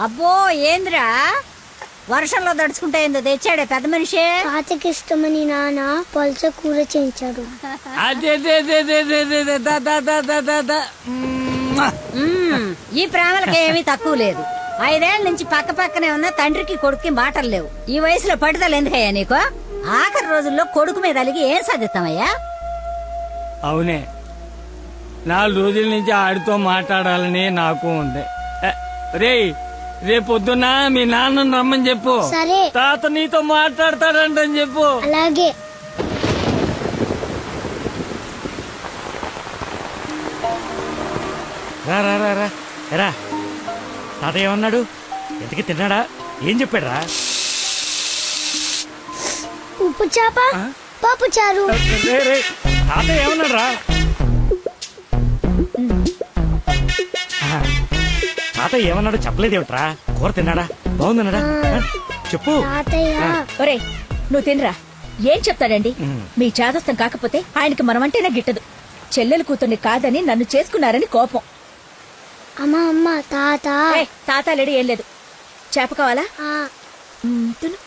అబ్బో ఏంద్రా వర్షంలో దడుచుకుంటే ఏందో తెచ్చాడే పెద్ద మనిషి. తాతకి ఇష్టమని నాన్న పల్చ కూర చేయించాడు. ఈ ప్రేమలకి ఏమీ తక్కువ లేదు. 5 ఏళ్ల నుంచి పక్క పక్కనే ఉన్న తండ్రికి కొడుక్కి మాటలు లేవు. ఈ వయసులో పట్టుదల ఎందుకయ్యా నీకు? ఆఖరి రోజుల్లో కొడుకు మీద అలిగి ఏం సాధిస్తామయ్యా? అవునే, 4 రోజుల నుంచి ఆడితో మాట్లాడాలని నాకు ఉంది. రేపొద్దున మీ నాన్నను రమ్మని చెప్పు. సరే. తాత నీతో మాట్లాడతాడంటని చెప్పు. అలాగే. రా తాత ఏమన్నాడు? ఎంతకి తిన్నాడా? ఏం చెప్పాడు రా? ఉప్పు చేప పప్పు చారు. తాత ఏమన్నాడు రా? తాత ఏమన్నాడు చెప్పలేదేమిట్రా? కూర తిన్నాడా? బాగుందన్నాడా? చెప్పు. ఒరే నువ్వు తినరా. ఏం చెప్తాడండి? మీ చాదస్తం కాకపోతే ఆయనకి మనమంటేనే గిట్టదు. చెల్లెలు కూతుర్ని కాదని నన్ను చేసుకున్నారని కోపం. అమ్మ తాత. తాత లేడు, ఏం లేదు. చేప కావాలా? తిను.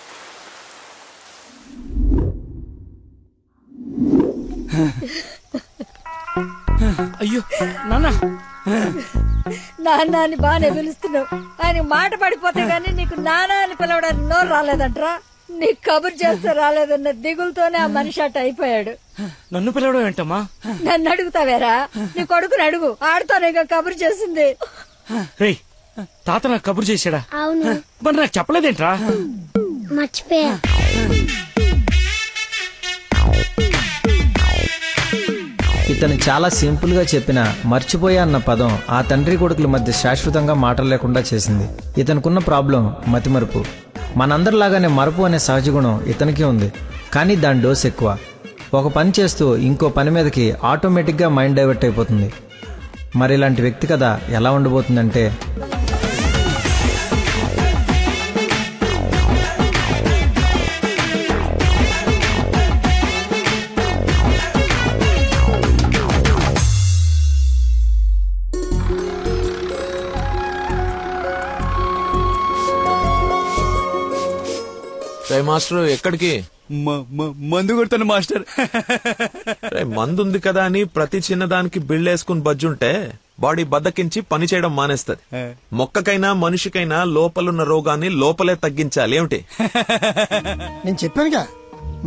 అయ్యో నాన్న నాన్న అని బాగానే పిలుస్తున్నావు. ఆయన మాట పడిపోతే గానీ నీకు నాన్న అని పిలవడానికి నోరు రాలేదంట్రా. నీకు కబురు చేస్తే రాలేదన్న దిగులతోనే ఆ మనిషి అట్ట అయిపోయాడు. నన్ను పిలవడం ఏంటమ్మా? నన్ను అడుగుతావేరా? నీ కొడుకుని అడుగు, ఆడుతోనే కబురు చేసింది. రేయ్, తాత నాకు కబురు చేశాడా? అవును. మరి నాకు చెప్పలేదేంట్రా? మర్చిపోయా. ఇతను చాలా సింపుల్ గా చెప్పిన మర్చిపోయా అన్న పదం ఆ తండ్రి కొడుకుల మధ్య శాశ్వతంగా మాటలు లేకుండా చేసింది. ఇతనుకున్న ప్రాబ్లం మతిమరుపు. మనందరిలాగానే మరపు అనే సహజ గుణం ఇతనికి ఉంది, కానీ దాని డోస్ ఎక్కువ. ఒక పని చేస్తూ ఇంకో పని మీదకి ఆటోమేటిక్గా మైండ్ డైవర్ట్ అయిపోతుంది. మరి ఇలాంటి వ్యక్తి కథ ఎలా ఉండబోతుందంటే, మాస్టర్ ఎక్కడికి? మందు కొడతాను మాస్టర్. మందు ఉంది కదా అని ప్రతి చిన్నదానికి బిళ్ళేసుకుని బజ్జుంటే బాడీ బద్దకించి పని చేయడం మానేస్తది. మొక్కకైనా మనిషికైనా లోపలున్న రోగాన్ని లోపలే తగ్గించాలి. ఏమిటి? నేను చెప్పానుగా,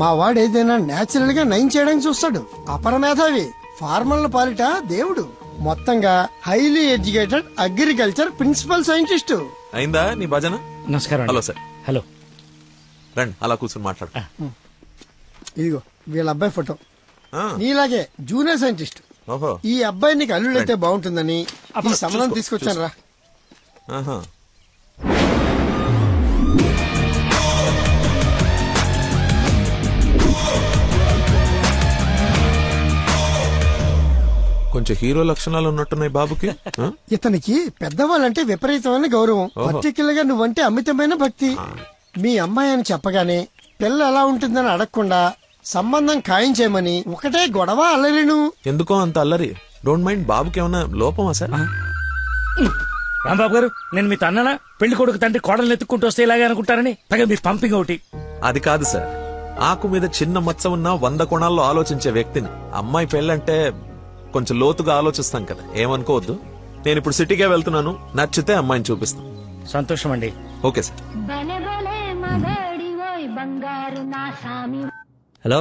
మా వాడు ఏదైనా నేచురల్ గా నయం చేయడానికి చూస్తాడు. అపరమేధావి, ఫార్మల్ పాలిట దేవుడు. మొత్తంగా highly educated agriculture principal scientist. అయిందా నీ భజన? నమస్కారం. Hello sir. హలో. రండి, అలా కూర్చొని మాట్లాడు. ఇదిగో వీళ్ళ అబ్బాయి ఫోటో. నీలాగే జూనియర్ సైంటిస్ట్. ఈ అబ్బాయి నీకు అల్లుడైతే బాగుంటుందని ఈ సంబంధం తీసుకొచ్చాను రా. కొంచెం హీరో లక్షణాలు ఉన్నట్టున్నాయి బాబుకి. ఇతనికి పెద్దవాళ్ళంటే విపరీతమైన గౌరవం, పర్టికులర్ గా నువ్వంటే అమితమైన భక్తి. మీ అమ్మాయి అని చెప్పగానే పిల్ల ఎలా ఉంటుందని అడగకుండా సంబంధం ఖాయం చేయమని ఒకటే గొడవ అల్లరిను. ఎందుకో అంత అల్లరి? Don't mind. బాబుకి ఏమన్నా లోపమా సార్? రాంబాబు గారు, నేను మీ తన్ననా? పెళ్లి కొడుకు తండ్రి కోడలు ఎత్తుక్కుంటూ వస్తే ఇలాగే అనుకుంటారని పైగా మీ పంపింగ్ ఒకటి. అది కాదు సార్, ఆకు మీద చిన్న మచ్చ ఉన్న 100 కోణాల్లో ఆలోచించే వ్యక్తిని. అమ్మాయి పెళ్ళంటే కొంచెం లోతుగా ఆలోచిస్తాం కదా, ఏమనుకోవద్దు. నేను ఇప్పుడు సిటీకే వెళ్తున్నాను, నచ్చితే అమ్మాయిని చూపిస్తాను. సంతోషం అండి. Okay sir. హలో,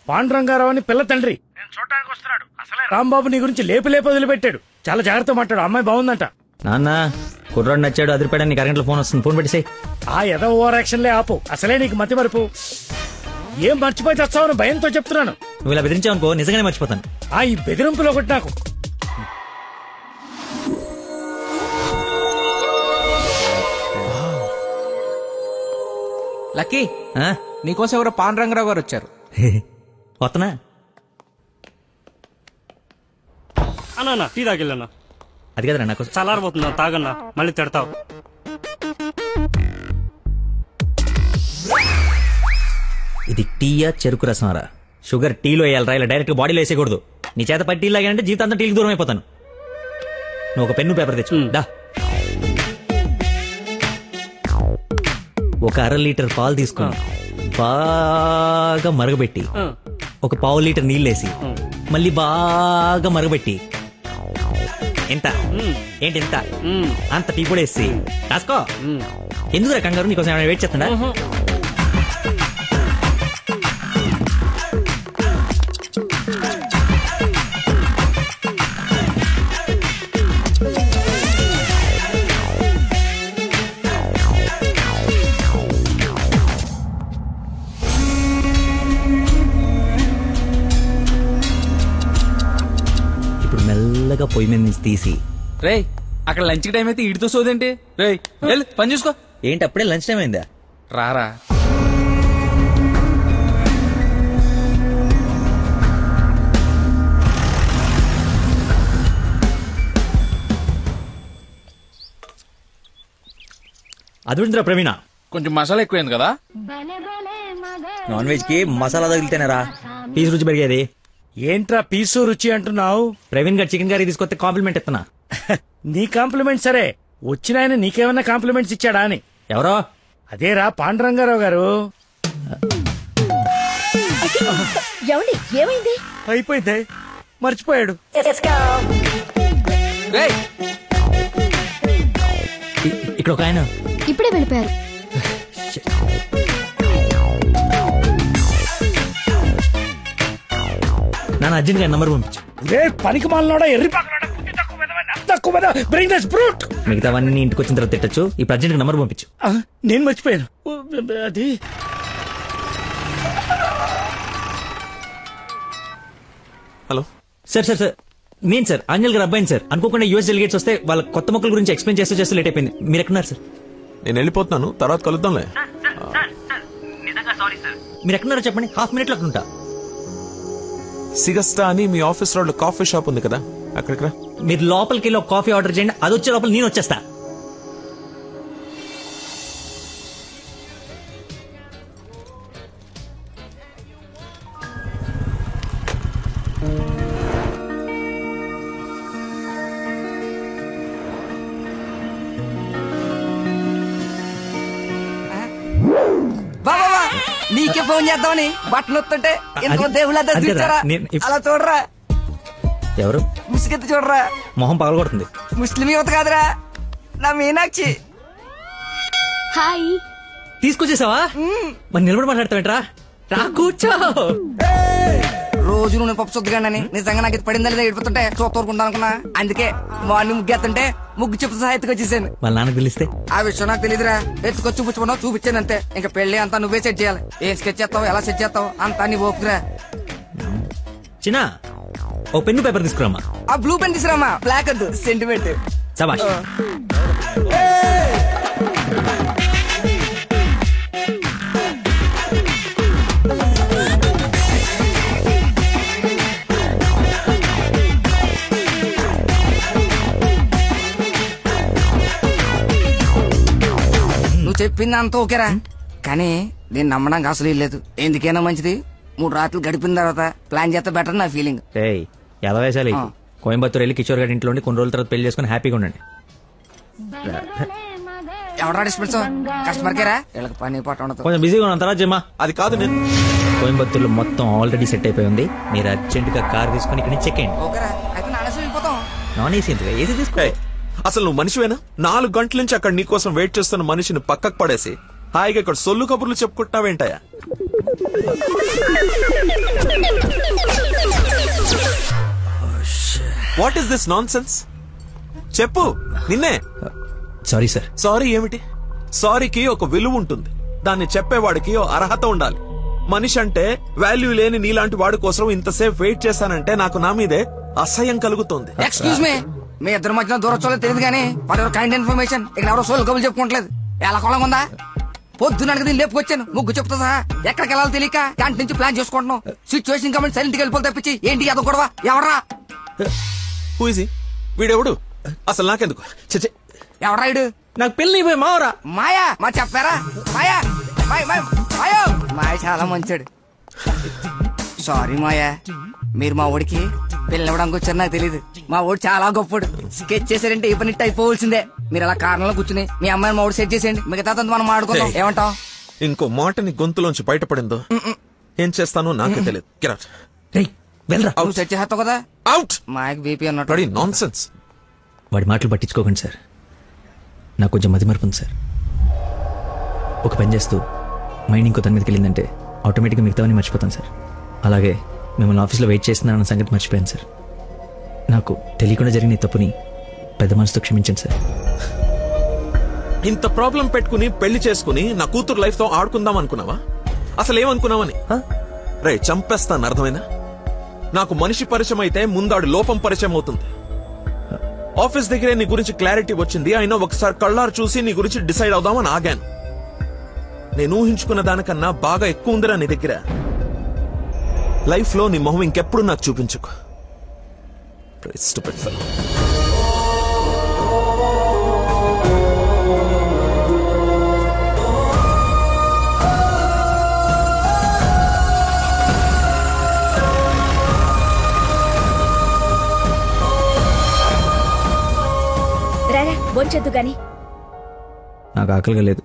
పాండురంగారావు అని పిల్ల తండ్రి నేను చూడటానికి వస్తున్నాడు. అసలే రాంబాబు నీ గురించి లేపి వదిలిపెట్టాడు. చాలా జాగ్రత్త మాట్లాడు. అమ్మాయి బాగుందంట. నాన్న కుర్రాడు నచ్చాడు, అదిరిపాడని నీకు అరగంటలో ఫోన్ వస్తుంది, ఫోన్ పెట్టేసాయి. ఆ ఎద ఓవర్ యాక్షన్లే ఆపు. అసలే నీకు మతి మరుపు. ఏం మర్చిపోయి తెస్తావని భయంతో చెప్తున్నాను. నువ్వు ఇలా బెదిరించావనుకో నిజంగానే మర్చిపోతాను. ఈ బెదిరింపులో ఒకటి నాకు. లక్కీ, నీకోసం ఎవరో పాండురంగరావు గారు వచ్చారు. వస్తున్నా అన్నా, టీ తాగిల్లన్నా. అది కదరా నాకు చల్లారబోతున్నా, తాగన్నా, మళ్ళీ తిడతావు. ఇది టీయా చెరుకు రసమారా? షుగర్ టీలో వేయాలరా, ఇలా డైరెక్ట్ బాడీలో వేసేయకూడదు. నీ చేత పట్టి టీ లాగానంటే జీవితం అంతా టీకి దూరం అయిపోతాను. నువ్వు ఒక పెన్ను పేపర్ తెచ్చు. దా. ఒక 1/2 లీటర్ పాలు తీసుకుని బాగా మరగబెట్టి ఒక 1/2 లీటర్ నీళ్ళేసి మళ్ళీ బాగా మరగబెట్టి ఎంత ఏంటి ఎంత అంత టీ కూడా వేసి రాసుకో. ఎందుకు కంగారు, నీకోసం ఏమైనా వెయిట్ చేస్తుందా? మెల్లగా పొయ్యి మీద నుంచి తీసి రేయ్ అక్కడ లంచ్ టైం అయితే ఇడితో సోదేంటి? రేయ్ వెళ్ళు పని చూసుకో. ఏంటి అప్పుడే లంచ్ టైం అయిందా? రారా అదుందిరా ప్రవీణ, కొంచెం మసాలా ఎక్కువైంది కదా. నాన్ వెజ్ కి మసాలా తగిలితేనేరా పీసు రుచి పెరిగేది. ఏంట్రా పీసు రుచి అంటున్నావు? ప్రవీణ్ గారు చికెన్ కర్రీ తీసుకొస్తే కాంప్లిమెంట్ ఇస్తున్నా. నీ కాంప్లిమెంట్ సరే, వచ్చిన ఆయన నీకేమన్నా కాంప్లిమెంట్స్ ఇచ్చాడా అని. ఎవరో? అదేరా పాండురంగారావు గారు. ఏమైంది? అయిపోయింది, మర్చిపోయాడు. ఇక్కడ ఒక ఆయన ఇప్పుడే వెళ్ళిపోయారు. నాన్న అర్జున్ గారి నంబర్ పంపించు. పనికి మాలనోడా, ఎర్రి మిగతావన్నీ ఇంటికి వచ్చిన తర్వాత తిట్టచ్చు. ఇప్పుడు అర్జెంట్ నంబర్ పంపించు. నేను మర్చిపోయాను. అది హలో సార్. సార్ సార్ నేను సార్ అంజల్ గారు అబ్బాయిని సార్. అనుకోకుండా యూఎస్ డెలిగేట్స్ వస్తే వాళ్ళ కొత్త మొక్కల గురించి ఎక్స్ప్లెయిన్ చేస్తూ లేట్ అయిపోయింది. మీరు ఎక్కడున్నారు సార్? నేను వెళ్ళిపోతున్నాను, తర్వాత కలుద్దాంలే. మీరు ఎక్కడున్నారో చెప్పండి, హాఫ్ మినిట్ లో అక్కడ ఉంటా. సిగస్టా అని మీ ఆఫీస్ రోడ్ లో కాఫీ షాప్ ఉంది కదా, అక్కడికి రా. మీరు లోపలికి వెళ్ళి ఒక కాఫీ ఆర్డర్ చేయండి, అది వచ్చే లోపల నేను వచ్చేస్తా. నీకే ఫోన్ చేద్దామని బట్టలు వస్తుంటే ఎందుకో దేవుళ్ళ అలా చూడరా. ఎవరు? ముసుగెత్తి చూడరా, మొహం పగలగొడుతుంది. ముస్లిం యువత కాదురా, నా మీనాక్షి. హాయ్. తీసుకొచ్చేసావా? మరి నిలబడి మాట్లాడతావేంట్రా? రా కూర్చో. రోజు నువ్వు పప్పు చుద్దగానని నిజంగా నాకు ఇది పడిందా లేదా ఏడిపోతుంటే చూస్తూరుకుంటా అనుకున్నా. అందుకే మార్నింగ్ ముగ్గు ఎత్తుంటే ముగ్గు చెప్తూ సహా ఎత్తుకొచ్చేసాను. వాళ్ళ నాన్నకు తెలిస్తే? ఆ విషయం నాకు తెలియదురా, ఎత్తుకొచ్చి చూపించుకున్నావు, చూపించాను అంతే. ఇంకా పెళ్లి అంతా నువ్వే సెట్ చేయాలి. ఏం స్కెచ్ చేస్తావు, ఎలా సెట్ చేస్తావు అంతా నీ ఓపుకురా. చిన్న ఓ పెన్ను పేపర్ తీసుకురామా. ఆ బ్లూ పెన్ తీసుకురామా, బ్లాక్ వద్దు, సెంటిమెంట్. శభాష్. నువ్వు చెప్పింది అంత ఓకేరా, కానీ నేను నమ్మడానికి అసలు లేదు. ఎందుకైనా మంచిది 3 రాత్రులు గడిపిన తర్వాత ప్లాన్ చేస్తే బెటర్ నా ఫీలింగ్. ఎలా వేసాలి? కోయంబత్తూర్ వెళ్ళి కిషోర్ గారి ఇంట్లో కొన్ని రోజుల తర్వాత పెళ్లి చేసుకుని హ్యాపీగా ఉండండి. ఎవరా డిస్పెన్స్? కస్టమర్ కేరా? వీళ్ళకి పని పాట ఉండదు. కొంచెం బిజీగా ఉన్నాను, తర్వాత జమ్మా. అది కాదు, నేను కోయంబత్తూర్లో మొత్తం ఆల్రెడీ సెట్ అయిపోయి ఉంది. మీరు అర్జెంట్ గా కార్ తీసుకుని ఇక్కడ చెక్ అయ్యండి. ఓకేరా, అయితే నానేసి వెళ్ళిపోతాం. నాన్ ఏసీ ఎందుకు? ఏసీ తీసుకో. అసలు నువ్వు మనిషివేనా? 4 గంటల నుంచి అక్కడ నీకోసం వెయిట్ చేస్తున్న మనిషిని పక్కకు పడేసి హాయిగా ఇక్కడ సొల్లు కబుర్లు చెప్పుకుంటున్నావేంటయా? వాట్ ఈస్ దిస్ నాన్ సెన్స్? చెప్పు, నిన్నే. Sorry sir. సారీ ఏమిటి? సారీకి ఒక విలువ ఉంటుంది, దాన్ని చెప్పేవాడికి ఓ అర్హత ఉండాలి. మనిషి అంటే వాల్యూ లేని నీలాంటి వాడి కోసం ఇంతసేపు వెయిట్ చేశానంటే నాకు నా మీదే అసహ్యం కలుగుతుంది. ఎక్స్క్యూజ్ మీ ఇద్దరు మధ్యన దూరం చూడలేదు తెలియదు కానీ కైండ్ ఇన్ఫర్మేషన్ ఇక్కడ ఎవరో సోల్ కబులు చెప్పుకోవట్లేదు. ఎలా కొలం ఉందా? పొద్దున అడిగి లేపుకొచ్చాను, ముగ్గు చెప్తా సహా ఎక్కడికి వెళ్ళాలో తెలియక క్యాంటీన్ నుంచి ప్లాన్ చేసుకుంటున్నాం. సిచ్యువేషన్ కాబట్టి సైలెంట్ గా వెళ్ళిపోతే తప్పించి ఏంటి అదో గొడవ? ఎవరా వీడెవడు? అసలు నాకెందుకు? ఎవరా ఇడు? నాకు పెళ్లి మావరా. మాయా మా చెప్పారా? మాయా మాయ చాలా మంచాడు. సారీ మాయా, మీరు మా ఊడికి పెళ్ళి ఇవ్వడానికి వచ్చారు నాకు తెలియదు. మా ఊడు చాలా గొప్పడు. స్కెచ్ చేశారంటే ఈ పని అయిపోవలసిందే. మీరు అలా కారణంలో కూర్చుని మీ అమ్మాయిని మౌడు సెట్ చేసేయండి, మిగతా మనం ఆడుకుందాం. ఏమంటావ్? ఇంకో మాట నీ గొంతులోంచి బయటపడిందో ఏం చేస్తానో నాకే తెలియదు. నువ్వు సెట్ చేస్తావు కదా. అవుట్. మాకు బీపీ అన్నట్టు నాన్సెన్స్. వాడి మాటలు పట్టించుకోకండి సార్, నాకు కొంచెం మతిమరుపు ఉంది సార్. ఒక పని చేస్తూ మైండ్ ఇంకో తన మీదకి వెళ్ళిందంటే ఆటోమేటిక్గా మిగతావన్నీ మర్చిపోతాను సార్. అలాగే మిమ్మల్ని ఆఫీస్లో వెయిట్ చేస్తున్నానన్న సంగతి మర్చిపోయాను సార్. నాకు తెలియకుండా జరిగిన ఈ తప్పుని పెద్ద మనసుతో క్షమించండి సార్. ఇంత ప్రాబ్లం పెట్టుకుని పెళ్లి చేసుకుని నా కూతురు లైఫ్ తో ఆడుకుందాం అనుకున్నావా? అసలు ఏమనుకున్నావని? రే చంపేస్తాను, అర్థమైనా? నాకు మనిషి పరిచయం అయితే ముందాడు లోపం పరిచయం అవుతుంది. ఆఫీస్ దగ్గరే నీ గురించి క్లారిటీ వచ్చింది, అయినా ఒకసారి కళ్ళారు చూసి నీ గురించి డిసైడ్ అవుదామని ఆగాను. నేను ఊహించుకున్న దానికన్నా బాగా ఎక్కువ ఉందిరా నీ దగ్గర. లైఫ్ లో నీ మొహం ఇంకెప్పుడు నాకు చూపించుకో. Stupid fellow. రారా బొంచొద్దు గాని. నాకు ఆకలిగా లేదు.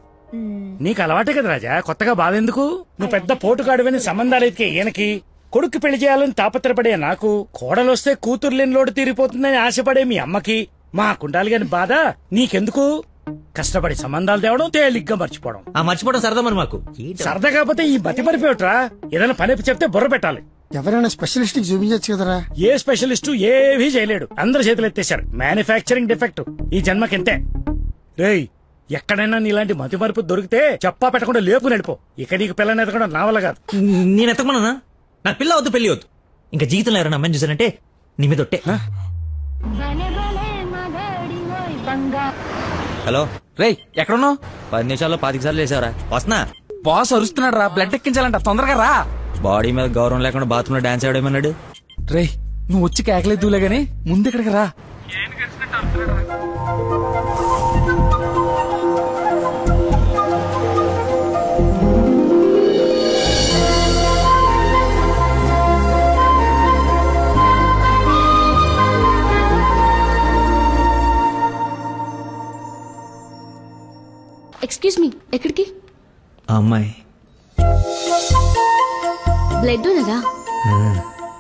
నీకు అలవాటే కదా రాజా, కొత్తగా బాధ ఎందుకు? నువ్వు పెద్ద పోటుగాడువని సంబంధాలు ఎతికే ఈయనకి, కొడుకు పెళ్లి చేయాలని తాపత్రపడే నాకు, కోడలొస్తే కూతురు లేని లోటు తీరిపోతుందని ఆశపడే మీ అమ్మకి, మా కుండాలి గాని బాధ నీకెందుకు? కష్టపడి సంబంధాలు తేవడం, తేలిగ్గా మర్చిపోవడం. ఆ మర్చిపోవడం సరదా మరి మాకు. సరదా కాకపోతే ఈ మతి మరిపోయట్రా. ఏదైనా పని చెప్తే బుర్ర పెట్టాలి. ఎవరైనా స్పెషలిస్ట్ కి చూపించచ్చు కదరా. ఏ స్పెషలిస్టు ఏవీ చేయలేడు, అందరు చేతులు ఎత్తేశారు. మ్యానుఫ్యాక్చరింగ్ డిఫెక్ట్ ఈ జన్మకింతే. రేయ్, ఎక్కడైనా నీలాంటి మతి మరుపు దొరికితే చెప్పా పెట్టకుండా లేపు నడిపో. ఇక నీకు పిల్లని ఎదగడం నా వల్ల కాదు. నేను ఎత్తకమన్నా? నాకు పిల్ల వద్దు, పెళ్లి వద్దు. ఇంకా జీవితంలో ఎవరైనా అమ్మాయిని చూసానంటే నీ మీద ఒట్టే. హలో రేయ్, ఎక్కడున్నావు? 10 నిమిషాల్లో 25 సార్లు వేసావరా? వస్తున్నా. బాస్ అరుస్తున్నాడు రా, బ్లడ్ ఎక్కించాలంట, తొందరగా రా. బాడీ మీద గౌరవం లేకుండా బాత్రూమ్ లో డాన్స్ ఆడేమన్నాడు. రేయ్, నువ్వు వచ్చి కేకలేదులే గానీ ముందు ఇక్కడికి రా. ఎక్స్క్యూజ్ మీ, ఎక్కడికి? ఆ అమ్మాయి బ్లడ్ ఉన్నదా?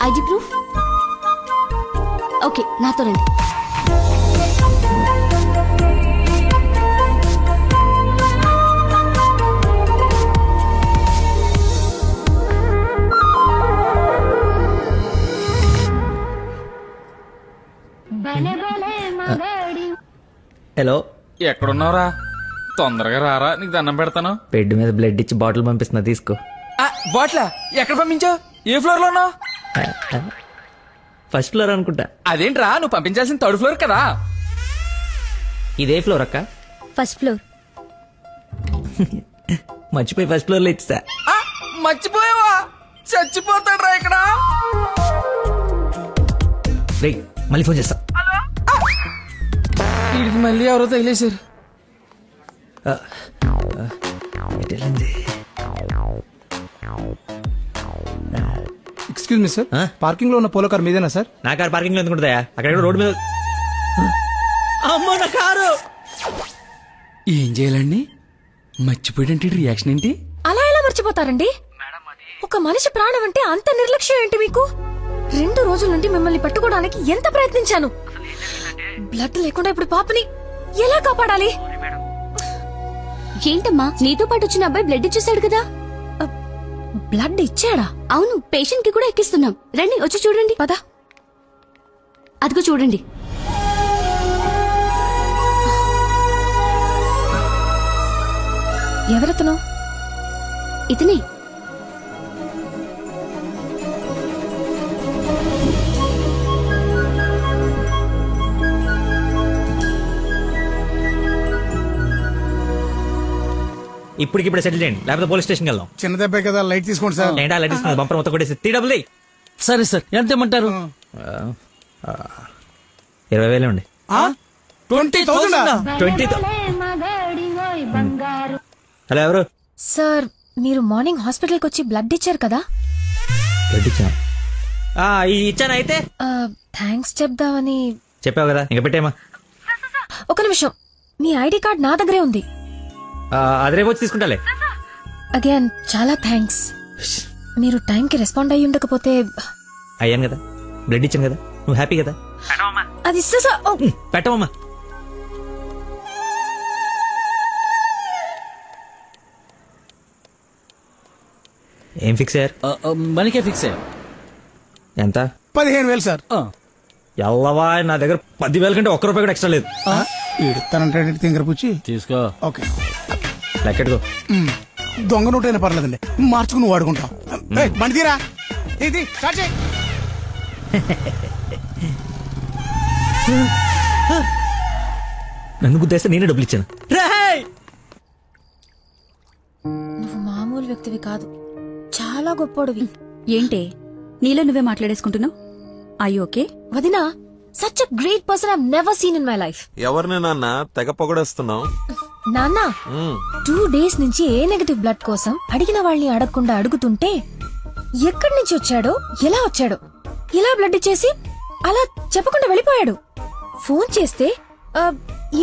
ID proof? ఓకే, నాతో రండి. హలో, ఎక్కడున్నావురా? తొందరగా రారా, నీకు దండం పెడతాను. బెడ్ మీద బ్లడ్ ఇచ్చి బాటిల్ పంపిస్తున్నా, తీసుకో. బాట్లా ఎక్కడ పంపించావు? ఏ ఫ్లోర్ లో ఉన్నావు? ఫస్ట్ ఫ్లోర్ అనుకుంటా. అదేంట్రా, నువ్వు పంపించాల్సిన 3rd ఫ్లోర్ కదా. ఇదే ఫ్లోర్ అక్క? First floor. మర్చిపోయి ఫస్ట్ ఫ్లోర్ లో ఇచ్చా. మర్చిపోయావా? చచ్చిపోతాడు రా ఇక్కడ. రే, మళ్ళీ ఫోన్ చేస్తా. వీడికి మళ్ళీ ఎవరో తగిలేశారు. ఎక్స్క్యూజ్ మీ సార్, పార్కింగ్ లో ఉన్న పోలో కార్ మీదేనా సార్? నా కారు పార్కింగ్ లో ఎందుకుంటుందా? అక్కడ రోడ్డు మీద. అమ్మో, నా కారు! ఏం చేయాలండి? మర్చిపోయాడంటే రియాక్షన్ ఏంటి? అలా ఎలా మర్చిపోతారండి? ఒక మనిషి ప్రాణం అంటే అంత నిర్లక్ష్యం ఏంటి మీకు? 2 రోజుల నుండి మిమ్మల్ని పట్టుకోవడానికి ఎంత ప్రయత్నించాను. బ్లడ్ లేకుండా ఇప్పుడు పాపని ఎలా కాపాడాలి? ఏంటమ్మా, నీతో పాటు వచ్చిన అబ్బాయి బ్లడ్ ఇచ్చేసాడు కదా? బ్లడ్ ఇచ్చాడా? అవును, పేషెంట్ కి కూడా ఎక్కిస్తున్నాం. రండి, వచ్చి చూడండి. పద. అదిగో చూడండి. ఎవరతను? ఇతనే. ఇప్పటికిప్పుడు సెటిల్ చేయండి, లేకపోతే పోలీస్ స్టేషన్కి వెళ్దాం. చిన్న దెబ్బే కదా, లైట్ తీసుకోండి సార్. ఏంటా లైట్ తీసుకుని బంపర్ మొత్తం కొట్టేసి 3 డబ్బులు. సరే సార్, ఎంత ఇమ్మంటారు? 20,000 ఉండి. 20,000? హలో, ఎవరు? సార్, మీరు మార్నింగ్ హాస్పిటల్కి వచ్చి బ్లడ్ ఇచ్చారు కదా? బ్లడ్ ఇచ్చాను. ఇచ్చాను. అయితే థ్యాంక్స్ చెప్దామని. చెప్పావు కదా, ఇంకా పెట్టేమా. ఒక నిమిషం, మీ ఐడి కార్డ్ నా దగ్గరే ఉంది. అది రేపు వచ్చి తీసుకుంటాలే. అగైన్ చాలా థ్యాంక్స్. మీరు టైంకి రెస్పాండ్ అయ్యి ఉండకపోతే. అయ్యాను కదా, బ్లడ్ ఇచ్చాను కదా, నువ్వు హ్యాపీ కదా. అది పెట్టవమ్మా. ఏం ఫిక్స్ అయ్యారు? మనకే ఫిక్స్ అయ్యారు. ఎంత? 15,000 సార్. ఎల్లవా, నా దగ్గర 10,000 కంటే ఒక్క రూపాయి కూడా ఎక్స్ట్రా లేదు. ఇడతానంటే తింగర పుచ్చి తీసుకో. ఓకే, లెక్కెట్టుకో. దొంగ నోటైనా పర్లేదండి, మార్చుకుని వాడుకుంటాం. బండి తీరా, ఇది స్టార్ట్ చేయి. నన్ను గుద్దేస్తే నేనే డబ్బులు ఇచ్చాను. నువ్వు మామూలు వ్యక్తివి కాదు, చాలా గొప్పోడివి. ఏంటే నీలో నువ్వే మాట్లాడేసుకుంటున్నావు? I okay? వదినా, such a great person I have never seen in my life. ఎవరిని నాన్న తెగ పొగడేస్తున్నావు? నాన్న 2 days నుంచి ఏ నెగటివ్ బ్లడ్ కోసం అడిగిన వాళ్ళని అడగకుండా అడుగుతుంటే ఎక్కడి నుంచి వచ్చాడో, ఎలా వచ్చాడో, ఇలా బ్లడ్ ఇచ్చేసి అలా చెప్పకుండా వెళ్ళిపోయాడు. ఫోన్ చేస్తే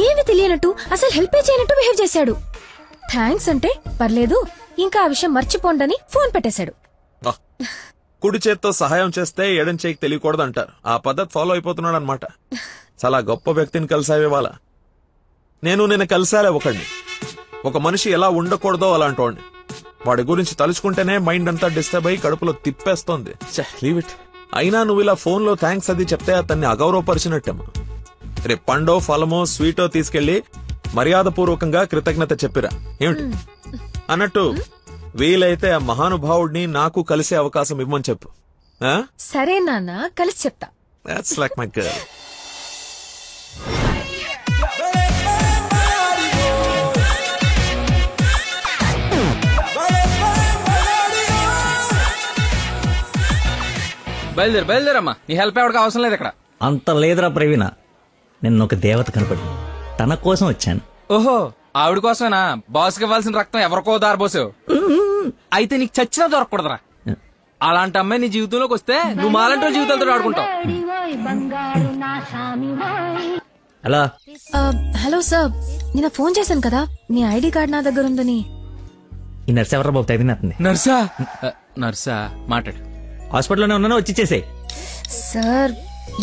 ఏమి తెలియనట్టు, అసలు హెల్ప్ చేయనట్టు బిహేవ్ చేశాడు. థ్యాంక్స్ అంటే పర్లేదు, ఇంకా ఆ విషయం మర్చిపోండని ఫోన్ పెట్టేశాడు. కుడి చేత్తో సహాయం చేస్తే ఎడం చేయికి తెలియకూడదు అంటారు. ఆ పద్ధతి ఫాలో అయిపోతున్నాడు అనమాట. చాలా గొప్ప వ్యక్తిని కలిసావే వాళ్ళ. నేను కలిసాలే ఒకడిని. ఒక మనిషి ఎలా ఉండకూడదో అలాంటి వాడిని. వాడి గురించి తలుచుకుంటేనే మైండ్ అంతా డిస్టర్బ్ అయ్యి కడుపులో తిప్పేస్తోంది. Leave it. అయినా నువ్వు ఇలా ఫోన్ లో థ్యాంక్స్ అది చెప్తే అతన్ని అగౌరవపరిచినట్టేమో. రేపు పండో ఫలమో స్వీటో తీసుకెళ్లి మర్యాదపూర్వకంగా కృతజ్ఞత చెప్పిరా. ఏమిటి అన్నట్టు వీలైతే ఆ మహానుభావుడిని నాకు కలిసే అవకాశం ఇవ్వమని చెప్పు. సరే నాన్న, కలిసి చెప్తా. That's like my girl. బయలుదేరమ్మా, నీ హెల్ప్ ఎవరికి అవసరం లేదు ఇక్కడ. అంత లేదురా ప్రవీణ, నిన్న ఒక దేవత కనపడి తన కోసం వచ్చాను. ఓహో, ఆవిడ కోసమేనా? బాస్కి ఇవ్వాల్సిన రక్తం ఎవరికో దారబోసావు. అయితే నీకు చచ్చినా దొరకకూడదురా. అలాంటి అమ్మాయి నీ జీవితంలోకి వస్తే నువ్వు మాలంటి జీవితాలతో ఆడుకుంటావు. హలో హలో సార్, నిన్న ఫోన్ చేశాను కదా, మీ ఐడి కార్డ్ నా దగ్గర ఉందని. ఈ నర్స్ ఎవరా బాబు తగినట్టుంది? నర్సా మాట్లాడు. హాస్పిటల్లోనే ఉన్నాను, వచ్చి ఇచ్చేసేయ్. సార్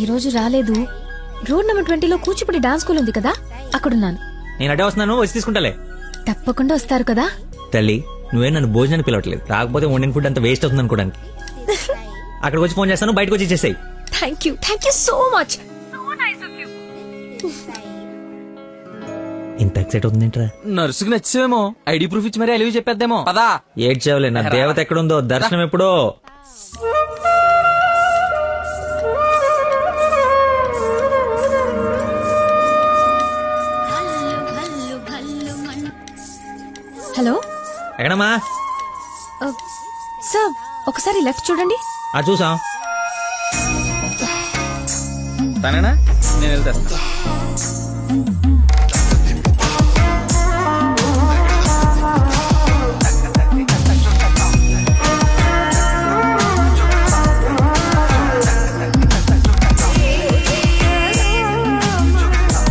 ఈ రోజు రాలేదు. రోడ్ నెంబర్ 20లో కూచిపూడి డాన్స్ స్కూల్ ఉంది కదా, అక్కడున్నాను. నేను అడే వస్తున్నాను, వచ్చి తీసుకుంటాలే. తప్పకుండా వస్తారు కదా. తల్లి, నువ్వే నన్ను భోజనానికి పిలవట్లేదు. రాకపోతే వండిన ఫుడ్ అంత వేస్ట్ అవుతుంది అనుకోడానికి. అక్కడికి వచ్చి ఫోన్ చేస్తాను, బయటకు వచ్చి ఇచ్చేసేయ్. Thank you so much. ఇంత ఎక్సైట్ అవుతుందేంట్రా? నర్సుకి నచ్చేమో, ఐడి ప్రూఫ్ ఇచ్చి మరీ అలివి చెప్పేద్దేమో. పదా ఏడ్చావులే, నా దేవత ఎక్కడుందో, దర్శనం ఎప్పుడో. హలో, ఎక్కడమ్మా? సార్ ఒకసారి లెఫ్ట్ చూడండి. చూసాం. తనేనా? నేను వెళ్తా.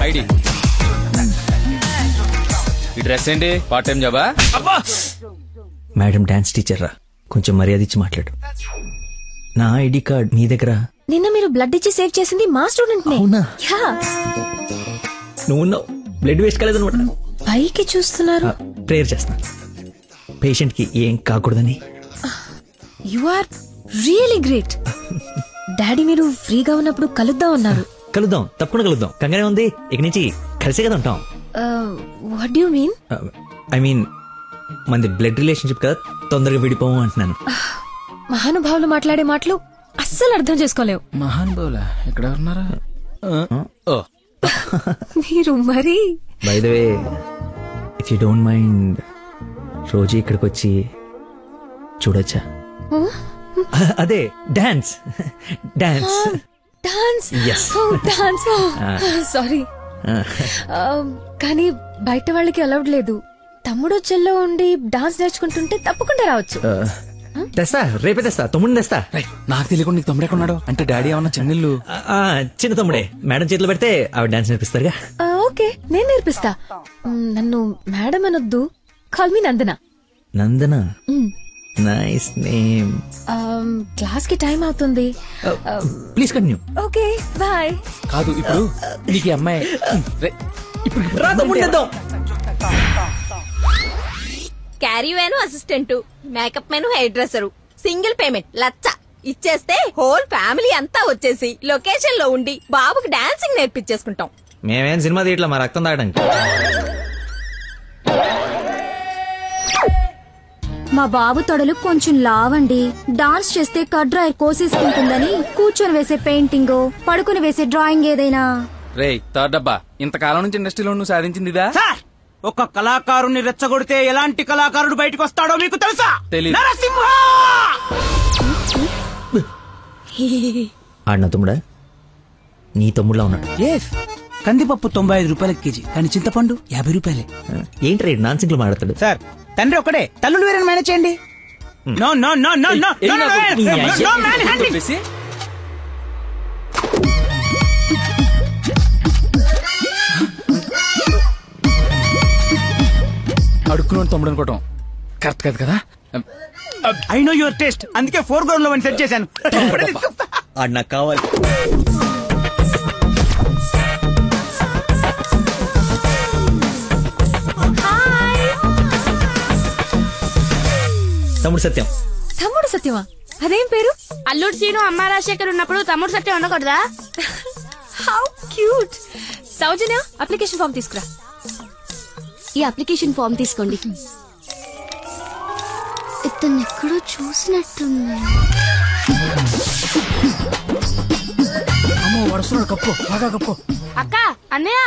ఐడి, ఈ డ్రెస్ ఏంటి? పార్ట్ టైం జాబా? మేడం డాన్స్ టీచర్ రా, కొంచెం మర్యాద ఇచ్చి మాట్లాడు. నా ఐడి కార్డ్ మీ దగ్గర. నిన్న మీరు బ్లడ్ ఇచ్చి సేవ్ చేసింది మా స్టూడెంట్ నే. అవునా? నువ్వు బ్లడ్ వేస్ట్ కాలేదనమాట. పైకి చూస్తున్నారు. ప్రేయర్ చేస్తా, పేషెంట్ కి ఏం కాకూడదని. You are really great. Daddy మీరు ఫ్రీగా ఉన్నప్పుడు కలుద్దాం అన్నారు. కలుద్దాం, తప్పకుండా కలుద్దాం. కంగానే ఉంది, ఇక నుంచి కలిసే కదా ఉంటాం. What do you mean? I mean మనది బ్లడ్ రిలేషన్షిప్ కదా, తొందరగా విడిపోము అంటున్నాను. మహానుభావులు మాట్లాడే మాటలు అస్సలు అర్థం చేసుకోలేవు. మహానుభావులా? ఎక్కడ ఉన్నారా? మీరు మరి. By the way, if you don't mind, రోజు ఇక్కడికి వచ్చి చూడొచ్చా? అదే dance. Dance dance Yes. Dance. Sorry, కానీ బయట వాళ్ళకి అలౌడ్ లేదు. తమ్ముడు చెల్లో ఉండి డాన్స్ నేర్చుకుంటుంటే తప్పకుండా రావచ్చు. తెస్తా, రేపే తెస్తా. తమ్ముడిని తెస్తా. నాకు తెలియకుండా నీకు తమ్ముడు ఎక్కడున్నాడు? అంటే డాడీ ఏమన్నా చెన్నెళ్ళు? చిన్న తమ్ముడే. మేడం చేతిలో పెడితే ఆవిడ డాన్స్ నేర్పిస్తారుగా. ఓకే నేను నేర్పిస్తా. నన్ను మేడం అనొద్దు, call me Nandana. Nandana, nice name. Class కి టైం అవుతుంది. Please continue. Okay bye. కాదు ఇప్పుడు నీకు ఈ అమ్మాయి caravan assistant, makeup man hair dresser, single payment 1,00,000 ఇచ్చేస్తే హోల్ ఫ్యామిలీ అంతా వచ్చేసి లొకేషన్ లో ఉండి బాబుకి డాన్సింగ్ నేర్పించేసుకుంటాం. మేమేం సినిమా తీయట్లా, మా రక్తం తాగడానికి. మా బాబు తొడలు కొంచెం లావండి. డాన్స్ చేస్తే కట్ డ్రైర్ కోసేసుకుంటుందని కూర్చొని వేసే పెయింటింగ్, పడుకుని వేసే డ్రాయింగ్ ఏదైనా. రేయ్ థర్డ్ డబ్బా, ఇంతకాలం నుంచి ఇండస్ట్రీలో నువ్వు సాధించింది ఇదా? ఒక కళాకారుని రెచ్చగొడితే ఎలాంటి కళాకారుడు బయటకు వస్తాడో మీకు తెలుసా? తెలీదు. నరసింహ! ఆడిన తమ్ముడా? నీ తమ్ముడులా ఉన్నాడు. కందిపప్పు 95 రూపాయల కేజీ, కానీ చింతపండు 50 రూపాయలే. ఏంటి రేట్ నాన్ సింగ్లు మాట్లాడతాడు? సార్ తండ్రి ఒకడే, తల్లులు వేరే మేనేజ్ చేయండి. No no no no no no no man handing. అడుక్కున్నాడు తమ్ముడు అనుకోవటం కరెక్ట్ కాదు కదా. ఐ నో యువర్ టేస్ట్, అందుకే 4 గ్రౌండ్ లో సెట్ చేశాను. ఆడు నాకు కావాలి. తమ్ముడు సత్యం. తమ్ముడు సత్యమా? అదేం పేరు? అల్లుడు సీను అమ్మ రాజశేఖర్ ఉన్నప్పుడు తమ్ముడు సత్యం ఉండకూడదా? How cute. Soujanya, application form తీసుకురా. ఈ అప్లికేషన్ ఫామ్ తీసుకోండి. ఇతను ఎక్కడో చూసినట్టుంది. అమ్మో వరుసలో కప్పు, బాగా కప్పు. అక్క, అన్నయ్య,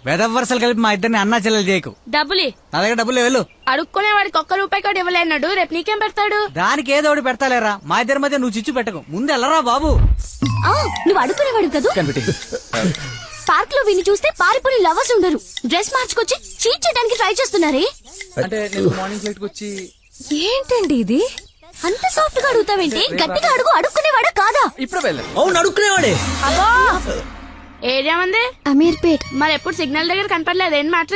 వేదవ వరుసలు కలిపి మా ఇద్దరిని అన్నా చెల్లెలు చేయకు. డబ్బులి నా దగ్గర డబ్బులు వెళ్ళు. అడుక్కునే వాడికి ₹1 కూడా ఇవ్వలేన్నాడు, రేపు నీకేం పెడతాడు? దానికి ఏదో ఒకటి పెడతాలేరా, మా ఇద్దరి మధ్య నువ్వు చిచ్చు పెట్టకు. ముందు వెళ్ళరా బాబు. నువ్వు అడుగునేవాడు కదా. పార్క్ లో విని చూస్తే పారిపోయి లవర్స్ ఉండరు, డ్రెస్ మార్చుకొచ్చి చీట్ చేయడానికి ట్రై చేస్తున్నారే. అంటే నేను మార్నింగ్ ఫ్లైట్ వచ్చి. ఏంటండి ఇది? అంత సాఫ్ట్ గా అడుగుతావేంటి? గట్టిగా అడుగు. అడుక్కునేవాడా కాదా? ఇప్పుడు వెళ్ళాం. అవును అడుక్కునేవాడే. అబ్బో ఏరియా మంది అమీర్పేట్. మరి ఎప్పుడు సిగ్నల్ దగ్గర కనపడలేదు, ఏం మాట?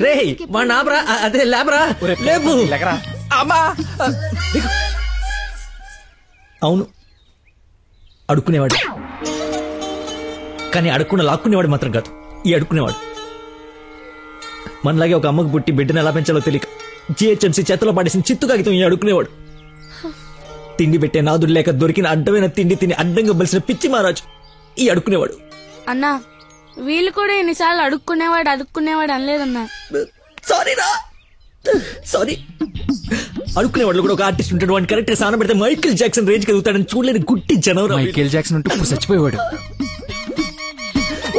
రే మా నాబ్రా, అదే లేబరా, లేపు. అవును అడుక్కునేవాడు, కానీ అడుక్కున్న లాక్కునేవాడు మాత్రం కాదు ఈ అడుక్కునేవాడు. మనలాగే ఒక అమ్మకు పుట్టి బిడ్డను ఎలా పెంచాలో తెలియక జిహెచ్ఎంసీ చేతిలో పడేసిన చిత్తు కాగితం ఈ అడుక్కునేవాడు. తిండి పెట్టే నాదుడు లేక దొరికిన అడ్డమైన తిండి తిని అడ్డంగా బలిసిన పిచ్చి మహారాజు ఈ అడుక్కునేవాడు. అన్నా వీళ్ళు కూడా ఎన్నిసార్లు అడుక్కునేవాడు అనలేదన్నా. సారీ. అడుక్కునేవాడు కూడా ఒక ఆర్టిస్ట్ ఉంటాడు, వాడిని కరెక్ట్ సాన పెడితే మైకేల్ జాక్సన్ రేంజ్ ఎదుగుతాడని చూడలేని గుట్టి జనవరం. మైకేల్ జాక్సన్ ఉంటూ ఇప్పుడు చచ్చిపోయేవాడు.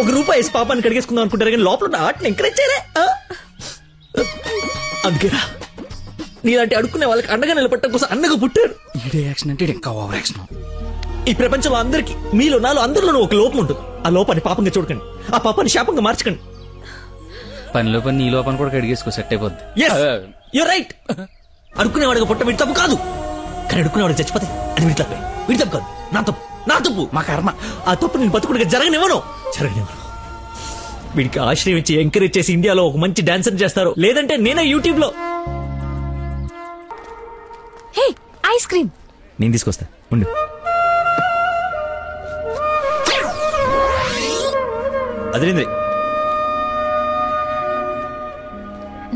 ₹1 పాపాన్ని కడిగేసుకుందాం అనుకుంటారు కానీ లోపల ఆర్ట్ని ఎంకరేజ్ చేయలే. అందుకేరా నీలాంటి అడుక్కునే వాళ్ళకి అండగా నిలబట్టడం కోసం అన్నగా పుట్టారు. ఈ ప్రపంచంలో అందరికి మీలో నాలో అందరిలోనూ ఒక లోపం ఉంటుంది. ఆ లోపాన్ని పాపంగా చూడకండి, ఆ పాపాన్ని శాపంగా మార్చకండి. పనిలో పని నీ లోపల కూడా కడిగేసుకో, సెట్ అయిపోద్ది. You're right. అడుక్కునేవాడిగా పుట్ట వీడి తప్పు కాదు, కానీ అడుక్కునేవాడికి చచ్చిపోతే అది వీడి తప్పే. వీడి తప్పు కాదు, నా తప్పు, మా కర్మ. ఆ తప్పు నేను బతుకుడిగా జరగనివ్వను. వీడికి ఆశ్రయం ఇచ్చి ఎంకరేజ్ చేసి ఇండియాలో ఒక మంచి డాన్సర్ చేస్తారు, లేదంటే నేనే యూట్యూబ్ లో. హే ఐస్ క్రీమ్ నేను తీసుకొస్తా ఉండు. అదేంద్రి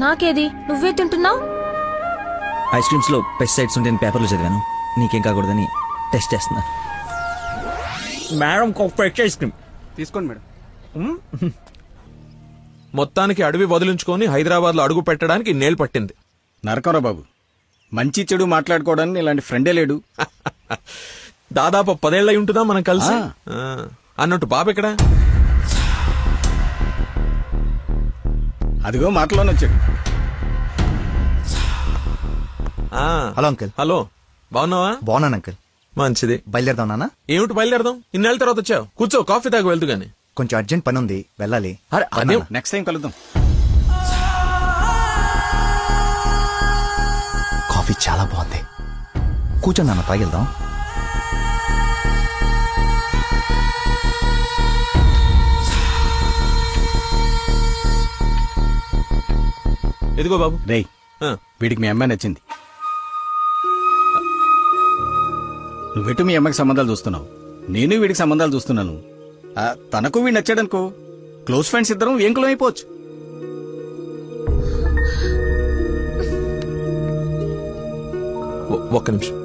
నాకేది? నువ్వే తింటున్నావు. ఐస్ క్రీమ్స్ లో పెస్టిసైడ్స్ ఉంటే పేపర్లో చదివాను, నీకేం కాకూడదని టెస్ట్ చేస్తున్నా. మేడం ఫ్రెష్ ఐస్ క్రీమ్ తీసుకోండి మేడం. మొత్తానికి అడవి వదిలించుకొని హైదరాబాద్ లో అడుగు పెట్టడానికి నేలు పట్టింది. నరకరా బాబు, మంచి చెడు మాట్లాడుకోవడానికి ఇలాంటి ఫ్రెండే లేడు. దాదాపు 10 ఏళ్ళై ఉంటుందా మనం కలిసి. అన్నట్టు బాబు ఎక్కడా? అదిగో మాటలోనే వచ్చాడు. Hello uncle. హలో, బాగున్నావా? బాగున్నాను అంకుల్. మంచిది. బయలుదేరదాం నాన్న. ఏమిటి బయలుదేరదాం? ఇన్నేళ్ళ తర్వాత వచ్చావు, కూర్చో, కాఫీ తాగి వెళ్తూ గాని. కొంచెం అర్జెంట్ పని ఉంది, వెళ్ళాలి. అదే నెక్స్ట్ టైం కలుద్దాం. కాఫీ చాలా బాగుంది, కూర్చొని నాన్న తాగిద్దాం. ఎదిగో బాబు. రేయ్ వీడికి మీ అమ్మాయి నచ్చింది. నువ్వెటు మీ అమ్మకి సంబంధాలు చూస్తున్నావు, నేను వీడికి సంబంధాలు చూస్తున్నాను. తనకు వీడు నచ్చాడనుకో, క్లోజ్ ఫ్రెండ్స్ ఇద్దరం ఏం కులం అయిపోవచ్చు. ఒక్క నిమిషం.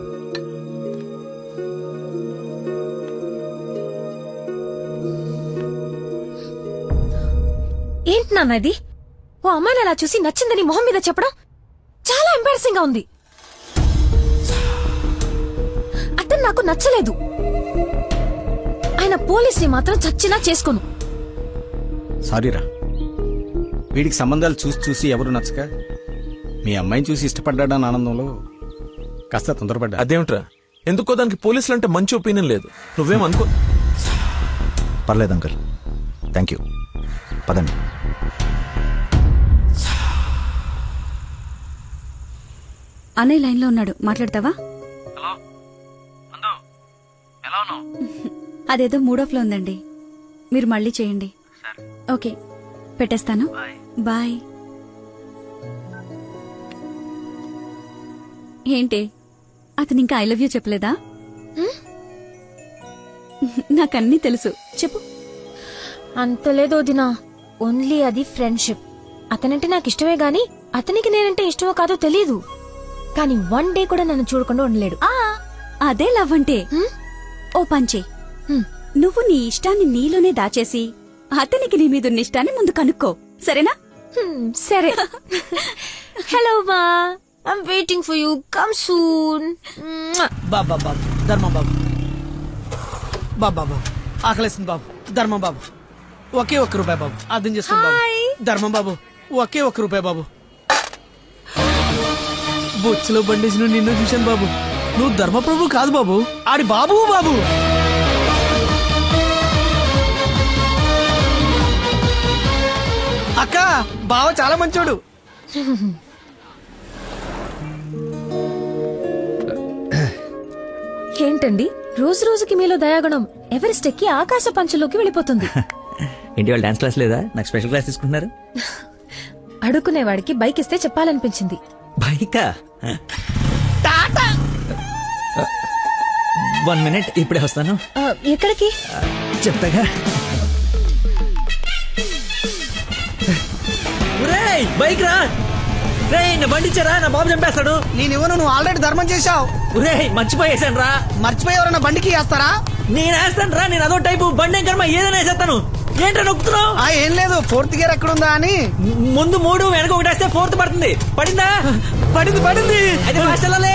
ఏంటి నాన్న ఇది? ఓ అమ్మాయిని అలా చూసి నచ్చిందని మొహం మీద చెప్పడం చాలా ఎంబారసింగ్ గా ఉంది. అతను నాకు నచ్చలేదు. ఆయన పోలీస్ ని మాత్రం చచ్చినా చేసుకోను. సారీరా, వీడికి సంబంధాలు చూసి చూసి ఎవరు నచ్చక మీ అమ్మాయిని చూసి ఇష్టపడ్డాడని ఆనందంలో కాస్త తొందరపడ్డా. అదేమిట్రా, ఎందుకో దానికి పోలీసులు అంటే మంచి ఒపీనియన్ లేదు. నువ్వేమనుకో. పర్లేదు అంకుల్, థ్యాంక్ యూ. పదండి. అన్నయ్య లైన్ లో ఉన్నాడు, మాట్లాడతావా? అదేదో మూడ్ లో ఉందండి, మీరు మళ్ళీ చేయండి. ఓకే, పెట్టేస్తాను. బాయ్. ఏంటి, అతను ఇంకా ఐ లవ్ యూ చెప్పలేదా? నాకన్నీ తెలుసు, చెప్పు. అంత లేదో దినా, ఓన్లీ అది ఫ్రెండ్షిప్. అతనంటే నాకు ఇష్టమే గాని అతనికి నేనంటే ఇష్టమో కాదో తెలీదు. కానీ వన్ డే కూడా నన్ను చూడకుండా ఉండలేడు. అదే లవ్ అంటే. ఓ పంచే, నువ్వు నీ ఇష్టాన్ని నీలోనే దాచేసి అతనికి నీ మీదున్న ఇష్టాన్ని ముందు కనుక్కో, సరేనా? సరే. హలో మా, I'm waiting for you, come soon. బాబా బాబు, ధర్మం బాబు. బాబా బాబు, ఆకలేస్తుంది బాబు. ధర్మం బాబు, ఒకే ₹1 బాబు, అర్థం చేసుకోండి బాబు. ధర్మం బాబు, ఒకే ₹1 బాబు. బొచ్చులో బండేసిన నిన్ను చూశాను బాబు. నువ్వు ధర్మప్రభు కాదు బాబు, ఆడి బాబు బాబు. అక్క, బావ చాలా మంచోడు. ఏంటండి రోజు రోజుకి మీలో దయాగుణం ఎవరెస్ట్ ఎక్కి ఆకాశ పంచులోకి వెళ్ళిపోతుంది. ఏంటి వాళ్ళు డాన్స్ క్లాస్ లేదా? నాకు స్పెషల్ క్లాస్ తీసుకుంటున్నారు. అడుక్కునేవాడికి బైక్ ఇస్తే చెప్పాలనిపించింది. బైకా? 1 minute, ఇప్పుడే వస్తాను. ఎక్కడికి? చెప్తాగా. బైక్ రా రే, నా బండి ఇచ్చారా, నా బాబు చంపేస్తాడు. నేనివ్వను, నువ్వు ఆల్రెడీ ధర్మం చేశావు. మర్చిపోయేసాను రా. మర్చిపోయి ఎవరైనా బండికి వేస్తారా? నేను వేస్తాను రా, నేను అదో టైపు బండి కర్మ ఏదైనా వేసేస్తాను. ఏంటో నొక్కుతున్నావు? ఏం లేదు, 4th గేర్ ఎక్కడుందా అని. ముందు 3 వెనక 1 వేస్తే 4th పడుతుంది. పడిందా? పడింది పడింది. అయితే ఫాస్ట్ వెళ్ళాలి.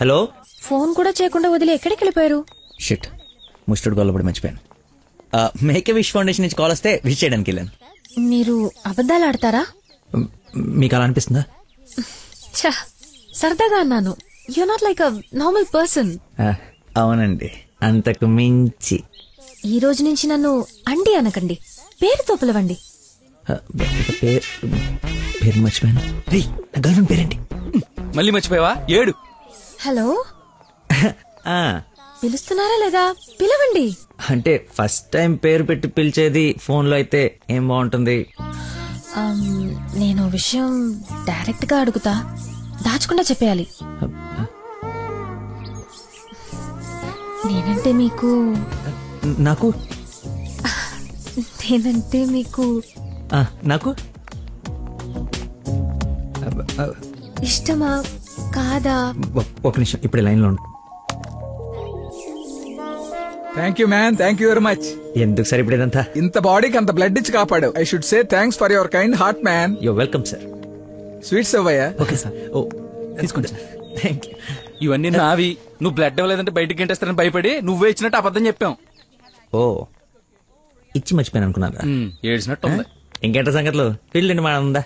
హలో. ఫోన్ కూడా చేయకుండా వదిలి ఎక్కడికి వెళ్ళిపోయారు? షిట్, ముస్టర్డ్ గోల్ పడి మర్చిపోయాను. మేక్ విష్ ఫౌండేషన్ నుంచి కాల్ వస్తే విష్ చేయడానికి వెళ్ళాను. మీరు అబద్ధాలు ఆడతారా? మీకు అలా అనిపిస్తుందా? సరదాగా అన్నాను. You not like a normal person. అవునండి, అంతకు మించి. ఈ రోజు నుంచి నన్ను అండి అనకండి, పేరుతో పిలవండి. పేరు మర్చిపోయాను. నా గర్ల్ ఫ్రెండ్ పేరేంటి? మళ్ళీ మర్చిపోయావా? 7. హలో, పిలుస్తున్నారా లేదా? పిలవండి. అంటే ఫస్ట్ టైం పేరు పెట్టి పిలిచేది ఫోన్ లో అయితే ఏం బాగుంటుంది? నేను విషయం డైరెక్ట్ గా అడుగుతా, దాచకుండా చెప్పేయాలి. నేనంటే మీకు నాకు నేనంటే మీకు నాకు ఇష్టమా కాదా? ఒక నిమిషం, ఇప్పుడు లైన్ లో ఉండు. Thank you man, thank you very much. ఎందుకు సార్ ఇప్పుడు ఇదంతా? ఇంత బాడీకి అంత బ్లడ్ ఇచ్చి కాపాడు. I should say thanks for your kind heart man. You welcome sir. Sweets అవ్వయ్యా. Okay sir. ఓ తీసుకోండి సార్. Thank you. ఇవన్నీ నావి. నువ్వు బ్లడ్ ఇవ్వలేదంటే బయటికి గంటేస్తారని భయపడి నువ్వే ఇచ్చినట్టు అబద్ధం చెప్పాం. ఓ, ఇచ్చి మర్చిపోయాను అనుకున్నారా? ఏడ్చినట్టు ఉంది. ఇంకేంట సంగతులు? పెళ్ళండి మా ఉందా?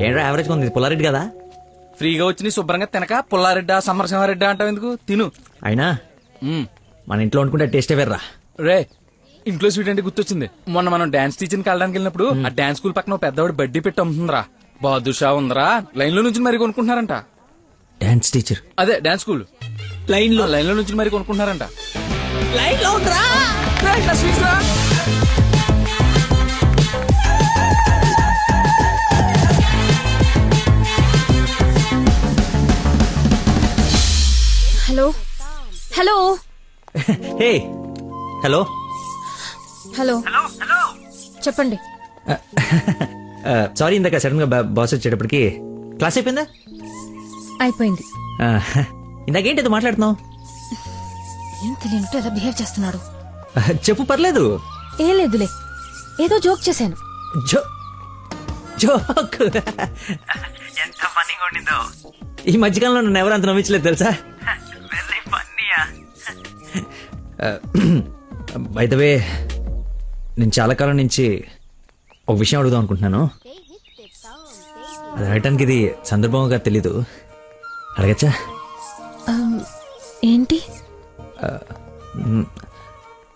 ఏంట్రా యావరేజ్ ఉంది, పుల్లారెడ్డి కదా? ఫ్రీగా వచ్చి శుభ్రంగా తినక పుల్లారెడ్డా సమరసింహారెడ్డా అంటావు ఎందుకు? తిను. అయినా మన ఇంట్లో వండుకుంటే టేస్టే వేర్రా. రే, ఇంట్లో స్వీట్ అంటే గుర్తొచ్చింది. మొన్న మనం డాన్స్ టీచర్ కి వెళ్ళడానికి వెళ్ళినప్పుడు ఆ డాన్స్ స్కూల్ పక్కన పెద్దవాడు బడ్డీ పెట్టి అమ్ముతుందిరా. బాదుషా ఉందరా, లైన్ లో నుంచి మరి కొనుక్కుంటున్నారంట. Dance teacher? అదే డాన్స్ స్కూల్ లైన్ లో నుంచి మరి కొనుక్కుంటున్నారంట. లైన్ లో ఉందిరా. Hello hello hey hello hello చెప్పండి. సారీ, ఇందాక సడన్ గా బాస్ వచ్చేటప్పటికి క్లాస్ అయిపోయిందా? అయిపోయింది. ఇందాకేంటి మాట్లాడుతున్నావు? ఏం తెలియనట్టు ఎలా బిహేవ్ చేస్తున్నాడు. చెప్పు, పర్లేదు. ఏం లేదులే, ఏదో జోక్ చేశాను. జోక్? ఎంత ఫన్నీగా ఉండిందో. ఈ మధ్యకాలంలో నన్ను ఎవరు అంత నమ్మించలేదు తెలుసా? బై ద వే, నేను చాలా కాలం నుంచి ఒక విషయం అడుగుదాం అనుకుంటున్నాను. అది అడగటానికి ఇది సందర్భంగా తెలీదు. అడగచ్చా? ఏంటి?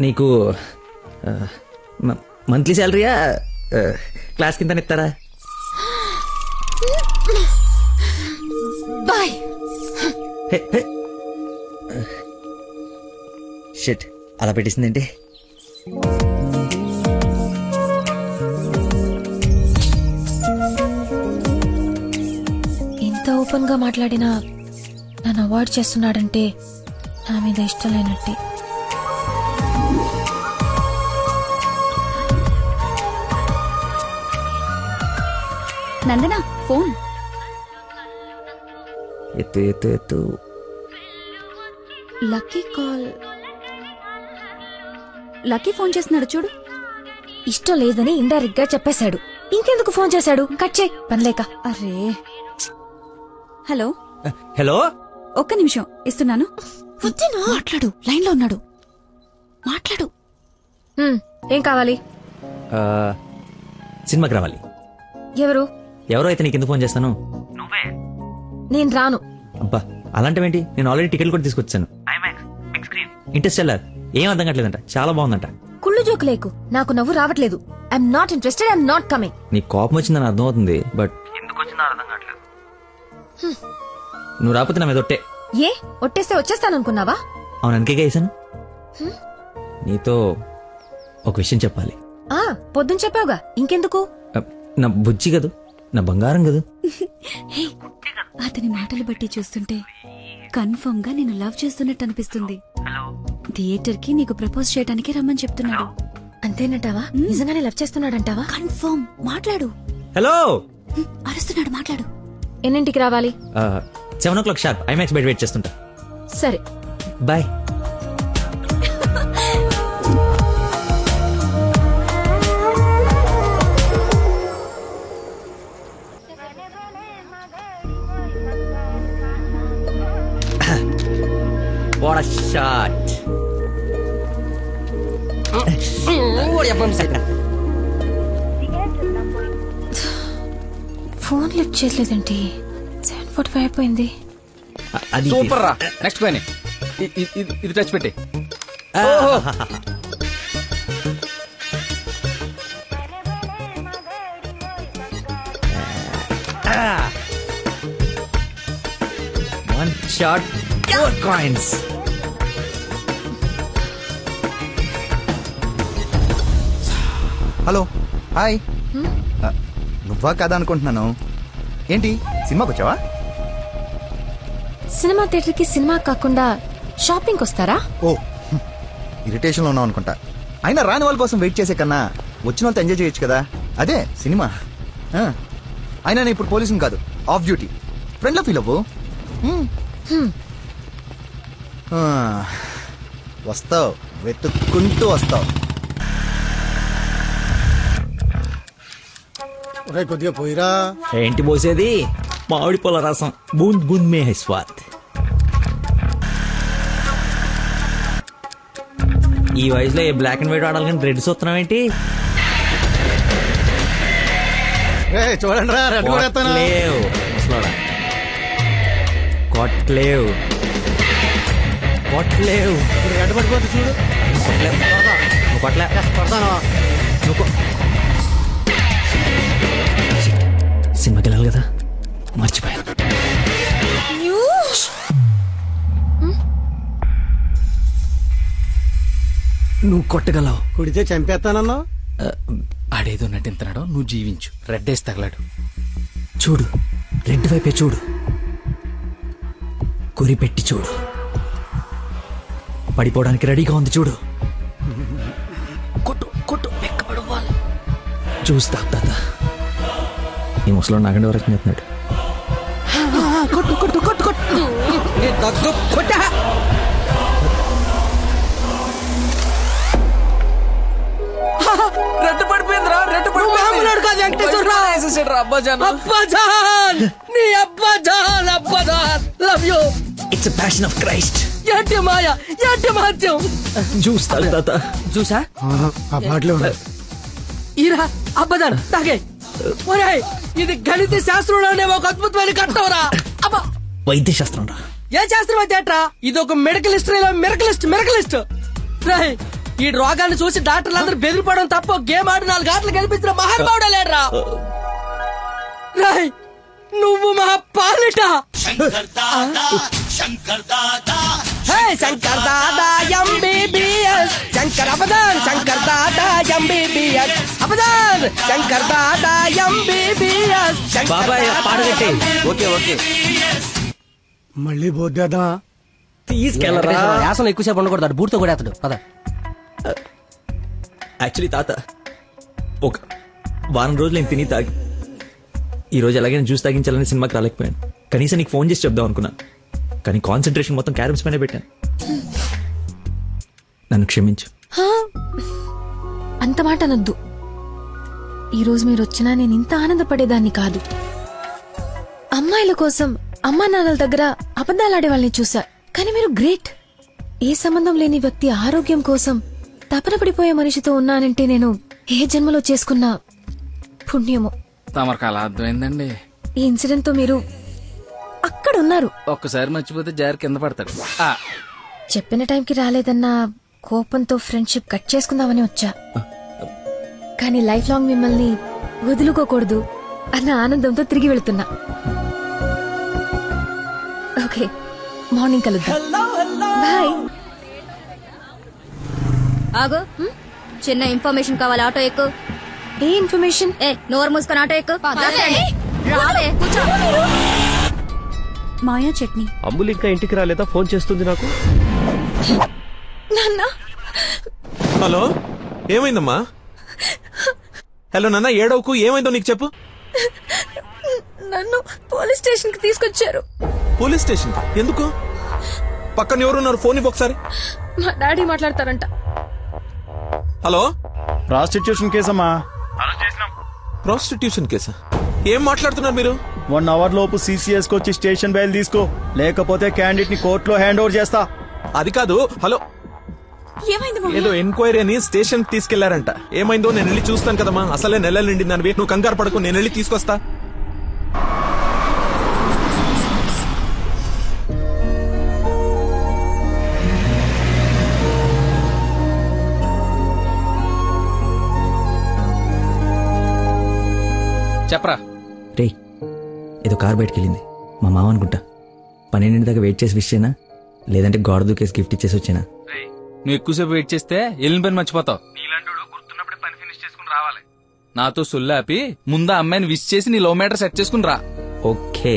నీకు మంత్లీ శాలరీయా, క్లాస్ కింద ఇస్తారా? బాయ్. షిట్, అలా పెట్టేసిందేంటి? ఇంత ఓపెన్ గా మాట్లాడినా నన్ను అవాయిడ్ చేస్తున్నాడంటే నా మీద ఇష్టం లేనట్టే. నందనా ఫోన్. ఎత్తు ఎత్తు ఎత్తు. Lucky call. లక్కీ ఫోన్ చేస్తున్నాడు చూడు. ఇష్టం లేదని ఇండైరెక్ట్ గా చెప్పేశాడు. ఇంకెందుకు ఫోన్ చేశాడు? కట్ చేయి, పనిలేక. అరే, హలో హలో, ఒక్క నిమిషం ఇస్తున్నాను. మాట్లాడు, లైన్ లో ఉన్నాడు, మాట్లాడు. ఏం కావాలి? సినిమాకి రావాలి. ఎవరో అయితే నీకెందుకు ఫోన్ చేస్తాను? నేను రాను. అబ్బా, అలాంటివేంటి? నేను ఆల్రెడీ టికెట్ కూడా తీసుకొచ్చాను. ఇంటర్స్టెల్లార్. ఏం అర్థం కావట్లేదంట, చాలా బాగుందంట. కుళ్ళు జోకు లేకు, నాకు నవ్వు రావట్లేదు. I'm not interested, I'm not coming. నీకు కోపం వచ్చిందని అర్థం అవుతుంది, బట్ ఎందుకు వచ్చిందో అర్థం కావట్లేదు. నువ్వు రాకపోతే నా మీద ఒట్టే. ఏ ఒట్టేస్తే వచ్చేస్తాననుకున్నావా? అవును, అందుకేగా వేసాను. నీతో ఒక విషయం చెప్పాలి. పొద్దున చెప్పావుగా, ఇంకెందుకు? నా బుజ్జి కదూ, నా బంగారం కదూ. అతని మాటలు బట్టి చూస్తుంటే కన్ఫర్మ్ గా నేను లవ్ చేస్తున్నట్టు అనిపిస్తుంది. థియేటర్ కి నీకు ప్రపోజ్ చేయడానికి రమ్మని చెప్తున్నాడు. అంతేనంటావా? నిజంగానే లవ్ చేస్తున్నాడంటావా? కన్ఫర్మ్. మాట్లాడు. హలో. అరుస్తున్నాడు, మాట్లాడు. ఎన్నింటికి రావాలి? 7 o'clock షార్ప్ ఐమాక్స్ బయట వెయిట్ చేస్తుంటా. సరే, bye. What a shot. Phone lift చేయలేదేంటి? 7:45 అయిపోయింది. సూపర్ రా. నెక్స్ట్ పోయి ఇది టచ్ పెట్టి. One shot, 4 coins. Hello, hi. నువ్వా కదా అనుకుంటున్నాను. ఏంటి సినిమాకి వచ్చావా? సినిమా థియేటర్ కి సినిమా కాకుండా షాపింగ్ వస్తారా? ఓ, ఇరిటేషన్ లో ఉన్నావు అనుకుంటా. అయినా రాని వాళ్ళ కోసం వెయిట్ చేసే కన్నా వచ్చిన వాళ్ళతో ఎంజాయ్ చేయొచ్చు కదా. అదే సినిమా. అయినా నేను ఇప్పుడు పోలీసుని కాదు, ఆఫ్ డ్యూటీ. ఫ్రెండ్ లో ఫీల్ అవ్వు. వస్తావు, వెతుక్కుంటూ వస్తావు. కొద్దిగా పోయిరా. ఏంటి పోసేది? మామిడి పళ్ళ రసం. బూంద్ బూంద్ మే హై స్వాద్. ఈ వయసులో ఏ బ్లాక్ అండ్ వైట్ ఆడాలి కానీ రెడ్ చూస్తున్నావు ఏంటి? చూడండి రా రెడ్ కొడేస్తాను. కొట్లేవు కొట్లేవు రెడ్ పడిపోతే చూడు. నువ్వు కొట్లే నువ్వు సినిమాకి వెళ్ళాలి కదా మర్చిపోయాను. నువ్వు కొట్టగలవు. కుడితే చంపేస్తానన్నావు. ఆడేదో నటింతనాడో నువ్వు జీవించు. రెడ్ వేసి తగలాడు. చూడు రెడ్ వైపే చూడు. గురి పెట్టి చూడు. పడిపోవడానికి రెడీగా ఉంది చూడు. కొట్టు కొట్టు ఎక్కబడవాలి. చూస్తా తాత. ఈ ముసలో నాగండి వరకు చెప్తున్నాడు. కొట్టు కొట్టు కొట్టు కొట్టు కొట్ట. రెడ్ పడిపోయిందిరా. రెడ్ పడిపోయాడు కాదు వెంకటేశ్వరరావు. అబ్బాజాన్ అబ్బాజాన్ నీ అబ్బాజాన్ అబ్బాజాన్ love you. It's a passion of Christ. ఏంటి మాయ ఏంటి మహత్యం. చూస్తా తాత. చూసా ఆ బాటలో ఈరా అబ్బాజాన్ తాగే. ఒరేయ్ ఇది గణిత శాస్త్రంలోనే ఒక అద్భుతమైన కట్టవరా. అబ్బా వైద్య శాస్త్రం రా. ఏ శాస్త్రం అయితే ఏట్రా, ఇది ఒక మెడికల్ హిస్టరీలో మెరకలిస్ట్. రేయ్ ఈ రోగాన్ని చూసి డాక్టర్లు అందరూ బెదిరిపోవడం తప్ప గేమ్ ఆడి 4 గంటలు గెలిపించిన మహానుభావుడు లేడ్రా. రేయ్ నువ్వు మా పాలిట Shankar Dada MBBS. Shankar అబదాన్ Shankar Dada MBBS. అబదాన్ Shankar Dada MBBS. బాబాయ్ పాడగట్టి. ఓకే ఓకే మళ్ళీ పోద్దా తీసుకెళ్ళరా. యాసన ఎక్కువసేపు ఉండకూడదు. బూట్తో కూడా అతడు పద. యాక్చువల్లీ తాత ఒక వారం రోజులు నేను తిని తాగి ఈ రోజు ఎలాగైనా జ్యూస్ తాగించాలని సినిమాకి రాలేకపోయాను. కనీసం నీకు ఫోన్ చేసి చెప్దాం అనుకున్నా. కానీ కాన్సన్ట్రేషన్ మొత్తం క్యారమ్స్ పైన పెట్టాను. నన్ను క్షమించు. అంత మాట అనొద్దు. ఈరోజు మీరు వచ్చినా నేను ఇంత ఆనందపడేదాన్ని కాదు. అమ్మాయిల కోసం అమ్మా నాన్నల దగ్గర అబద్ధాలాడే వాళ్ళని చూసా. కానీ మీరు గ్రేట్. ఏ సంబంధం లేని వ్యక్తి ఆరోగ్యం కోసం తపన పడిపోయే మనిషితో ఉన్నానంటే నేను ఏ జన్మలో చేసుకున్న పుణ్యమో. తమరికి అలా అర్థమైందండి. ఈ ఇన్సిడెంట్ తో మీరు అక్కడ ఉన్నారు. ఒక్కసారి మర్చిపోతే జారి కింద పడతాడు. చెప్పిన టైంకి రాలేదన్న కోపంతో ఫ్రెండ్షిప్ కట్ చేసుకుందామని వచ్చా. కానీ లైఫ్ లాంగ్ మిమ్మల్ని వదులుకోకూడదు అన్న ఆనందంతో తిరిగి వెళుతున్నా. ఓకే మార్నింగ్ కలుద్దాం. బాయ్. ఆగు. చిన్న ఇన్ఫర్మేషన్ కావాలి. ఆటో ఎక్కు. ఏ ఇన్ఫర్మేషన్? నోరు మూసుకొని ఆటో ఎక్కు. మాయా చట్నీ. అంబులు ఇంకా ఇంటికి రాలేదా? ఫోన్ చేస్తుంది నాకు. హలో ఏమైందమ్మా? హలో నాన్న ఏడవకు. ఏమైందో నీకు చెప్పు. నన్ను పోలీస్ స్టేషన్ కి తీసుకొచ్చారు. పోలీస్ స్టేషన్ ఎందుకు? పక్కన ఎవరున్నారు? ఫోన్ ఇవ్వు ఒకసారి. మా డాడీ మాట్లాడతారంట. హలో ప్రాస్టిట్యూషన్ కేసమ్మా. ప్రాస్టిట్యూషన్ కేసా? ఏం మాట్లాడుతున్నారు మీరు? 1 అవర్ లోపు CCS కి వచ్చి స్టేషన్ బయలు తీసుకో, లేకపోతే క్యాండిడేట్ ని కోర్టులో హ్యాండ్ ఓవర్ చేస్తా. అది కాదు. హలో ఏదో ఎంక్వైరీ అని స్టేషన్ తీసుకెళ్లారంట. ఏమైందో నేను వెళ్ళి చూస్తాను కదమ్మా. అసలే నెలలు నిండిందని. నువ్వు కంగారు పడకు, నేను వెళ్ళి తీసుకొస్తా. చెప్పరా. రే ఏదో కార్ బయటకు వెళ్ళింది. మా మామ అనుకుంటా. 12 దాకా వెయిట్ చేసి విష్ చేయనా, లేదంటే గోడ దూకేసి గిఫ్ట్ ఇచ్చేసి వచ్చేనా? నువ్వు ఎక్కువసేపు వెయిట్ చేస్తే వెళ్ళిన పని మర్చిపోతావు. నీలాంటి గుర్తున్నప్పుడే పని ఫినిష్ చేసుకుని రావాలి. నాతో సొల్లాపి ముందు అమ్మాయిని విష్ చేసి నీ లవ్ మ్యాటర్ సెట్ చేసుకుని రా. ఓకే.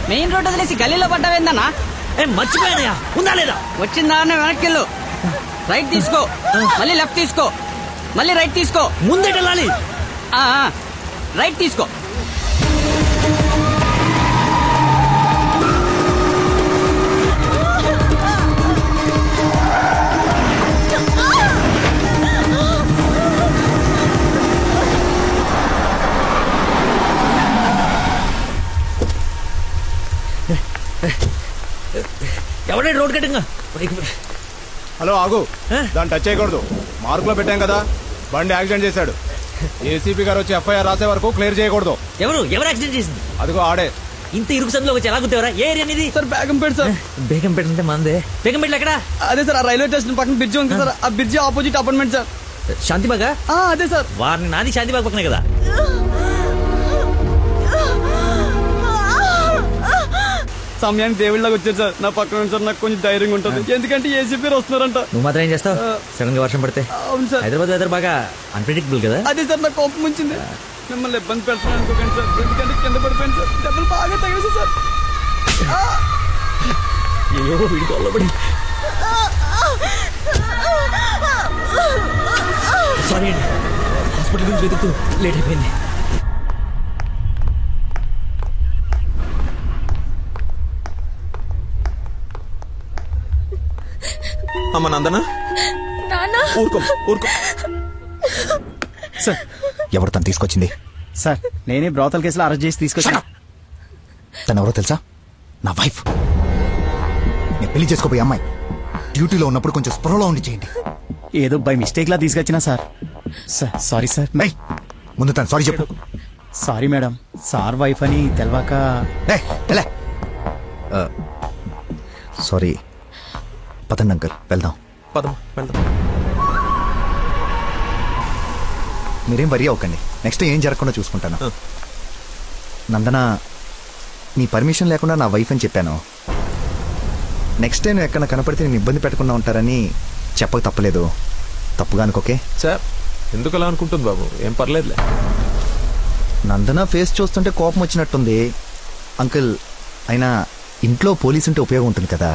మెయిన్ రోడ్ వదిలేసి గల్లీలో పడ్డావేందన్నా? మర్చిపోయానయా, ఉందా లేదా? వచ్చిందా వెనక్కి వెళ్ళు, రైట్ తీసుకో, మళ్ళీ లెఫ్ట్ తీసుకో, మళ్ళీ రైట్ తీసుకో. ముందే వెళ్ళాలి. రైట్ తీసుకో. ఎవడే రోడ్ కట్టింగ్? హలో ఆగు, దాన్ని టచ్ చేయకూడదు. మార్కులో పెట్టాం కదా, బండి యాక్సిడెంట్ చేశాడు. ఏసీపీ గారు వచ్చి ఎఫ్ఐఆర్ రాసే వరకు క్లియర్ చేయకూడదు. ఎవరు యాక్సిడెంట్ చేసింది? అదిగో ఆడే. ఇంత ఇరుకు సందులో వచ్చి ఎలా గుర్తేవరా? ఏ ఏరియా అనేది? Sir Begumpet sir. బేగంపేట అంటే మందే. బేగంపేట ఎక్కడ? అదే సార్, ఆ రైల్వే స్టేషన్ పక్కన బ్రిడ్జ్ ఉంది సార్, ఆ బ్రిడ్జ్ ఆపోజిట్ అపార్ట్మెంట్ సార్. శాంతిబాగా? అదే సార్. వారిని నాది శాంతిబాగ్ పక్కనే కదా. సమయానికి దేవుళ్ళగా వచ్చారు సార్ నా పక్కన సార్. నాకు కొంచెం ధైర్యంగా ఉంటుంది, ఎందుకంటే ఏసీపీ వస్తున్నారంట. నువ్వు మాత్రం ఏం చేస్తావు? సడన్ గా వర్షం పడితే? అవును సార్. హైదరాబాద్ వెదర్ బాగా అన్ప్రెడిక్టబుల్ కదా. అదే సార్ నాకు కోపం వచ్చింది. మిమ్మల్ని ఇబ్బంది పెడుతున్నాను అనుకోకండి సార్, ఎందుకంటే కింద పడిపోయింది సార్, దెబ్బలు బాగా తగిలేసి సార్. అయ్యో వీడికి వల్లబడి. సారీ అండి, హాస్పిటల్ గురించి వెతుకుతూ లేట్ అయిపోయింది. అమ్మ నందనా, ఊరుకో ఊరుకో. సార్ ఎవరు తను తీసుకొచ్చింది? సార్ నేనే బ్రోతల్ కేసులో అరెస్ట్ చేసి తీసుకొచ్చాను. తను ఎవరో తెలుసా? నా వైఫ్. నేను పెళ్లి చేసుకోబోయే అమ్మాయి. డ్యూటీలో ఉన్నప్పుడు కొంచెం స్పృహలో ఉండి చేయండి. ఏదో బై మిస్టేక్ లా తీసుకొచ్చినా సార్. Sorry sir. ముందు తను సారీ చెప్పు. సారీ మేడం, సార్ వైఫ్ అని తెలవాక. సారీ. పదండి అంకల్, వెళ్దాం. వెళ్దాం. మీరేం వరి అవ్వకండి, నెక్స్ట్ ఏం జరగకుండా చూసుకుంటాను. నందన, నీ పర్మిషన్ లేకుండా నా వైఫ్ అని చెప్పాను. నెక్స్ట్ టైం ఎక్కడ కనపడితే నేను ఇబ్బంది పెట్టకుండా ఉంటారని చెప్పక తప్పలేదు. తప్పుగా అనుకోకే సార్. ఎందుకు అలా అనుకుంటుంది బాబు? ఏం పర్లేదులే. నందన ఫేస్ చూస్తుంటే కోపం వచ్చినట్టుంది అంకుల్. అయినా ఇంట్లో పోలీస్ ఉంటే ఉపయోగం ఉంటుంది కదా.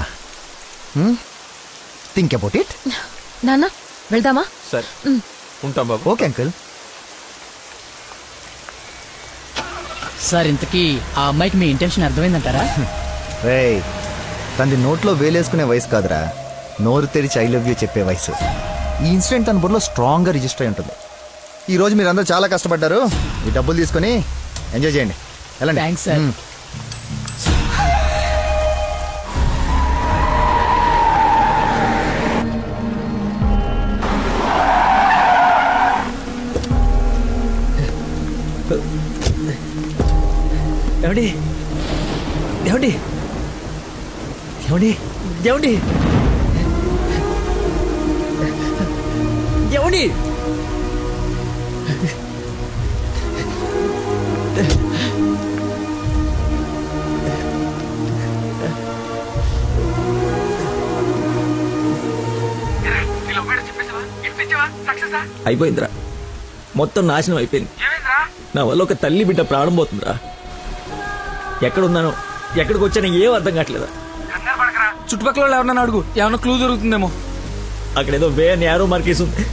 Think about it. నాన్న వెళ్దామా? సరే ఉంటాం బాబు. Okay uncle. సార్ ఇంతకీ ఆ అమ్మాయికి మీ ఇంటెన్షన్ అర్థమైందంటారా? రేయ్, తనది నోట్లో వేలేసుకునే వయసు కాదురా, నోరు తెరిచి ఐ లవ్ యూ చెప్పే వయసు. ఈ ఇన్సిడెంట్ తన బుర్రలో స్ట్రాంగ్ గా రిజిస్టర్ అయి ఉంటుంది. ఈ రోజు మీరు అందరూ చాలా కష్టపడ్డారు. ఈ డబ్బులు తీసుకొని ఎంజాయ్ చేయండి. వెళ్ళండి. Thanks sir. ఏమండి ఏమండి ఏమండి ఏమండి ఏమండి? అయిపోయిందిరా, మొత్తం నాశనం అయిపోయింది. నా వల్ల ఒక తల్లి బిడ్డ ప్రాణం పోతుందిరా. ఎక్కడున్నానో ఎక్కడికి వచ్చానో ఏం అర్థం కావట్లేదా. చుట్టుపక్కల వాళ్ళు ఎవరన్నా అడుగు, ఏమన్నా క్లూ దొరుకుతుందేమో. అక్కడేదో వే అని యారో మార్కేసి ఉంది.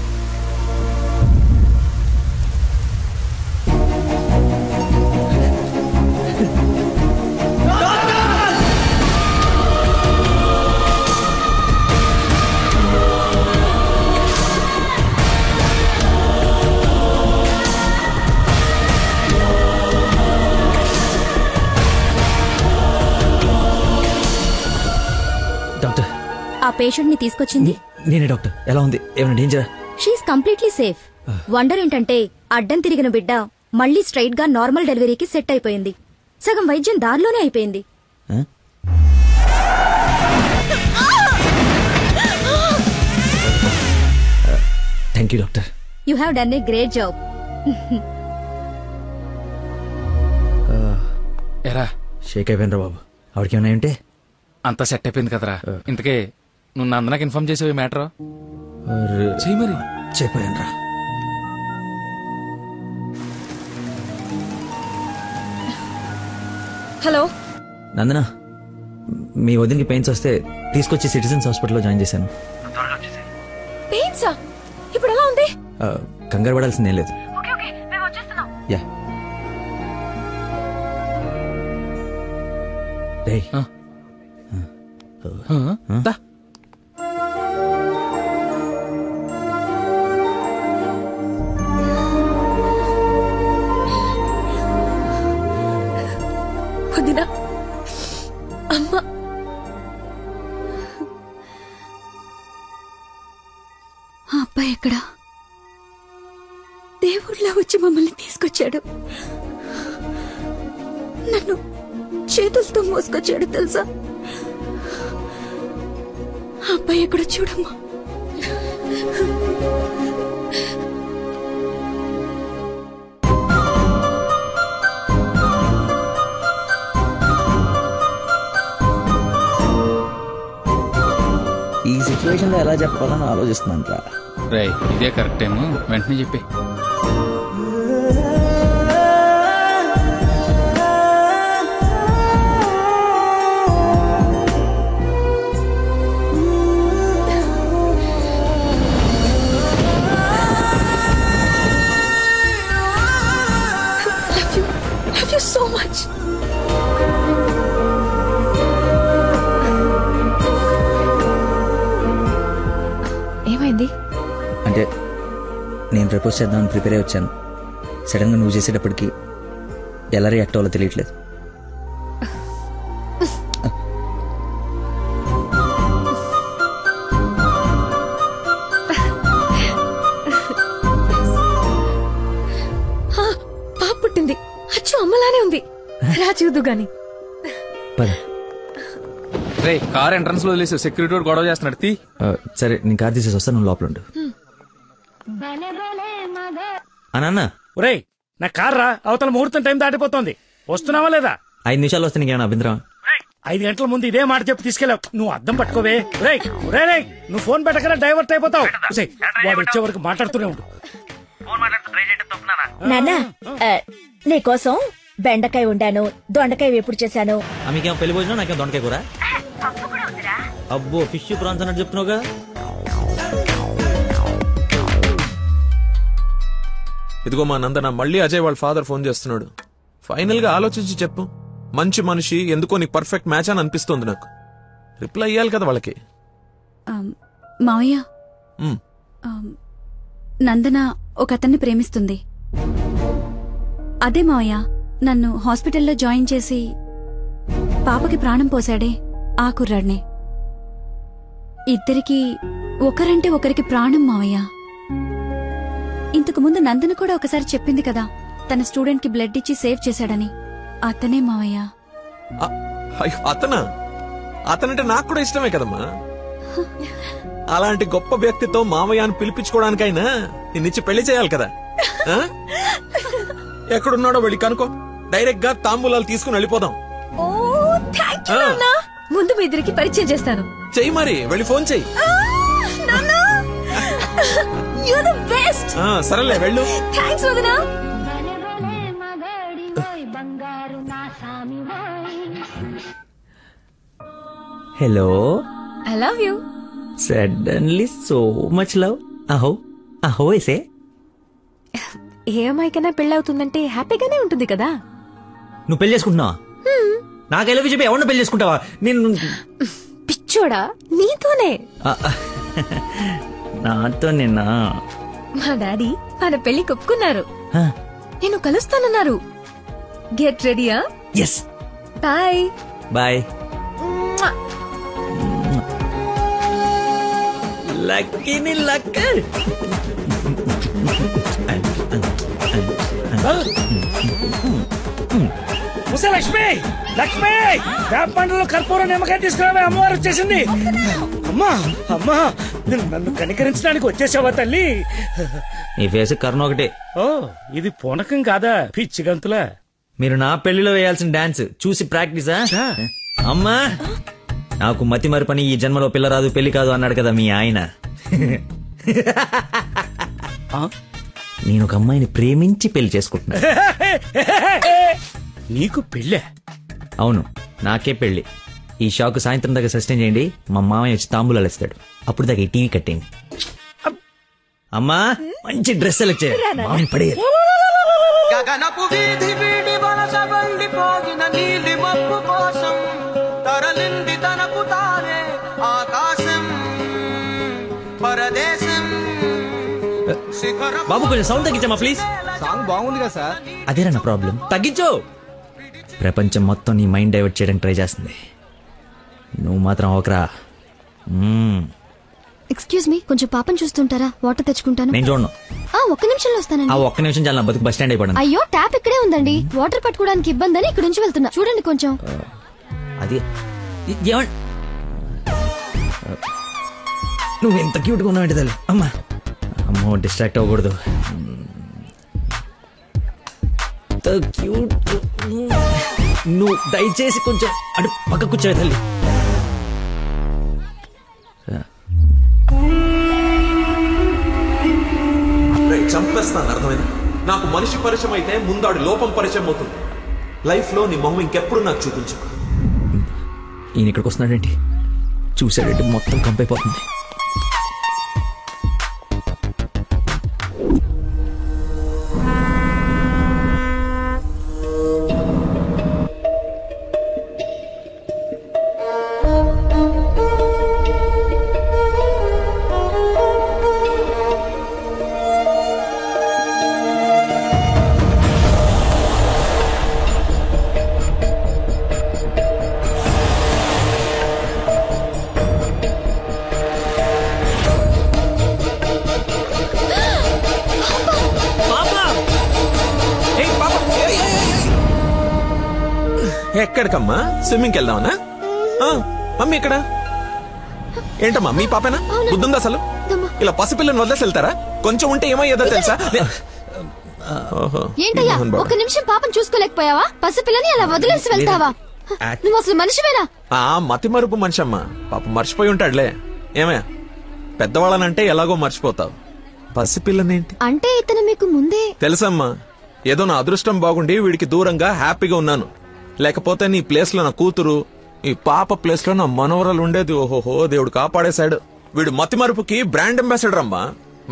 డాక్టర్, ఆ పేషెంట్ ని తీసుకొచ్చింది నేనే డాక్టర్. ఎలా ఉంది? ఏమైనా డేంజరా? She's completely safe. వండర్ ఏంటంటే అడ్డం తిరిగిన బిడ్డ మళ్ళీ స్ట్రైట్ గా నార్మల్ డెలివరీకి సెట్ అయిపోయింది. సగం వైద్యం దారిలోనే అయిపోయింది. Thank you doctor. You have done a great job. ఎరా షేక్ అయిపోయినరా బాబు. ఆవిడకి ఏమైనా ఉంటే అంతా సెట్ అయిపోయింది కదరా. ఇంతకే నువ్వు నందనకి ఇన్ఫార్మ్ చేసావు ఈ మ్యాటర్? చెయ్యి మరి. చెప్పాను రా. హలో నందన, మీ వదినకి పెయిన్స్ వస్తే తీసుకొచ్చి సిటిజన్స్ హాస్పిటల్లో జాయిన్ చేశాను. పెయిన్సా? ఇప్పుడు ఎలా ఉంది? కంగారు పడాల్సిందేం లేదు. యా. రేయ్. దా. వదినా, అమ్మ, ఆ అబ్బాయి ఎక్కడా? దేవుళ్ళ వచ్చి మమ్మల్ని తీసుకొచ్చాడు. నన్ను చేతులతో మోసుకొచ్చాడు తెలుసా? ఆ అబ్బాయి ఎక్కడ చూడమ్మా. ఈ సిచ్యువేషన్ లో ఎలా చెప్పాలని ఆలోచిస్తున్నాను రా. రేయ్, ఇదే కరెక్ట్ టైం, వెంటనే చెప్పి. Love you so much. ఏమైంది? అంటే నేను ప్రపోజ్ చేద్దామని ప్రిపేర్ అయి వచ్చాను. సడన్ గా నువ్వు చేసేటప్పటికి ఎలా రియాక్ట్ అవ్వాలో తెలియట్లేదు. పాప పుట్టింది. అచ్చు అమ్మలానే ఉంది. రా చూదు గాని. రే, కార్ ఎంట్రన్స్ లో వదిలేసి సెక్యూరిటీ వాడు గొడవ చేస్తున్నాడు. తీ. సరే, నేను కార్ తీసేసి వస్తాను, నువ్వు లోపల ఉండు. అన్న, ఒరేయ్, నా కార్ రా, అవతల ముహూర్తం టైం దాటిపోతుంది. వస్తున్నావా లేదా? 5 నిమిషాలు వస్తే నీకేమైనా అభ్యంతరం? 5 గంటల ముందు ఇదే మాట చెప్పి తీసుకెళ్ళావు. నువ్వు అద్దం పట్టుకోవే. రేయ్, నువ్వు ఫోన్ పెట్టకరా డైవర్ట్ అయిపోతావు. వాడు వచ్చే వరకు మాట్లాడుతూనే ఉండు. నాన్న, నీకోసం బెండకాయ వండాను, దొండకాయ వేపుడు చేశాను. మీకేమో పెళ్లి భోజనం, నాకేమో దొండకాయ కూర. అబ్బో, ఫిష్ ప్రాన్స్ అన్నట్టు చెప్తున్నావుగా. ఇదిగో మా నందన, మళ్ళీ అజయ్ వాళ్ళ ఫాదర్ ఫోన్ చేస్తున్నాడు. ఫైనల్ గా ఆలోచించి చెప్పు. మంచి మనిషి, ఎందుకో నీకు పర్ఫెక్ట్ మ్యాచ్ అని అనిపిస్తోంది నాకు. రిప్లై ఇయ్యాలి కదా వాళ్ళకి. మావయ్య, నందన ఒక అతన్ని ప్రేమిస్తుంది. అదే మావయ్య, నన్ను హాస్పిటల్లో జాయిన్ చేసి పాపకి ప్రాణం పోసాడే ఆ కుర్రాడ్నే. ఇద్దరికి ఒకరంటే ఒకరికి ప్రాణం మావయ్య. ఇంతకు ముందు నందన కూడా ఒకసారి చెప్పింది కదా, తన స్టూడెంట్ కి బ్లడ్ ఇచ్చి సేవ్ చేశాడని. అతనే మావయ్య. అతనా? అతనంటే నాకు కూడా ఇష్టమే కదమ్మా. అలాంటి గొప్ప వ్యక్తితో మామయ్య అని పిలిపించుకోవడానికైనా నిన్నిచ్చి పెళ్లి చేయాలి కదా. ఎక్కడున్నాడో వెళ్ళి కనుకో, డైరెక్ట్ గా తాంబూలాలు తీసుకుని వెళ్ళిపోదాం. ముందు మీ ఇద్దరికి పరిచయం చేస్తాను. చెయ్యి మరి, వెళ్ళి ఫోన్ చెయ్యి. సరేలే, వెళ్ళు. థ్యాంక్స్ వదినా. Hello. I love you. Suddenly so much love. అహో అహో ఏసే. ఏ అమ్మాయికైనా పెళ్ళవుతుందంటే హ్యాపీగానే ఉంటుంది కదా. నువ్వు పెళ్లి చేసుకుంటున్నావా? నాకు ఎలా చెప్పి ఎవరిని పెళ్లి చేసుకుంటావా? నేను పిచ్చోడా, నీతోనే. నాతో నిన్నా? మా డాడీ మన పెళ్లి ఒప్పుకున్నారు. నేను కలుస్తానన్నారు. గెట్ రెడీయా? ఎస్. బాయ్. బాయ్. లక్కీని లక్. లక్ష్మి, లక్ష్మి, వేప పండులో కర్పూరం నిమ్మకాయ తీసుకురావే, అమ్మవారు వచ్చేసింది. అమ్మా, అమ్మా, నన్ను కనికరించడానికి వచ్చేసావా తల్లి? ఈ ఫేస్ కర్ణ ఒకటే. ఓ, ఇది పూనకం కాదా పిచ్చి గంతులా? మీరు నా పెళ్లిలో వేయాల్సిన డాన్స్ చూసి ప్రాక్టీసా? అమ్మా, నాకు మతి మరిపని ఈ జన్మలో పిల్ల రాదు పెళ్లి కాదు అన్నాడు కదా మీ ఆయన. నేను ఒక అమ్మాయిని ప్రేమించి పెళ్లి చేసుకుంటున్నా. నీకు పెళ్ళే? అవును. నాకే పెళ్లి. ఈ షాక్ సాయంత్రం దాకా సస్టైన్ చేయండి. మా మామయ్య వచ్చి తాంబూలాలు ఇస్తాడు. అప్పుడు దాకా ఈ టీవీ కట్టేయండి. అమ్మా మంచి డ్రెస్ సెలెక్ట్ చేయాలి. మామయ్య పడేయాలి. గగనపు వీధి వీడి వలస వండిపోగిన నీలి మబ్బు కోసం తరలింది తనకు తానే ఆకాశం పరదేశం. బాబు కొంచెం సౌండ్ తగ్గించమ్మా ప్లీజ్. సాంగ్ బాగుంది కదా సార్. అదేరా నా ప్రాబ్లం. తగ్గించు. ప్రపంచం మొత్తం నీ మైండ్ డైవర్ట్ చేయడానికి ట్రై చేస్తుంది. నువ్వు మాత్రం ఒకరా. ఎక్స్క్యూజ్ మీ, కొంచెం పాపం చూస్తుంటారా? వాటర్ తెచ్చుకుంటాను. నేను చూడను. ఒక్క నిమిషంలో వస్తానండి. ఒక్క నిమిషం చాలా బతుకు బస్ స్టాండ్ అయిపోయాను. అయ్యో ట్యాప్ ఇక్కడే ఉందండి. వాటర్ పట్టుకోవడానికి ఇబ్బంది అని ఇక్కడ నుంచి వెళ్తున్నా. చూడండి కొంచెం. అది నువ్వు ఎంత క్యూట్ గా ఉన్నావు తల్లి. అమ్మా అమ్మో డిస్ట్రాక్ట్ అవ్వకూడదు. క్యూట్. నువ్వు దయచేసి కొంచెం అటు పక్క కూర్చోవే తల్లి. చంపేస్తాను, అర్థమైంది? నాకు మనిషి పరిచయం అయితే ముందాడు లోపం పరిచయం అవుతుంది. లైఫ్ లో నీ మొహం ఇంకెప్పుడు నాకు చూపించు. ఈయన ఇక్కడికి వస్తున్నాడేంటి? చూశాడంటే మొత్తం కంపైపోతుంది. ఎక్కడికమ్మా? స్విమ్మింగ్కి వెళ్దామనా? మమ్మీ ఇక్కడ ఏంటమ్మా? మీ పాపేనా? బుద్ధుందా అసలు? ఇలా పసిపిల్లని వదిలేసి వెళ్తారా? కొంచెం ఉంటే ఏమయ్యేదో తెలుసా? ఏంటయ్యా ఒక నిమిషం పాపం చూసుకోలేకపోయావా? పసిపిల్లని అలా వదిలేసి వెళ్తావా? నువ్వు అసలు మనిషివేనా? మతి మరుపు మనిషి అమ్మా. పాప మర్చిపోయి ఉంటాడులే. ఏమయ్యా, పెద్దవాళ్ళనంటే ఎలాగో మర్చిపోతావు. పసిపిల్లనేంటి అంటే ఇతను మీకు ముందే తెలుసమ్మా. ఏదో నా అదృష్టం బాగుండి వీడికి దూరంగా హ్యాపీగా ఉన్నాను. లేకపోతే నీ ప్లేస్ లో నా కూతురు, ఈ పాప ప్లేస్ లో నా మనవరాలు ఉండేది. ఓహోహో, దేవుడు కాపాడేశాడు. వీడు మతి మరుపుకి బ్రాండ్ అంబాసిడర్ అమ్మా.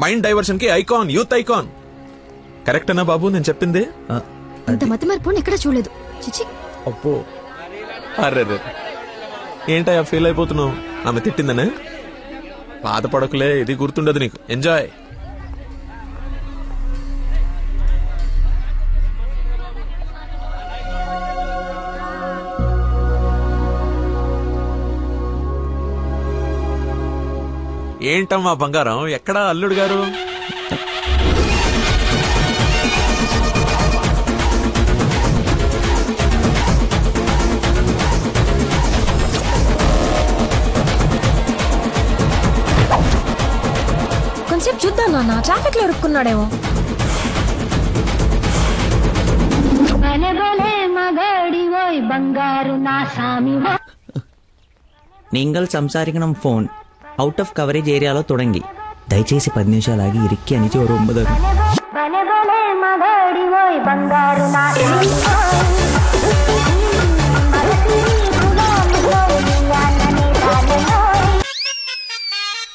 మైండ్ డైవర్షన్ కి ఐకాన్, యూత్ ఐకాన్. కరెక్టేనా బాబు నేను చెప్పింది? ఇంత మతి మరుపు ఎక్కడ చూడలేదు. చిచి. అబ్బో, అరే ఏంటయ్యా ఫీల్ అయిపోతున్నావు? ఆమె తిట్టిందనే? బాధపడకులే, ఇది గుర్తుండదు నీకు. ఎంజాయ్. ఏంటమ్మా బంగారం, ఎక్కడా అల్లుడు గారు? కొంచెంసేపు చూద్దాం నాన్న, ట్రాఫిక్ లో ఇరుక్కున్నాడేమో. നിങ്ങൾ സംസാരിക്കണം ഫോൺ ഔട്ട് ഓഫ് കവറേജ് ഏരിയలో തുടങ്ങി. దయచేసి 10 నిమిషాలు ఆగి ఇరిక్కి అని చోరు 9.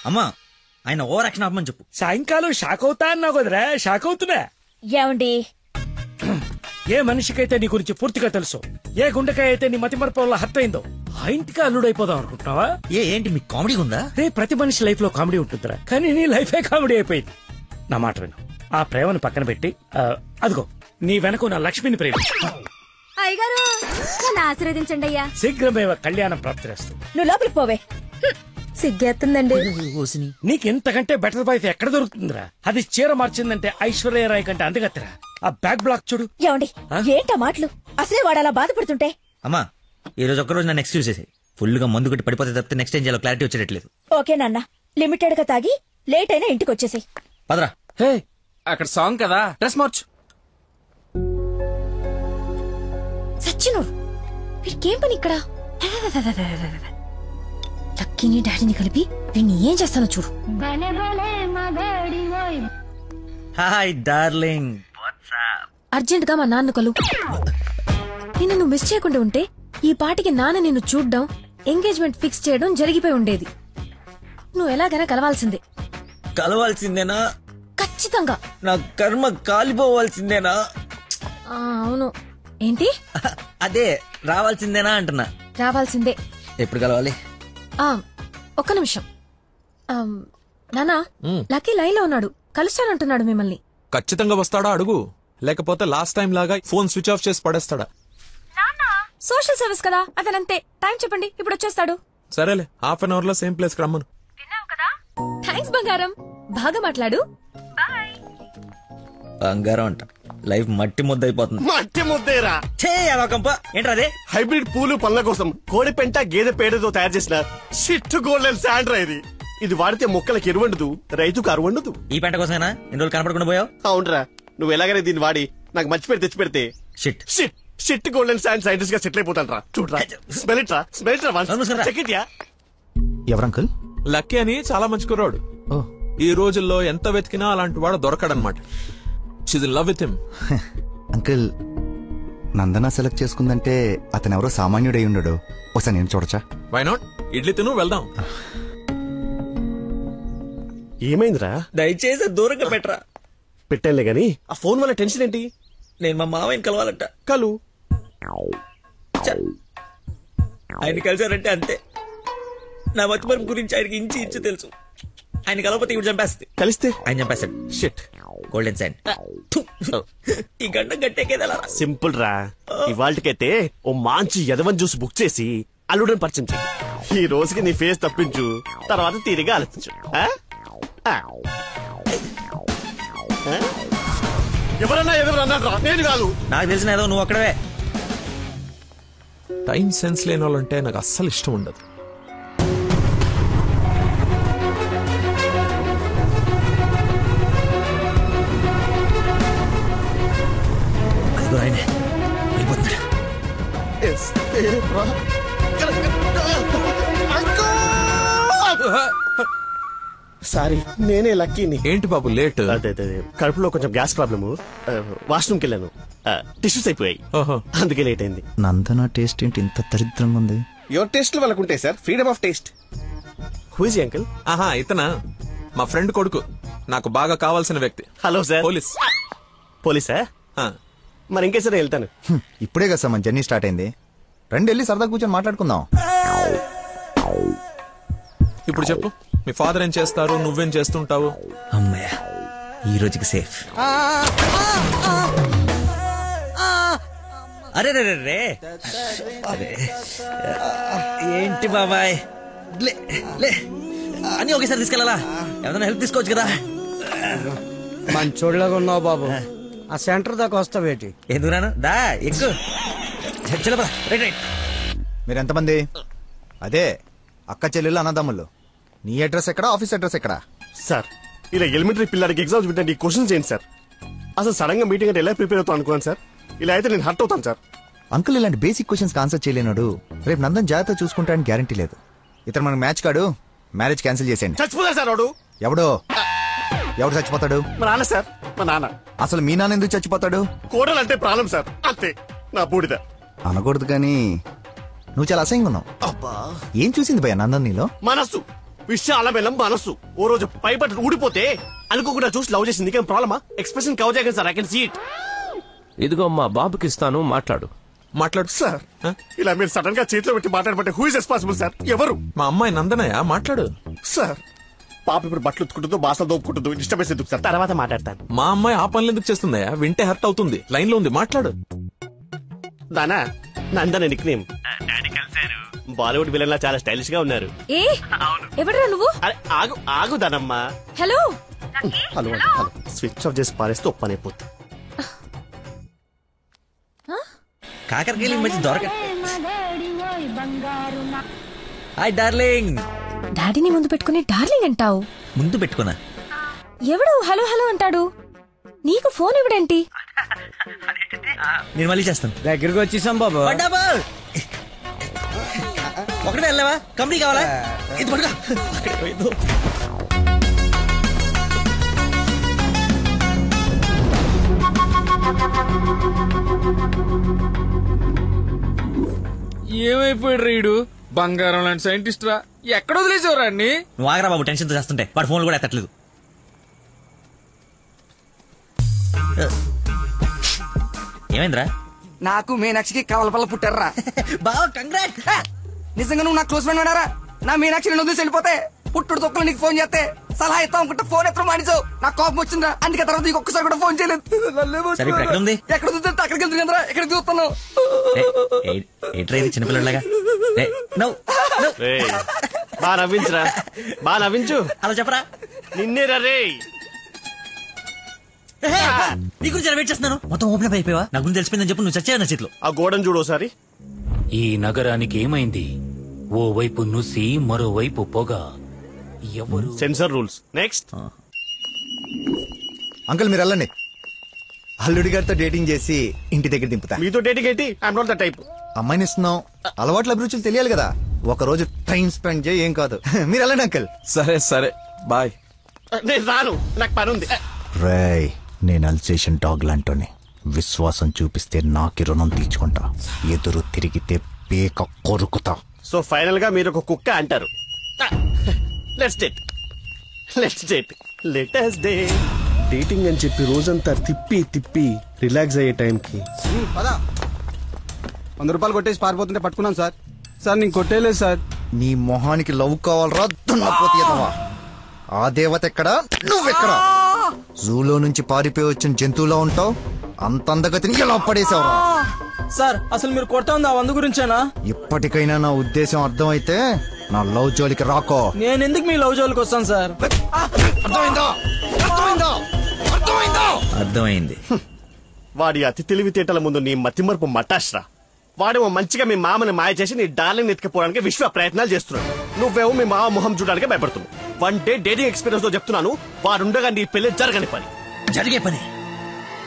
అమ్మా ఆయన ఓవర్ యాక్షన్ ఆపమని చెప్పు. సాయంకాలం షాక్ అవుతా అన్నావు కదరా, షాక్ అవుతున్నా. ఏమండి, ఏ మనిషికైతే నీ గురించి పూర్తిగా తెలుసు, ఏ గుండెకాయ అయితే నీ మతి మరపు వల్ల హత్య అయిందో, ఆ ఇంటికి అల్లుడైపోదాం అనుకుంటున్నావా? ఏంటి మీకు కామెడీ ఉందా? రే, ప్రతి మనిషి లైఫ్ లో కామెడీ ఉంటుందిరా, కానీ నీ లైఫే కామెడీ అయిపోయింది. నా మాట విను, ఆ ప్రేమను పక్కన పెట్టి అదిగో నీ వెనక నా లక్ష్మిని ప్రేమించు. అయ్యగారు నన్ను ఆశీర్వదించండి అయ్యా. శీఘ్రమేవ కళ్యాణం ప్రాప్తిరేస్తుంది. నువ్వు లోపలికి పోవే. సిగ్గేస్తుందండి. నీకెంతకంటే బెటర్ వైఫ్ ఎక్కడ దొరుకుతుందిరా? అది చీర మార్చిందంటే ఐశ్వర్యరాయ్ కంటే అందగత్తరా. ఆ బ్యాక్ బ్లాక్ చూడు. ఏమండి, ఏంటా మాటలు? అసలే వాడు అలా బాధపడుతుంటే. అమ్మా ఈ రోజు ఒక్కరోజు నన్ను ఎక్స్క్యూజ్ చేసి, ఫుల్ గా మందు కొట్టి పడిపోతే తప్పితే నెక్స్ట్ టైం చాలా క్లారిటీ వచ్చేటట్లేదు. ఓకే నాన్న, లిమిటెడ్ గా తాగి లేట్ అయినా ఇంటికి వచ్చేసాయి. పదరా. హే, అక్కడ సాంగ్ కదా, డ్రెస్ మార్చు. సచ్చిను, వీడికేం పని ఇక్కడ? లక్కీని డాడీని కలిపి వీడిని ఏం చేస్తానో చూడు. Hi darling. అర్జెంట్ గా మా నాన్న కలు. నిన్ను నువ్వు మిస్ చేయకుండా ఉంటే ఈ పాటికి నాన్న నిన్ను చూడ్డం, ఎంగేజ్మెంట్ ఫిక్స్ చేయడం జరిగిపోయి ఉండేది. నువ్వు ఎలాగైనా కలవాల్సిందే. కలవాల్సిందేనా? ఖచ్చితంగా. నా కర్మ కాలిపోవాల్సిందేనా? అవును. ఏంటి? అదే రావాల్సిందేనా అంటున్నా. రావాల్సిందే. ఎప్పుడు కలవాలి? ఒక్క నిమిషం. నానా, లక్కీ లైన్ లో ఉన్నాడు, కలుస్తానంటున్నాడు మిమ్మల్ని. ఖచ్చితంగా వస్తాడా అడుగు, లేకపోతే లాస్ట్ టైం లాగా ఫోన్ స్విచ్ ఆఫ్ చేసి పడేస్తాడా? సోషల్ సర్వీస్ కదా, అతనంతే. టైం చెప్పండి, ఇప్పుడు వచ్చేస్తాడు. సరేలే, హాఫ్ అన్ అవర్ లో సేమ్ ప్లేస్ రమ్మను. థ్యాంక్స్ బంగారం, బాగా మాట్లాడు. బంగారం అంట, లైఫ్ మట్టి ముద్ద అయిపోతుంది. మట్టి ముద్దేరా ఏంట్రా? హైబ్రిడ్ పూలు పండ్ల కోసం కోడి పెంట గేదె పేడతో తయారు చేసిన షిట్ గోల్డెన్ శాండ్రా ఇది. ఇది వాడితే మొక్కలకు ఎరువండదు, రైతుకు అరువండదు. ఈ పెంట కోసమేనా ఇన్ని రోజులు కనపడకుండా పోయావు? అవునరా, నువ్వు ఎలాగైనా దీన్ని వాడి నాకు మంచి పేరు తెచ్చి పెడితే shit shit shit golden sand scientist గా సెటిల్ అయిపోతాను రా. చూడరా, స్మెల్ ఇట్ రా, స్మెల్ ఇట్ రా, చెక్ ఇట్ యా. ఎవరంకుల్? లక్కీ అని చాలా మంచి కుర్రాడు. ఈ రోజుల్లో ఎంత వెతికినా అలాంటి వాడు దొరకడనమాట. She's in love with him. Uncle, Nandana select చేసుకుందంటే అతను ఎవరో సామాన్యుడై ఉండడు. ఒకసారి నేను చూడచ్చా? Why not? ఇడ్లీ తిను, వెళ్దాం. ఏమైందిరా? దయచేసి దూరంగా పెట్టరా. పెట్టానులే గాని ఆ ఫోన్ వల్ల టెన్షన్ ఏంటి? నేను మా మావయ్యని కలవాలంట. కలు. ఆయన కలిసారంటే అంతే. నా మతిమరుపు గురించి ఆయనకి ఇంచి ఇంచు తెలుసు. ఆయన కలవకపోతే ఇవి చంపేస్తుంది. కలిస్తే ఆయన చంపేస్తాడు. Shit golden sand. ఈ గంట గట్టేకేదా? సింపుల్ రా. ఇవాళకైతే ఓ మంచి యదవన్ జ్యూస్ బుక్ చేసి అల్లుడని పరిచయం చెయ్యి. ఈ రోజుకి నీ ఫేస్ తప్పించు, తర్వాత తీరిగా ఆలోచించు. ఎవరన్నా ఎదురన్నారా? నేను కాదు. నాకు తెలిసిన ఏదో నువ్వు అక్కడవే. టైం సెన్స్ లేని వాళ్ళంటే నాకు అస్సలు ఇష్టం ఉండదు. సారీ, నేనే లక్కీని. ఏంటి బాబు లేట్? అదే కడుపులో కొంచెం గ్యాస్ ప్రాబ్లము, వాష్రూమ్కి వెళ్ళాను, టిష్యూస్ అయిపోయాయి, అందుకే లేట్ అయింది. నందన టేస్ట్ ఏంటి ఇంత దరిద్రంగా ఉంది? యువర్ టేస్ట్ వాళ్ళకు ఉంటాయి sir, freedom of taste. Who is uncle? ఆహా, ఇతనా మా ఫ్రెండ్ కొడుకు, నాకు బాగా కావాల్సిన వ్యక్తి. Hello sir. పోలీస్. పోలీసా? మరి ఇంకే సరే వెళ్తాను. ఇప్పుడే కదా సార్ మన జర్నీ స్టార్ట్ అయింది. రండి వెళ్ళి సరదా కూర్చొని మాట్లాడుకుందాం. ఇప్పుడు చెప్పు, మీ ఫాదర్ ఏం చేస్తారు, నువ్వేం చేస్తుంటావు? అమ్మయ్య, ఈ రోజుకి సేఫ్. అరే రే రే, ఏంటి బాబాయ్, లే అని ఒకేసారి తీసుకెళ్ళాలా? ఏదైనా హెల్ప్ తీసుకోవచ్చు కదా. మంచోళ్ళగా ఉన్నావు బాబు. ఆ సెంటర్ దాకా వస్తావేటి? ఎందుకు రాను? దా ఎక్కు. మీరు ఎంతమంది? అదే అక్క చెల్లెళ్ళు అన్నదమ్ములు. నీ అడ్రస్ ఎక్కడ, ఆఫీస్ అడ్రస్ ఎక్కడ? సార్, ఇలా ఎలిమెంటరీ పిల్లలకి ఎగ్జామ్స్ పెట్టండి, క్వశ్చన్స్ ఏంటి సార్? అసలు సడన్ గా మీటింగ్ అంటే ఎలా ప్రిపేర్ అవుతాను అనుకున్నాను సార్. ఇలా అయితే నేను హర్ట్ అవుతాను సార్. అంకుల్, ఇలాంటి బేసిక్ క్వశ్చన్స్ ఆన్సర్ చేయలేనాడు. రేపు నందన్ జాగ్రత్త చూసుకుంటానికి గ్యారంటీ లేదు. ఇతను మనకు మ్యాచ్ కాడు, మ్యారేజ్ క్యాన్సిల్ చేసేయండి. చచ్చిపోతాడు సార్ వాడు. ఎవడు చచ్చిపోతాడు? మా నాన్న సార్, మా నాన్న. అసలు మీ నాన్న ఎందుకు చచ్చిపోతాడు? కోడలు అంటే ప్రాణం సార్, అంతే. నా బూడిద అనకూడదు కానీ నువ్వు చాలా అసహ్యంగా ఉన్నావు. ఏం చూసింది భయ్య నందన్ నీలో? మనస్సు, విశాల బెల్లం మనస్సు. ఓ రోజు పై బట్టలు ఊడిపోతే అనుకోకుండా చూసి లవ్ చేసింది. నీకేం ప్రాబ్లమా? ఎక్స్ప్రెషన్ కవర్ చేయగలను sir, I can see it. ఇదిగో మా బాబుకి ఇస్తాను, మాట్లాడు. సార్, ఇలా మీరు సడన్ గా చేతిలో పెట్టి మాట్లాడబట్టే హూ ఇస్ రెస్పాన్సిబుల్ సార్? ఎవరు? మా అమ్మాయి నందనయ్య, మాట్లాడు. సార్, పాప ఇప్పుడు బట్టలు ఉత్తుకుంటుందో, బాసలు దోపుకుంటుందో, డిస్టర్బెన్స్ ఎందుకు సార్? తర్వాత మాట్లాడతాను. మా అమ్మాయి ఆ పనులు ఎందుకు చేస్తుందయ్యా? వింటే హర్ట్ అవుతుంది. లైన్ లో ఉంది, మాట్లాడు. Dana Nandana nick name. Bollywood villain లా చాలా స్టైలిష్ గా ఉన్నారు. ఎవడరా నువ్వు? ఆగు దానమ్మా. Hello hello hello. Switch off చేసి పారేస్తే ఒప్పనైపోతుంది. కాకరకాయలు మంచి దొరక. Hi darling. డాడీని ముందు పెట్టుకుని డార్లింగ్ అంటావు? ముందు పెట్టుకున్నా. ఎవడు హలో హలో అంటాడు? నీకు ఫోన్ ఇవ్వడేంటి? నేను మళ్ళీ చేస్తాను. దగ్గరికి వచ్చేసాం బాబు. ఒకటే వెళ్ళావా? కంపెనీ కావాలా? ఇది పడుగా. ఏమైపోయాడు రీడు? బంగారం లాంటి సైంటిస్ట్ రా. ఎక్కడ వదిలేసేవరా అన్ని? నువ్వు ఆగరా బాబు, టెన్షన్ తో చేస్తుంటే వాడు ఫోన్లు కూడా ఎత్తట్లేదు. ఏమైందిరా? నాకు మీనాక్షికి కవలపల్ల పుట్టారా. బావ కంగ్రాట్. నిజంగా నువ్వు నా క్లోజ్ ఫ్రెండ్ ఉన్నారా? నా మీనాక్షి నేను వదిలేసి వెళ్ళిపోతే పుట్టుడు తొక్కలు నీకు ఫోన్ చేస్తే సలహా ఇస్తాం అనుకుంటే ఫోన్ ఎత్తడం మానేసావు. నాకు కోపం వచ్చిందా, అందుకే తర్వాత నీకు ఒక్కసారి కూడా ఫోన్ చేయలేదు. సరే ఇప్పుడు ఎక్కడ ఉంది? ఎక్కడ చూస్తే అక్కడికి వెళ్తుంది కదరా, ఎక్కడ చూస్తాను. ఏంట్రా ఇది చిన్నపిల్లలాగా? బాగా నవ్వించురా, బాగా నవ్వించు. అలా చెప్పరా. నిన్నేరా రే. నీ గురించి వెయిట్ చేస్తున్నాను. మొత్తం ఓపెన్ అప్ అయిపోయావా? నా గురించి తెలిసిపోయిందని చెప్పు. నువ్వు చచ్చావు నా చేతిలో. ఆ గోడను చూడు ఒకసారి. ఈ నగరానికి ఏమైంది? ఓవైపు నుసి, మరోవైపు పొగ. ఎవరు? Sensor rules. నెక్స్ట్. అంకుల్ మీరు వెళ్ళండి. అల్లుడి గారితో డేటింగ్ చేసి ఇంటి దగ్గర దింపుతా. మీతో డేటింగ్ ఏంటి? I'm not the type. అమ్మాయిని ఇస్తున్నాం, అలవాట్ల అభిరుచులు తెలియాలి కదా. ఒక రోజు టైం స్పెండ్ చేయి, ఏం కాదు. మీరు వెళ్ళండి అంకుల్. సరే సరే బాయ్. నేను రాను, నాకు పని ఉంది. రేయ్, నేను అల్సేషన్ డాగ్ లాంటోని. విశ్వాసం చూపిస్తే నాకి రుణం తీర్చుకుంటా, ఎదురు తిరిగితే పేక కొరుకుతా. సో ఫైనల్ గా మీరు ఒక కుక్క అంటారు. Let's date, let's date, let us date. Dating అని చెప్పి రోజంతా తిప్పి తిప్పి రిలాక్స్ అయ్యే టైంకి 100 రూపాయలు కొట్టేసి పారిపోతుంటే పట్టుకున్నాం సార్. సార్ నేను కొట్టేయలేదు సార్. నీ మొహానికి లవ్ కావాలరా దున్నపోతీయదవా? ఆ దేవత ఎక్కడా, నువ్వెక్కడా? జూలో నుంచి పారిపోయి వచ్చిన జంతువులో ఉంటావు. అంత అందగతిని ఎలా పడేసావురా? సార్ అసలు మీరు కొడతా ఉంది ఆ 100 గురించేనా? ఇప్పటికైనా నా ఉద్దేశం అర్థమైతే నా లవ్ జోలికి రాకో. నేను ఎందుకు మీ లవ్ జోలికి వస్తాను సార్? అర్థమైందా? అర్థమైందా? అర్థమైందా? అర్థమైంది. వాడి అతి తెలివితేటల ముందు నీ మతిమరుపు మటాష్రా. వాడేమో మంచిగా మీ మామని మాయ చేసి నీ డార్లింగ్ ఎత్తుకుపోవడానికి విశ్వ ప్రయత్నాలు చేస్తున్నాడు. నువ్వేమో మీ మామ మొహం చూడడానికి భయపడుతున్నావు. 1 డే డేటింగ్ ఎక్స్పీరియన్స్ తో చెప్తున్నాను, వాడుండగా నీ పెళ్లి జరగని పని. జరిగే పని.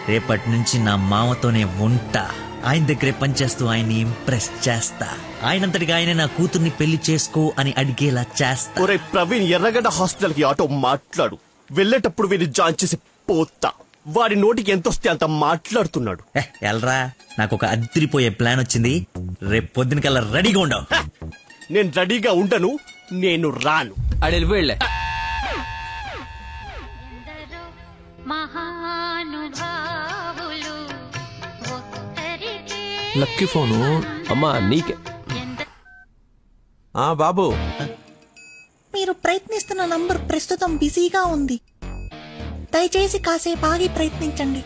రేపటి నుంచి నా మామతోనే ఉంటా. ఆయన దగ్గరే పనిచేస్తూ ఆయన్ని ఇంప్రెస్ చేస్తా. ఆయనంతటిగా ఆయన నా కూతుర్ని పెళ్లి చేసుకో అని అడిగేలా చేస్తా. ఒరే ప్రవీణ్, ఎర్రగడ్డ హాస్పిటల్ కి ఆటో మాట్లాడు. వెళ్ళేటప్పుడు వీడిని జాయిన్ చేసి పోతా. వాడి నోటికి ఎంత వస్తే అంత మాట్లాడుతున్నాడు. ఎల్రా, నాకు ఒక అదిరిపోయే ప్లాన్ వచ్చింది. రేపు పొద్దున కల్లా రెడీగా ఉండవు. నేను రెడీగా ఉండను, నేను రాను. ఆడు వెళ్ళిపోయాడులే. లక్కీ ఫోను అమ్మా నీకే. బాబు, మీరు ప్రయత్నిస్తున్న నంబర్ ప్రస్తుతం బిజీగా ఉంది. దయచేసి కాసేపు ఆగి ప్రయత్నించండి.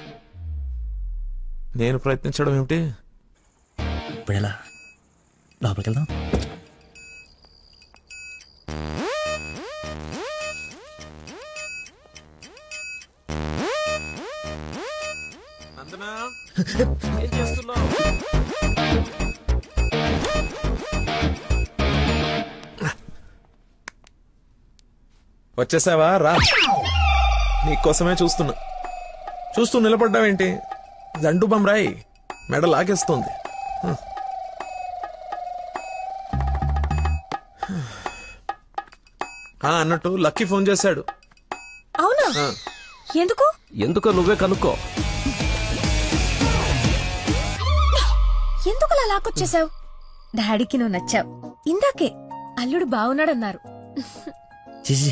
నేను ప్రయత్నించడం ఏమిటి? ఇప్పుడు ఎలా? లోపలికి వెళ్దాం. ఏం చేస్తున్నావు? వచ్చేసావా? రా, నీకోసమే చూస్తూ నిలబడ్డావేంటి? జండు బమ్రాయి మెడ లాగేస్తోంది. అన్నట్టు లక్కీ ఫోన్ చేశాడు. అవునా? ఎందుకు? ఎందుకో నువ్వే కనుక్కో. ఎందుకు అలా లాక్కొచ్చేసావు? డాడీకి నువ్వు నచ్చావు. ఇందాకే అల్లుడు బాగున్నాడన్నారు. చేసి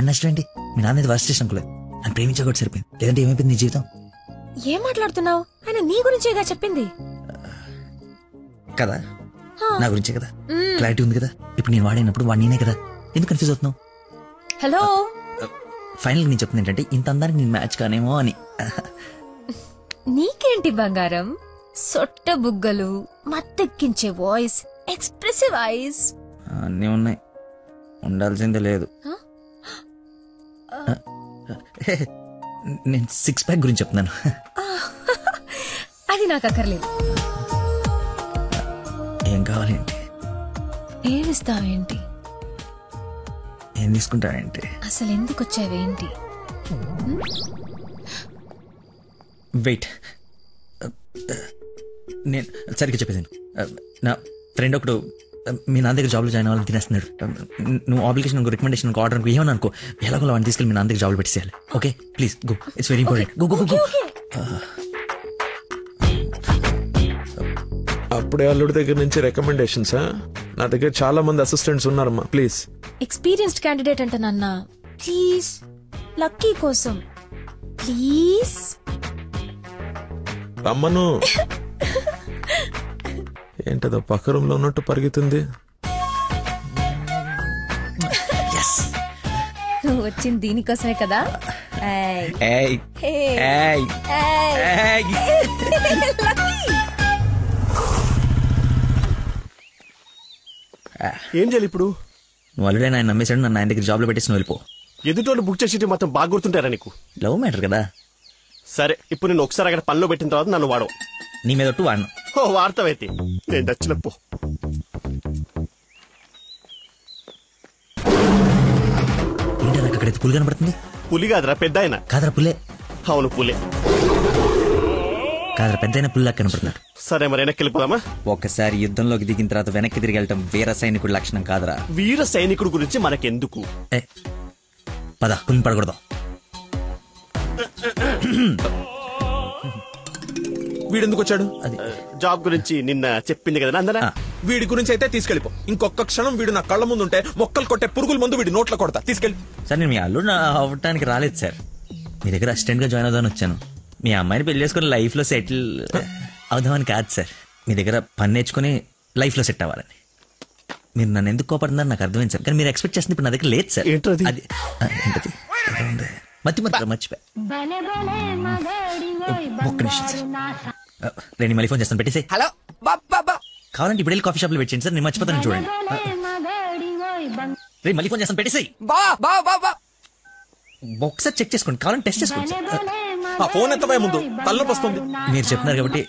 నచ్చలేంటి? మీ నాన్న వర్స్ట్ చేసిన అనుకోలేదు. నన్ను ప్రేమించకూడదు సరిపోయింది. లేదంటే ఏమైపోయింది నీ జీవితం? ఏం మాట్లాడుతున్నావు? ఆయన నీ గురించేగా చెప్పింది కదా, నా గురించే కదా. క్లారిటీ ఉంది కదా. ఇప్పుడు నేను వాడినప్పుడు వాడు నేనే కదా. ఎందుకు కన్ఫ్యూజ్ అవుతున్నావు? హలో, ఫైనల్ నేను చెప్తుంది ఏంటంటే ఇంత అందానికి నేను మ్యాచ్ కానేమో అని. నీకేంటి బంగారం? సొట్ట బుగ్గలు, మత్తెక్కించే వాయిస్, ఎక్స్ప్రెసివ్ ఐస్ అన్నీ ఉన్నాయి. ఉండాల్సిందే లేదు. నేను 6 ప్యాక్ గురించి చెప్తున్నాను. అది నాకు అక్కర్లేదు. ఏం కావాలేంటి? ఏమిస్తావేంటి? ఏం తీసుకుంటావేంటి? అసలు ఎందుకు వచ్చావేంటి? వెయిట్, నేను సరిగ్గా చెప్పేసాను. నా ఫ్రెండ్ ఒకడు మీ నాన్న దగ్గర జాబ్లో జాయిన్ అవ్వాలని తినేస్తున్నాడు. నువ్వు అప్లికేషన్ రికమెండేషన్ ఆర్డర్ అనుకో, ఏమని అనుకో, ఎలాగో వాడిని తీసుకెళ్ళి మీ నాన్న దగ్గర జాబ్లో పెట్టేసేయాలి. Okay please go, it's very important. Go go go. అప్పుడే అల్లుడి దగ్గర నుంచి రికమెండేషన్స్. నా దగ్గర చాలా మంది అసిస్టెంట్స్ ఉన్నారమ్మా, ప్లీజ్. ఎక్స్పీరియన్స్డ్ క్యాండిడేట్ అంట నాన్న, ప్లీజ్ లక్కీ కోసం ప్లీజ్ రమ్మను. ఏంటదో పక్క రూమ్ లో ఉన్నట్టు పరిగెత్తుంది. నువ్వు వచ్చింది దీనికోసమే కదా. ఏం చేయాలి ఇప్పుడు? నువ్వు ఆల్రెడీ ఆయన నమ్మేశాడు, నన్ను ఆయన దగ్గర జాబ్ లో పెట్టేసి వెళ్ళిపో. ఎదుటోళ్ళు బుక్ చేసి మొత్తం బాగా గుర్తుంటారా నీకు? లవ్ మ్యాటర్ కదా. సరే, ఇప్పుడు నేను ఒకసారి అక్కడ పనిలో పెట్టిన తర్వాత నన్ను వాడవు. నీ మీద ఒట్టు వాడను. ఓ వాడతావైతే నేను నచ్చినప్పు. ఏంటి నాకు అక్కడైతే పులి కనబడుతుంది? పులి కాదురా, పెద్ద ఆయన. కాదరా పులే. అవును పులే. కాదరా పెద్ద అయిన పుల్లా కనపడుతున్నాడు. సరే మరి వెనక్కి వెళ్ళిపోదామా? ఒక్కసారి యుద్ధంలోకి దిగిన తర్వాత వెనక్కి తిరిగి వెళ్ళటం వీర సైనికుడి లక్షణం కాదరా. వీర సైనికుడు గురించి మనకెందుకు? పద, పులిని పడకూడదు. వీడెందుకు వచ్చాడు? జాబ్ గురించి నిన్న చెప్పింది కదా అందరా. వీడి గురించి అయితే తీసుకెళ్ళిపో. ఇంకొక క్షణం వీడు నా కళ్ళ ముందు ఉంటే మొక్కలు కొట్టే పురుగుల ముందు వీడి నోట్లో కొడతా. తీసుకెళ్ళి. సార్ నేను మీ అల్లుడు అవ్వటానికి రాలేదు సార్, మీ దగ్గర అసిస్టెంట్ గా జాయిన్ అవుదామని వచ్చాను. మీ అమ్మాయిని పెళ్లి చేసుకుని లైఫ్ లో సెటిల్ అవుదామని కాదు సార్, మీ దగ్గర పని నేర్చుకుని లైఫ్ లో సెట్ అవ్వాలని. మీరు నన్ను ఎందుకు కోపడుతున్నారు నాకు అర్థమైంది సార్, కానీ మీరు ఎక్స్పెక్ట్ చేస్తుంది ఇప్పుడు నా దగ్గర లేదు సార్. అది ఏంటది మర్చిపోయా. ఒక్క నిమిషం సార్, నేను మళ్ళీ ఫోన్ చేస్తాను, పెట్టేసి. హలో కావాలంటే ఇప్పుడు వెళ్ళి కాఫీ షాప్ లో పెట్టండి సార్, నేను మర్చిపోతాను చూడండి. రే మళ్ళీ ఫోన్ చేస్తాను, పెట్టేసి. ఒకసారి చెక్ చేసుకోండి, కావాలంటే టెస్ట్ చేసుకోండి సార్. ఫోన్ ఎంత ముందు తలనొప్పి వస్తుంది. మీరు చెప్తున్నారు కాబట్టి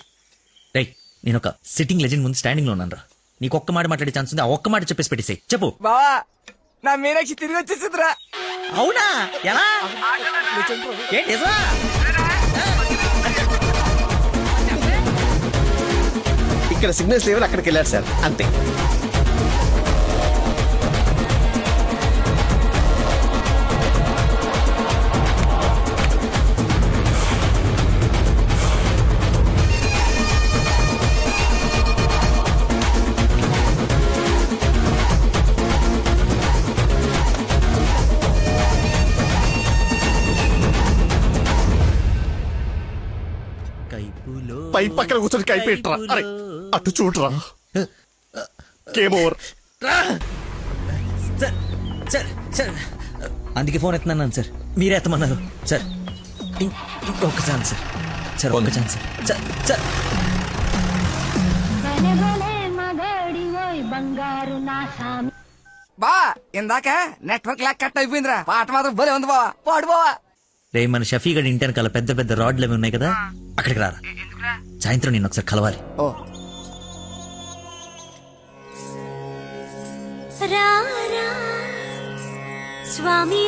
రైట్, నేను ఒక సిట్టింగ్ లెజెండ్ ముందు స్టాండింగ్ లో ఉన్నాను రా. నీకు ఒక్క మాట మాట్లాడే ఛాన్స్ ఉంది, ఆ ఒక్క మాట చెప్పేసి పెట్టేసి. చెప్పు బావా, నా మీనాక్షి తిరిగి వచ్చేసిందిరా. అవునా? ఎలా? ఏంటి ఇక్కడ సిగ్నల్స్ లేవని అక్కడికి వెళ్ళారు సార్, అంతే. పై పక్కన కూర్చొని కైపెట్టరా. అరే అటు చూడరా. Game over. సార్ అందుకే ఫోన్ ఎత్తున్నాను సార్, మీరే ఎత్తమన్నారు సార్. ఇంకొక ఛాన్స్ సార్, సార్ ఒక్క ఛాన్స్ సార్. సార్ బా ఇందాక నెట్వర్క్ లాక్ కట్ అయిపోయిందిరా. పాట మాత్రం భలే ఉంది బావా, పాడు బావా. రే మన షఫీ గడి ఇంటి వెనకాల పెద్ద పెద్ద రాడ్లు అవి ఉన్నాయి కదా, అక్కడికి రారా. సాయంత్రం నేను ఒకసారి కలవాలి. స్వామి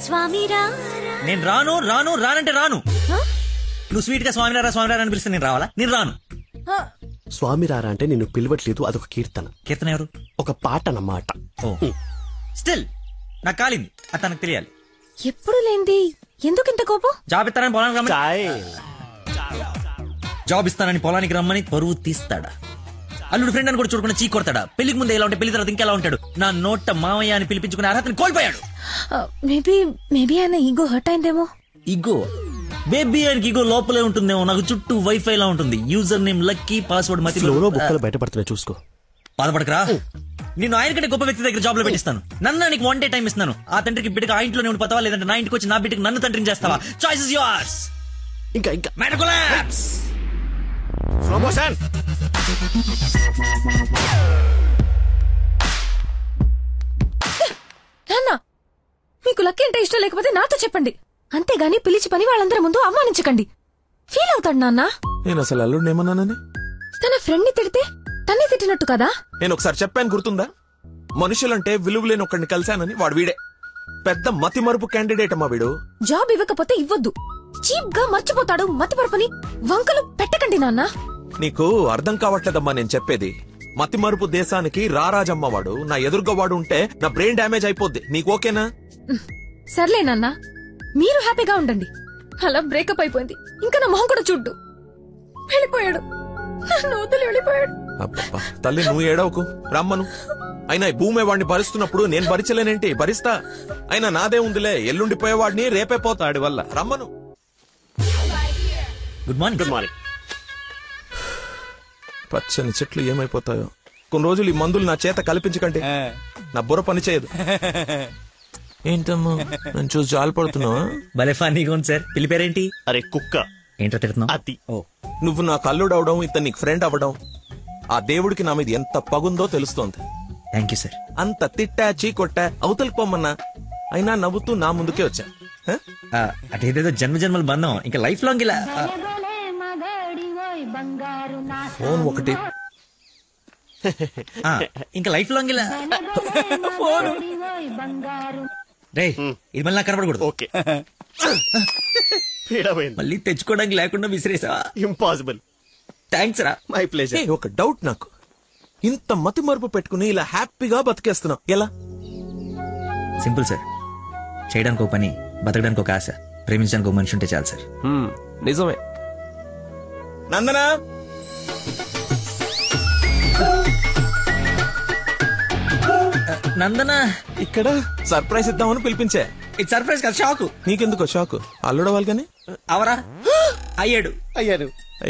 స్వామి నేను రాను రాను రానంటే రాను. నువ్వు స్వీట్ గా స్వామి రారా స్వామి రారా అని పిలిస్తే నేను రావాలా? నేను రాను. స్వామి రారా అంటే నిన్ను పిలవట్లేదు, అదొక కీర్తన. కీర్తన ఎవరు? ఒక పాట అన్నమాట. స్టిల్ నాకు కాలింది, అది తనకు తెలియాలి. ఎప్పుడు లేంది ఎందుకు ఇంత కోపం? జాబ్ ఇస్తానని పొలానికి రమ్మని, జాబ్ ఇస్తానని పొలానికి రమ్మని పరువు తీస్తాడా? అల్లుడు ఫ్రెండ్ అని కూడా చూడకుండా చీ కొడతాడా? పెళ్లికి ముందు ఎలా ఉంటే పెళ్లి తర్వాత ఇంకెలా ఉంటాడు? నా నోట మామయ్య అని పిలిపించుకునే అర్హతని కోల్పోయాడు. మేబీ ఆయన ఈగో హర్ట్ అయిందేమో. ఈగో బేబీ ఆయనకి ఈగో లోపలే ఉంటుందేమో. నాకు చుట్టూ వైఫై లా ఉంటుంది. యూజర్ నేమ్ లక్కీ, పాస్వర్డ్ మతి. బుక్కలు బయటపడుతున్నాయి చూసుకో. బాధపడకరా, నేను ఆయన కంటే గొప్ప వ్యక్తి దగ్గర జాబ్ లో పెట్టిస్తాను. నన్ను నీకు 1 day టైం ఇస్తున్నాను. ఆ తండ్రికి బిడ్డకి ఆ ఇంట్లోనే ఉండి పోతావా, లేదంటే నా ఇంటికి వచ్చి నా బిడ్డకి నన్ను తండ్రిని చేస్తావా? Choice is yours. ఇంకా కొలాప్స్. Slow motion. నాన్న మీకు లక్కీ అంటే ఇష్టం లేకపోతే నాతో చెప్పండి, అంతేగాని పిలిచి పని వాళ్ళందరి ముందు అవమానించకండి. ఫీల్ అవుతాడు నాన్న. నేను అసలు అల్లుడిని ఏమన్నానని? తన ఫ్రెండ్ ని తిడితే తన్ని తిట్టినట్టు కదా. నేను ఒకసారి చెప్పాను, గుర్తుందా? మనుషులంటే విలువలేని ఒకడిని కలిశానని. వాడు వీడే పెద్ద మతి మరుపు క్యాండిడేట్ అమ్మా వీడు. జాబ్ ఇవ్వకపోతే ఇవ్వద్దు, చీప్ గా మర్చిపోతాడు. మతి మరుపుని వంకలు పెట్టకండి నాన్న. నీకు అర్థం కావట్లేదమ్మా నేను చెప్పేది. మతి మరుపు దేశానికి రారాజమ్మ వాడు. నా ఎదురుగా వాడు ఉంటే నా బ్రెయిన్ డ్యామేజ్ అయిపోద్ది. నీకు ఓకేనా? సర్లే నాన్న, మీరు హ్యాపీగా ఉండండి. అలా బ్రేకప్ అయిపోయింది. ఇంకా నా మొహం కూడా చూడ్డు. వెళ్ళిపోయాడు, నన్ను వదిలి వెళ్ళిపోయాడు. అబ్బబ్బా, తల్లి నువ్వు ఏడవకు, రమ్మను. అయినా ఈ భూమి వాడిని భరిస్తున్నప్పుడు నేను భరించలేనేంటి? భరిస్తా. అయినా నాదే ఉందిలే, ఎల్లుండిపోయేవాడిని రేపే పోతాడి వల్ల. రమ్మను. Good morning. Good morning. పచ్చని చెట్లు ఏమైపోతాయో. కొన్ని రోజులు ఈ మందులు నా చేత కల్పించకండి, నా బుర్ర పని చేయదు. ఏంటమ్మా నన్ను చూసి జాలిపడుతున్నావా? భలే ఫన్నీగా ఉంది సార్. పిల్లి పేరేంటి? అరే కుక్క. ఏంటో తిడుతున్నావు? అతి. నువ్వు నాకు అల్లుడు అవడం, ఇతను నీకు ఫ్రెండ్ అవ్వడం, ఆ దేవుడికి నా మీద ఎంత పగుందో తెలుస్తోంది. Thank you sir. అంత తిట్టా చీకొట్టా అవతలికి పొమ్మన్నా అయినా నవ్వుతూ నా ముందుకే వచ్చా. అదేదేదో జన్మ జన్మల బంధం, ఇంకా లైఫ్ లాంగ్ ఇలా. ఫోన్ ఒకటి, ఇంకా లైఫ్ లాంగ్ ఇలా. రే ఇది మళ్ళీ నాకు కనపడకూడదు. ఓకే. మళ్ళీ తెచ్చుకోవడానికి లేకుండా విసిరేసావా? ఇంపాసిబుల్. థ్యాంక్స్ రా. My pleasure. ఒక డౌట్ నాకు, ఇంత మతి మరుపు పెట్టుకుని ఇలా హ్యాపీగా బతికేస్తున్నావు ఎలా? Simple sir. చేయడానికి ఒక పని, బతకడానికి ఒక ఆశ, ప్రేమించడానికి ఒక మనిషి ఉంటే చాలు సార్. నిజమే. నందనా, నందనా ఇక్కడ సర్ప్రైజ్ ఇద్దామని పిలిపించా. ఇది సర్ప్రైజ్ కాదు, షాక్. నీకెందుకో షాక్? అల్లుడవాలి కానీ అవరా అయ్యాడు.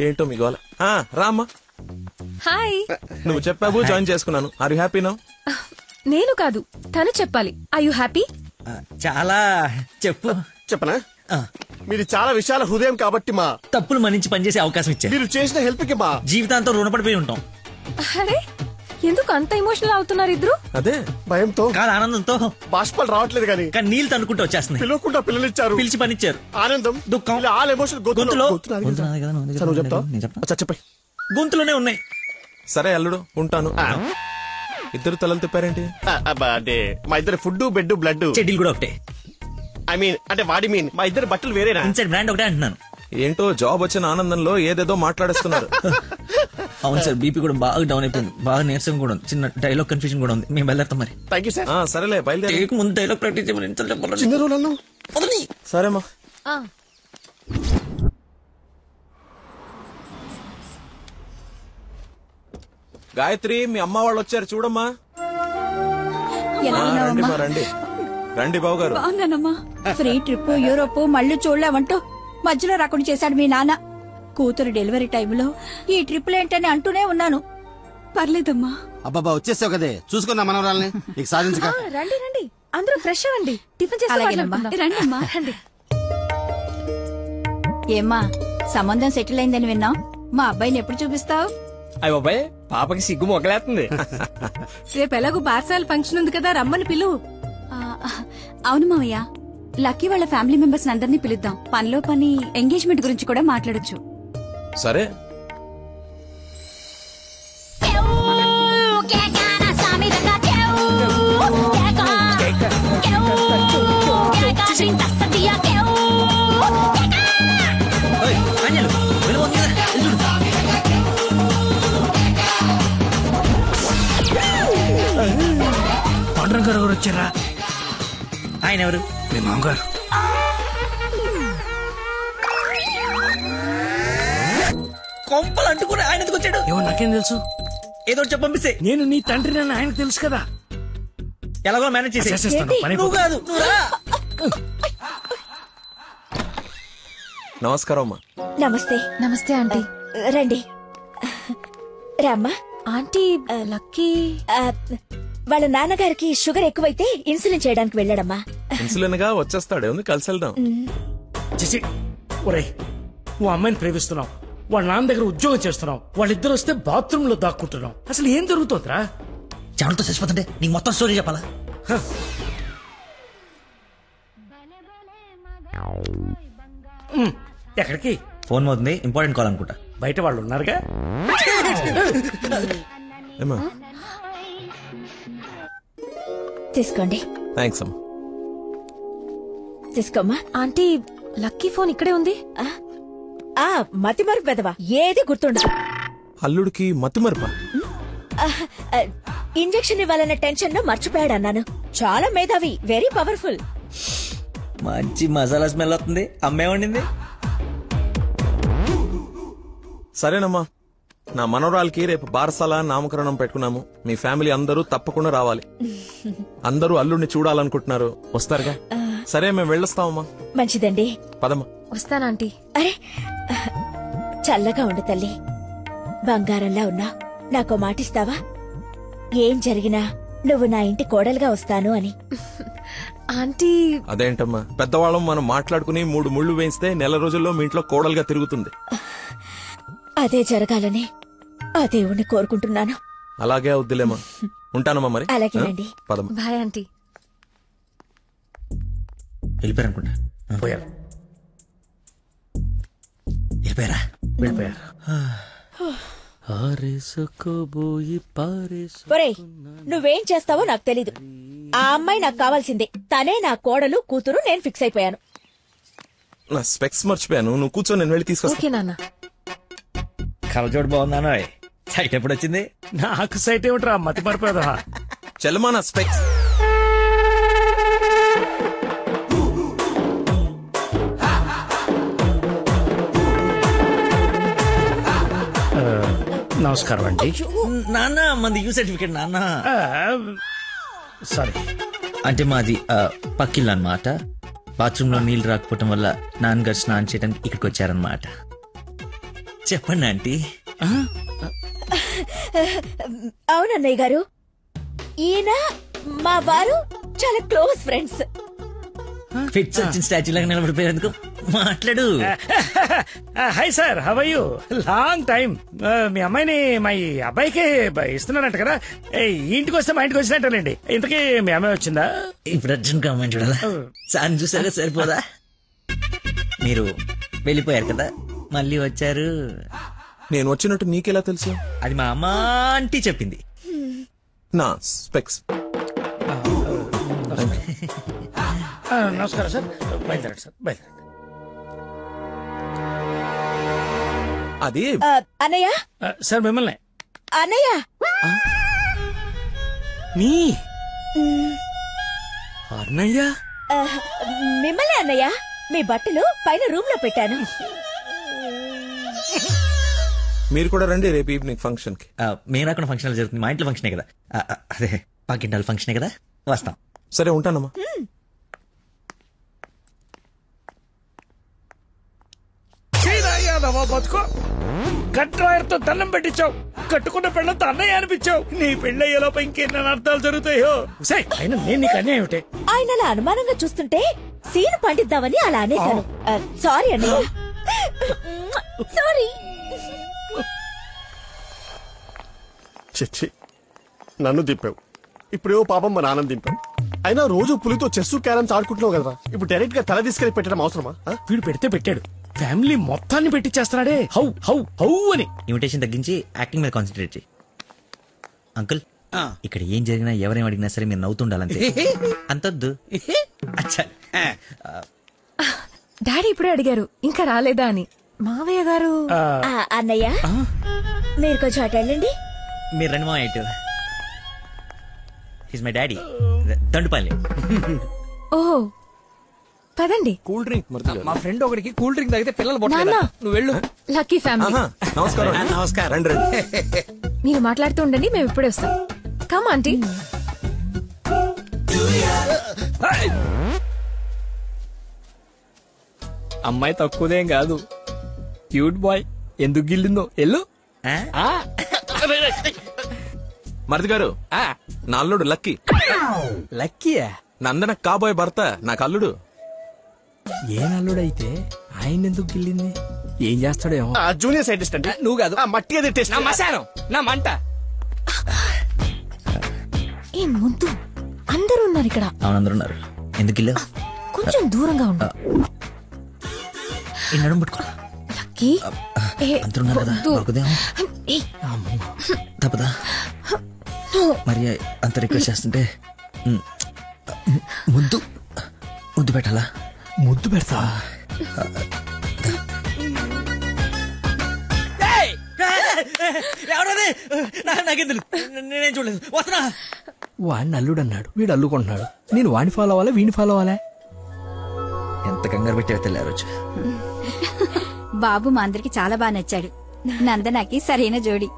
ఏంటో మీ గోల. రామ్మా. హాయ్. నువ్వు చెప్పావు, జాయిన్ చేసుకున్నాను. Are you happy now? నేను కాదు, తను చెప్పాలి. I you happy? చాలా. చెప్పు. చెప్పనా? మీరు చాలా విశాల హృదయం కాబట్టి మా తప్పులు మన్నించి పనిచేసే అవకాశం ఇచ్చారు. మీరు చేసిన హెల్ప్ కి మా జీవితాంతం రుణపడిపోయి ఉంటాం. అరే ఎందుకు అంత ఎమోషనల్ అవుతున్నారు ఇద్దరు? అదే భయంతో కాదు, ఆనందంతో. బాష్పాలు రావట్లేదు కానీ నీళ్ళు తనుకుంటూ వచ్చేస్తుంది. పిలవకుండా పిల్లలిచ్చారు, పిలిచి పనిచ్చారు. ఆనందం, దుఃఖం, ఆల్ ఎమోషన్ గొంతులో చెప్పా గొంతులోనే ఉన్నాయి. సరే అల్లుడు ఉంటాను. ఇద్దరు తలలు తిప్పారేంటి? అంటే మా ఇద్దరు ఫుడ్ బెడ్ బ్లడ్ చెడ్డీలు కూడా ఒకటే. ఐ మీన్ అంటే వాడి మీన్ మా ఇద్దరు బట్టలు వేరేనా? ఇన్సైడ్ బ్రాండ్ ఒకటే అంటున్నాను. ఏంటో జాబ్ వచ్చిన ఆనందంలో ఏదేదో మాట్లాడేస్తున్నారు. అవును సార్, బీపీ కూడా బాగా డౌన్ అయిపోయింది. బాగా నీరసం కూడా ఉంది. చిన్న డైలాగ్ కన్ఫ్యూజన్ కూడా ఉంది. మేము బయలుదేరుతాం మరి. Thank you sir. సరేలే బయలుదేరి. ముందు డైలాగ్ ప్రాక్టీస్ చేయమని చిన్న రోజులు. సరేమ్మా. గాయత్రి, మీ అమ్మ వాళ్ళు వచ్చారు చూడమ్మా. రండి మా, రండి రండి బాబు గారు. బాగున్నానమ్మా. ఫ్రీ ట్రిప్ యూరోప్ మళ్ళీ చూడలేమంటూ మధ్యలో రాకుండా చేశాడు మీ నాన్న. కూతురు డెలివరీ టైంలో ఈ ట్రిప్ ఏంటని అంటూనే ఉన్నాను. పర్లేదమ్మా. అబ్బాబా వచ్చేసావు కదే, చూసుకున్నా మనవరాల్ని. నీకు సాధించక. రండి రండి, అందరూ ఫ్రెష్ అవ్వండి. టిఫిన్ చేసి రండి అమ్మా. రండి. ఏమ్మా సంబంధం సెటిల్ అయిందని విన్నాం. మా అబ్బాయిని ఎప్పుడు చూపిస్తావు? అయ్య బాబాయ్, పాపకి సిగ్గు మొగలేస్తుంది. రేపు ఎలాగో పార్సాల ఫంక్షన్ ఉంది కదా, రమ్మని పిలువు. అవును మావయ్య, లక్కీ వాళ్ళ ఫ్యామిలీ మెంబర్స్ అందరినీ పిలుద్దాం. పనిలో పని ఎంగేజ్మెంట్ గురించి కూడా మాట్లాడొచ్చు. సరే. పాండ్రం గారు వచ్చారా? ఆయన ఎవరు? మీ మామగారు. కొంపలు అంటుకుని ఆయన ఎందుకు వచ్చాడు? ఏమో నాకేం తెలుసు. ఏదో చెప్పంపిస్తే. నేను నీ తండ్రి నన్ను ఆయనకు తెలుసు కదా. ఎలాగో మేనేజ్ చేసేస్తాను. నువ్వు కాదు. నమస్కారం అమ్మా. నమస్తే. నమస్తే ఆంటీ. రండి రామ్మా. ఆంటీ లక్కీ వాళ్ళ నాన్నగారికి షుగర్ ఎక్కువైతే ఇన్సులిన్ చేయడానికి వెళ్ళాడమ్మా. ఇన్సులిన్ గా వచ్చేస్తాడే ఉంది, కలిసి వెళ్దాం. ఒరే, ఓ అమ్మాయిని ప్రేమిస్తున్నావు, వాళ్ళ నాన్న దగ్గర ఉద్యోగం చేస్తున్నావు, వాళ్ళిద్దరు వస్తే బాత్రూమ్ లో దాక్కుంటున్నావు. అసలు ఏం జరుగుతుందిరా? చెమటతో చచ్చిపోతుంటే నీకు మొత్తం స్టోరీ చెప్పాలా? ఎక్కడికి? ఫోన్ అవుతుంది, ఇంపార్టెంట్ కాల్ అనుకుంటా. బయట వాళ్ళు ఉన్నారుగా. తీసుకోండి. థ్యాంక్స్ అమ్మా. తీసుకోమ్మా. ఆంటీ లక్కీ ఫోన్ ఇక్కడే ఉంది. మతి మరుపు పెదవా, ఏది గుర్తుండదు. అల్లుడికి మతి మరుపా? ఇంజెక్షన్ ఇవ్వాలన్న టెన్షన్ లో మర్చిపోయాడు అన్నాను. చాలా మేధావి, వెరీ పవర్ఫుల్. మంచి మసాలా స్మెల్ వస్తుంది. అమ్మే వండింది. సరేనమ్మా, నా మనవరాలకి రేపు బారసాల నామకరణం పెట్టుకున్నాము. మీ ఫ్యామిలీ అందరూ తప్పకుండా రావాలి. అందరూ అల్లుడిని చూడాలనుకుంటున్నారు, వస్తారుగా? సరే, మేము వెళ్ళొస్తామమ్మా. మంచిదండి. పదమ్మా. వస్తానంటీ. అరే చల్లగా ఉండు తల్లి, బంగారంలా ఉన్నా. నాకో మాటిస్తావా? ఏం జరిగినా నువ్వు నా ఇంటి కోడలుగా వస్తాను అని. ఆంటీ. అదేంటమ్మా, పెద్దవాళ్ళం మనం మాట్లాడుకుని 3 ముళ్ళు వేయిస్తే నెల రోజుల్లో మీ ఇంట్లో కోడలుగా తిరుగుతుంది. అదే జరగాలని ఆ దేవుణ్ణి కోరుకుంటున్నాను. అలాగే అవుద్దిలేమా. ఉంటానమ్మా మరి. అలాగేనండి. పదమ్మా. Bye aunty. వెళ్ళిపోయారు అనుకుంటా. పోయారు. వెళ్ళిపోయారా? వెళ్ళిపోయారు. ఒరేయ్, నువ్వేం చేస్తావో నాకు తెలీదు. ఆ అమ్మాయి నాకు కావాల్సిందే. తనే నా కోడలు కూతురు. నేను ఫిక్స్ అయిపోయాను. నా స్పెక్స్ మర్చిపోయాను. నువ్వు కూర్చో, నేను వెళ్ళి తీసుకొస్తా. ఓకే నాన్న. కలజోడు బాగుందానో. సైట్ ఎప్పుడు వచ్చింది? నాకు సైట్ ఏమిట్రా, మతి మరిపోదా. చలమా నా స్పెక్స్. నమస్కారం అండి. నాన్న మంది యూ సర్టిఫికేట్ నాన్న. సారీ అంటే మాది పక్కిల్లు అన్నమాట. బాత్రూమ్ లో నీళ్లు రాకపోవటం వల్ల నాన్నగారు స్నానం చేయడానికి ఇక్కడికి వచ్చారనమాట. చెప్పండి ఆంటీ. అవునన్నయ్య గారు, ఈయన మా వారు చాలా క్లోజ్ ఫ్రెండ్స్. ఫిట్స్ వచ్చిన స్టాచ్యూ లాగా నిలబడిపోయేందుకు మాట్లాడు. Hi sir, how are you? Long time. మీ అమ్మాయిని మా ఈ అబ్బాయికి ఇస్తున్నానంట కదా. ఈ ఇంటికి వస్తే మా ఇంటికి వచ్చినట్టేనండి. ఇంతకీ మీ అమ్మాయి వచ్చిందా? ఇప్పుడు అర్జున్ కమెంట్ చూడాలా? సార్ చూసారా, సరిపోదా? మీరు వెళ్ళిపోయారు కదా, మళ్ళీ వచ్చారు. నేను వచ్చినట్టు నీకెలా తెలుసు? అది మా అమ్మ ఆంటీ చెప్పింది. నా స్పెక్స్. నమస్కారం సార్. బయలుదేరండి సార్, బయలుదేరండి. అది అన్నయ్య. సార్ మిమ్మల్ని. అన్నయ్య. మీ అన్నయ్య? మిమ్మల్ని అన్నయ్య. మీ బట్టలు పైన రూమ్ లో పెట్టాను. మీరు కూడా రండి రేపు ఈవినింగ్ ఫంక్షన్ కి. మేము రాకుండా ఫంక్షన్ జరుగుతుంది. మా ఇంట్లో ఫంక్షనే కదా. అదే పక్కింటాల ఫంక్షనే కదా, వస్తాం. సరే, ఉంటానమ్మా. బతుకో, కట్రాయర్తో దండం పెట్టించావు. కట్టుకున్న పెళ్ళంతా అన్నయ్య అనిపించావు. నీ పెళ్ళయ్యేలోపు ఇంకెన్న అర్థాలు జరుగుతాయో. అయినా నేను నీకు అన్యాయం ఏమిటే? ఆయన అలా అనుమానంగా చూస్తుంటే సీను పండిద్దామని అలా అనేశాను. సారీ అన్నయ్య. సారీ. చిచ్చి, నన్ను దింపావు. ఇప్పుడేవో పాపం మా నాన్న దింపావు. అయినా రోజు పులితో చెస్ క్యారమ్స్ ఆడుకుంటున్నావు కదా. ఇప్పుడు డైరెక్ట్ గా తల తీసుకెళ్లి పెట్టడం అవసరమా? వీడు పెడితే పెట్టాడు, ఫ్యామిలీ మొత్తాన్ని పెట్టిచ్చేస్తున్నాడే. హౌ హౌ హౌ అని. ఇన్విటేషన్ తగ్గించి యాక్టింగ్ మీద కాన్సన్ట్రేట్ చేయి. అంకుల్, ఇక్కడ ఏం జరిగినా ఎవరేం అడిగినా సరే మీరు నవ్వుతుండాలంతే. అంతొద్దు. డాడీ ఇప్పుడే అడిగారు ఇంకా రాలేదా అని. మావయ్య గారు. అన్నయ్య, మీరు కొంచెం అటు వెళ్ళండి. మీరు రండి మా ఇటు. His my daddy, Dandupalli. ఓహో, పదండి. Cool drink. మా ఫ్రెండ్ ఒకడికి కూల్ డ్రింక్ తాగితే పిల్లలు పొట్టలేదా? నువ్వు వెళ్ళు. Lucky family. నమస్కారం. నమస్కారం. రండి రండి. మీరు మాట్లాడుతూ ఉండండి, మేము ఇప్పుడే వస్తాం. Come aunty. అమ్మాయి తక్కువదేం కాదు, క్యూట్ బాయ్. ఎందుకు గిల్లిందో ఎల్లు. మరిది గారు, నా అల్లుడు లక్కీ. లక్కీయా? నందన కాబోయే భర్త నాకు అల్లుడు. ఏ నల్లుడైతే ఆయన ఎందుకు గిల్లింది? ఏం చేస్తాడేమో. జూనియర్ సైంటిస్ట్ అంటే నువ్వు కాదు, మట్టి అది టెస్ట్. నా మశానం, నా మంట. ఏ ముద్దు, అందరూ ఉన్నారు ఇక్కడ. అవును, అందరూ ఉన్నారు. ఎందుకు ఇల్లు? కొంచెం దూరంగా ఉండు. ఈ నడుము పట్టుకో. లక్కీ, అందరూ ఉన్నారు కదా, దొరకదేమో. తప్పదా? మరి అంత రిక్వెస్ట్ చేస్తుంటే ముద్దు ముద్దు పెట్టాలా? ముద్దు పెడతా. నాకెందుకు, నేనేం చూడలేదు. వస్తున్నా. వాడిని అల్లుడు అన్నాడు, వీడు అల్లుకుంటున్నాడు. నేను వాడిని ఫాలో అవ్వాలా వీడిని ఫాలో అవ్వాలా? ఎంత కంగారు పెట్టావు తెల్లారు రోజు. బాబు మా అందరికి చాలా బాగా నచ్చాడు. నందనకి సరైన జోడి.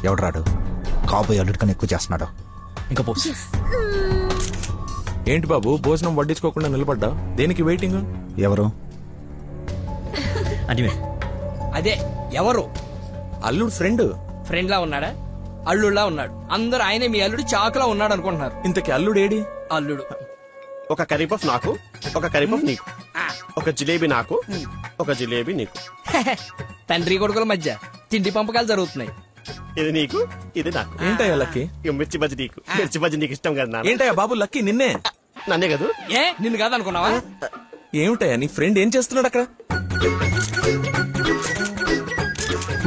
ఎవడు రాడు కాబోయే అల్లుడి కన్నా ఎక్కువ చేస్తున్నాడు. ఇంకా పోస్. ఏంటి బాబు భోజనం వడ్డించుకోకుండా నిలబడ్డా? దేనికి వెయిటింగ్? ఎవరు? అంటే అదే ఎవరు? అల్లుడు ఫ్రెండ్. ఫ్రెండ్ లా ఉన్నాడా? అల్లుడులా ఉన్నాడు. అందరూ ఆయనే మీ అల్లుడు చాకులా ఉన్నాడు అనుకుంటున్నారు. ఇంతకి అల్లుడు ఏడి? అల్లుడు ఒక కర్రీ పఫ్ నాకు, ఒక కర్రీ పఫ్ నీకు, ఒక జిలేబీ నాకు, ఒక జిలేబీ నీకు. తండ్రి కొడుకుల మధ్య తిండి పంపకాలు జరుగుతున్నాయి. ఇది నీకు, ఇది నాకు. ఏంటయ్యా లక్కీ? మిర్చి బజ్జి నీకు, మిర్చి బజ్జి నీకు ఇష్టం కదా. ఏంటయ్యా బాబు లక్కీ నిన్నే? నన్నే కదా. ఏ నిన్ను కాదనుకున్నావా? ఏమిటయ్యా నీ ఫ్రెండ్ ఏం చేస్తున్నాడు అక్కడ?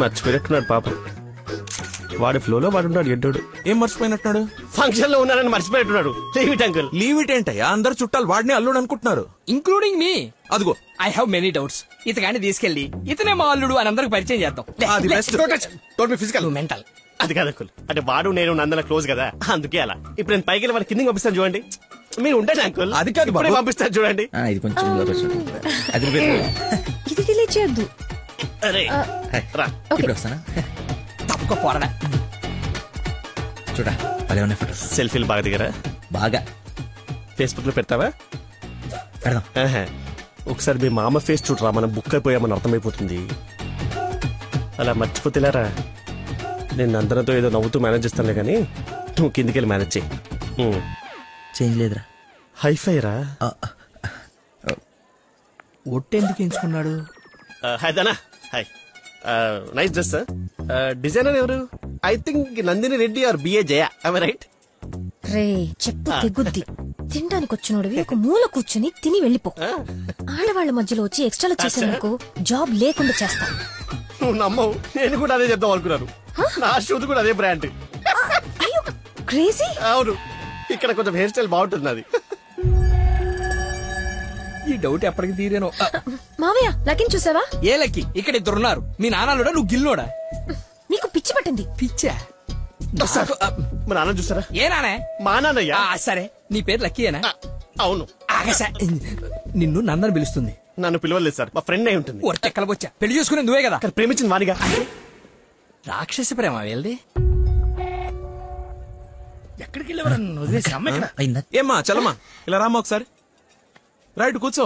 మర్చిపోయినట్టున్నాడు పాప. వాడి ఫ్లోలో వాడు ఉన్నాడు. ఎడ్డోడు ఏం మర్చిపోయినట్టున్నాడు? ఫంక్షన్ లో ఉన్నాడని మర్చిపోయినట్టున్నాడు. Leave it uncle. Leave it ఏంటయ్యా? అందరు చుట్టాలు వాడిని అల్లుడు అనుకుంటున్నారు, ఇంక్లూడింగ్ మీ. అదిగో ఐ హావ్ మెనీ డౌట్స్. ఇతగాని తీసుకెళ్లి ఇతనే మా అల్లుడు అని అందరికి పరిచయం చేద్దాం. అది best. Don't be physical, mental. అది కాదు అంకుల్. అంటే వాడు నేను నందన క్లోజ్ కదా, అందుకే అలా. ఇప్పుడు నేను పైకి వెళ్ళి వాళ్ళ కిందకి పంపిస్తాను చూడండి. మీరు ఉండండి అంకుల్. అది కాదు బాబు. పంపిస్తాను చూడండి. ఇది కొంచెం అది ఇది డిలీట్ చేయొద్దు. అరే రా. ఇప్పుడు వస్తానా? తప్పక పోరడా. చూడా భలే ఉన్నాయి ఫోటో. సెల్ఫీలు బాగా దిగరా? బాగా. ఫేస్బుక్ లో పెట్టావా? పెడదాం. ఒకసారి మీ మామ ఫేస్ చూడరా, మనం బుక్ అయిపోయామని అర్థమైపోతుంది. అలా మర్చిపోతేలారా. నేను అందరితో ఏదో నవ్వుతూ మేనేజ్ చేస్తానులే కానీ నువ్వు కిందికి వెళ్ళి మేనేజ్ చేయి. చేంజ్ లేదురా. హైఫై రా. ఒట్టెందుకు ఎంచుకున్నాడు? Hi Dana. Hi. Nice dress sir. Designer ఎవరు? I think Nandini Reddy or B A Jaya. Right? రే చెప్పు తెగుద్ది. తినడానికి వచ్చినోడివి ఒక మూల కూర్చుని తిని వెళ్ళిపో. ఆడవాళ్ల మధ్యలో వచ్చి ఎక్స్ట్రాలు చేసేందుకు జాబ్ లేకుండా చేస్తా. నువ్వు నమ్మవు, నేను కూడా అదే చెప్దాం అనుకున్నాను. నా షూట్ కూడా అదే బ్రాండ్. క్రేజీ. అవును, ఇక్కడ కొంచెం హెయిర్ స్టైల్ బాగుంటుంది. అది ఈ డౌట్ ఎప్పటికి తీరేనో. మావయ్య లక్కీని చూసావా? ఏ లక్కీ? ఇక్కడ ఇద్దరున్నారు. మీ నాన్నలోడా నువ్వు గిల్లోడా? నీకు పిచ్చి పట్టింది. పిచ్చా? మా నాన్న చూసారా? ఏ నానే? మా నాన్నయ్య. సరే నీ పేరు లక్కీయేనా? అవును. ఆగసా, నిన్ను నందని పిలుస్తుంది. నన్ను పిలవలేదు సార్, మా ఫ్రెండ్ అయి ఉంటుంది. ఒట్టెక్కలబొచ్చా. పెళ్లి చేసుకునే నువ్వే కదా. ప్రేమించింది వానిగా. రాక్షస ప్రేమ వెళ్ళి ఎక్కడికి వెళ్ళేవారు వదిలేసి అమ్మాయి. ఏమ్మా చలమా ఇలా రామ్మా ఒకసారి. రైట్ కూర్చో.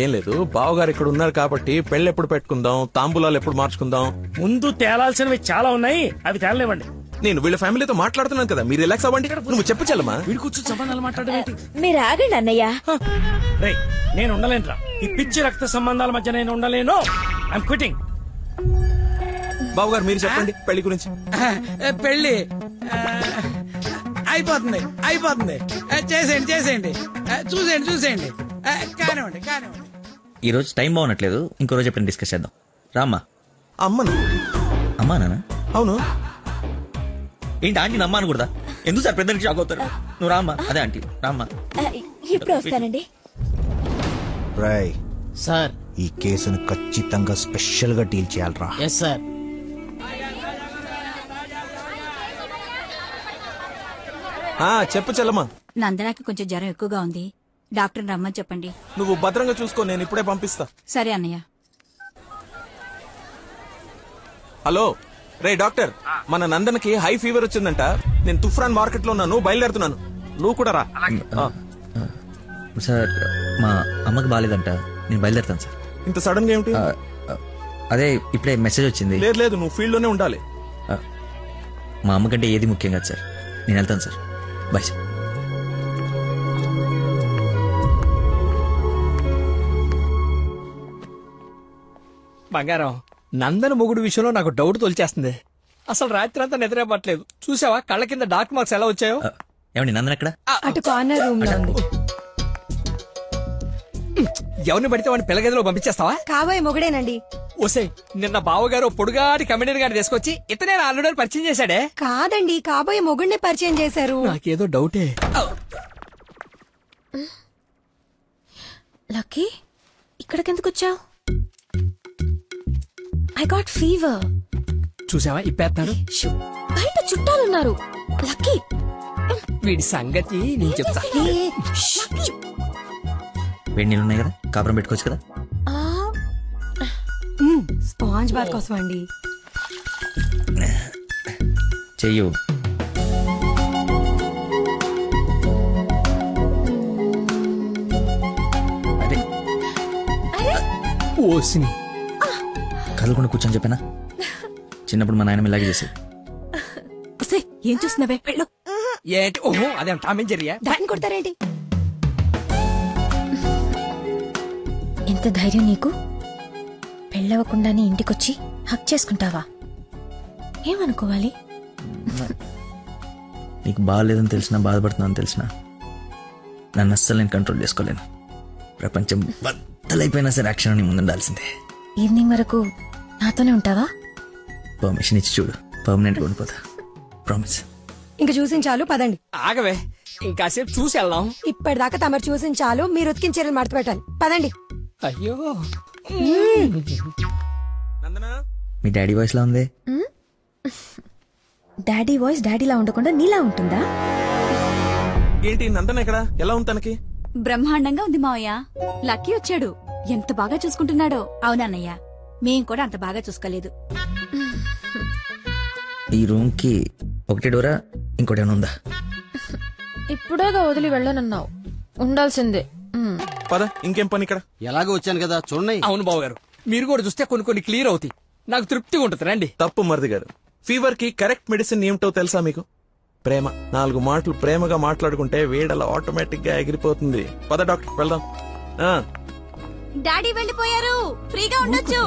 ఏం లేదు, బావగారు ఇక్కడ ఉన్నారు కాబట్టి పెళ్లి ఎప్పుడు పెట్టుకుందాం, తాంబూలాలు ఎప్పుడు మార్చుకుందాం. ముందు తేలాల్సినవి చాలా ఉన్నాయి, అవి తేలనివ్వండి. నేను వీళ్ళ ఫ్యామిలీతో మాట్లాడుతున్నాను కదా, మీరు రిలాక్స్ అవ్వండి. నువ్వు చెప్పు చలమా. వీడి కూర్చొని సంబంధాలు మాట్లాడమేంటి? మీరు ఆగండి అన్నయ్య. రేయ్ నేను ఉండలేనురా. ఈ పిచ్చి రక్త సంబంధాల మధ్య నేను ఉండలేను. I'm quitting. బావగారు మీరు చెప్పండి పెళ్లి గురించి. పెళ్లి అయిపోతుంది అయిపోతుంది. చేసేయండి చేసేయండి. చూసేయండి కానివ్వండి కానివ్వండి. ఈ రోజు టైం బాగున్నట్లేదు, ఇంకో రోజు ఎప్పుడైనా డిస్కస్ చేద్దాం. రామ్మా. అమ్మను. అమ్మా నాన్న? అవును. ఏంటి ఆంటీ నమ్మా అనకూడదా? ఎందుకు సార్ పెద్దకి షాక్ అవుతారు? నువ్వు రామ్మా. అదే ఆంటీ రామ్మా. ఇప్పుడు వస్తానండి. రాయ్ సార్, ఈ కేసును ఖచ్చితంగా స్పెషల్ గా డీల్ చేయాలరా. Yes sir. చెప్పు చెల్లమ్మా. నందనకి కొంచెం జ్వరం ఎక్కువగా ఉంది, డాక్టర్ రమ్మని చెప్పండి. నువ్వు భద్రంగా చూసుకో, నేను ఇప్పుడే పంపిస్తా. సరే అన్నయ్య. హలో రే డాక్టర్, మన నందనకి హై ఫీవర్ వచ్చిందంట. నేను తుఫ్రాన్ మార్కెట్ లో ఉన్నాను, బయలుదేరుతున్నాను. నువ్వు కూడా రా. సార్ మా అమ్మకి బాగాలేదంట, నేను బయలుదేరుతాను సార్. ఇంత సడన్ గా ఏమిటి? అదే ఇప్పుడే మెసేజ్ వచ్చింది. లేదు లేదు, నువ్వు ఫీల్డ్ లోనే ఉండాలి. మా అమ్మకంటే ఏది ముఖ్యం కాదు సార్, నేను వెళ్తాను సార్. Bye sir. బంగారం, నందన మొగుడు విషయంలో నాకు డౌట్ తోల్చేస్తుంది. అసలు రాత్రి అంతా నిద్రపట్లేదు. చూసావా కళ్ళ కింద డార్క్ మార్క్స్ ఎలా వచ్చాయో? ఏమండి నందన ఎక్కడ? అటు కార్నర్ రూమ్ లో ఉంది. ఎవరిని పడితే వాడిని పిల్లగదిలో పంపించేస్తావా? కాబోయే మొగుడేనండి. ఓసే, నిన్న బావగారు పొడుగాటి కమిడీని గారిని తీసుకొచ్చి ఇతనే ఆల్రెడీ పరిచయం చేశాడే. కాదండి, కాబోయే మొగుడిని పరిచయం చేశారు. నాకేదో డౌటే. లక్కీ ఇక్కడికెందుకు వచ్చావు? I got fever. చూసావా ఇప్పేస్తున్నాడు. బయట చుట్టాలున్నారు. లక్కీ వీడి సంగతి నేను చెప్తా. వేడి నీళ్ళు ఉన్నాయి కదా, కాపురం పెట్టుకోవచ్చు కదా. స్పాంజ్ బాత్ కోసం అండి. చెయ్యు. అదే ఓసిని కదలకుండా కూర్చొని చెప్పానా, చిన్నప్పుడు మా నాయనమ్మ ఇలాగే చేసేది. ఏం చూస్తున్నావే వెళ్ళు. ఏంటి? ఓహో అదే టామేం జరిగా దాన్ని కొడతారేంటి? ఎంత ధైర్యం నీకు? పెళ్ళవకుండానే ఇంటికొచ్చి హక్ చేసుకుంటావా? ఏమనుకోవాలి? నీకు బాగాలేదని తెలిసినా, బాధపడుతున్నాను తెలిసినా నన్ను అస్సలు నేను కంట్రోల్ చేసుకోలేను. ప్రపంచం బద్దలైపోయినా సరే యాక్షన్ నీ ముందుండాల్సిందే. ఈవినింగ్ వరకు నాతోనే ఉంటావా? పర్మిషన్ ఇచ్చి చూడు, పర్మనెంట్గా ఉండిపోతా. ప్రామిస్. ఇంక చూసించాలు పదండి. ఆగవే, ఇంకాసేపు చూసి వెళ్దాం. ఇప్పటిదాకా తమరు చూసించాలు, మీరు ఉతికిన చీరలు మడత పెట్టాలి. పదండి. అయ్యో మీ డాడీ వాయిస్ లా ఉంది. డాడీ వాయిస్ డాడీలా ఉండకుండా నీలా ఉంటుందా? ఏంటి నందన ఎక్కడ? ఎలా ఉంది తనకి? బ్రహ్మాండంగా ఉంది మావయ్య. లక్కీ వచ్చాడు, ఎంత బాగా చూసుకుంటున్నాడో. అవునన్నయ్య, మేం కూడా అంత బాగా చూసుకోలేదు. ఈ రూమ్ కి ఒకటి డోరా, ఇంకోటి ఏమైనా ఉందా? ఇప్పుడేగా వదిలి వెళ్ళనన్నావు, ఉండాల్సిందే. పద, ఇంకేం పని ఇక్కడ? ఎలాగో వచ్చాను కదా చూడండి. అవును బాబు గారు, మీరు కూడా చూస్తే కొన్ని క్లియర్ అవుతాయి. నాకు తృప్తిగా ఉంటుంది. రండి. తప్పు మరిది గారు, ఫీవర్ కి కరెక్ట్ మెడిసిన్ ఏమిటో తెలుసా మీకు? ప్రేమ. 4 మాటలు ప్రేమగా మాట్లాడుకుంటే వేడలా ఆటోమేటిక్ గా ఎగిరిపోతుంది. పద డాక్టర్ వెళ్దాం. డాడీ వెళ్ళిపోయారు, ఫ్రీగా ఉండొచ్చు.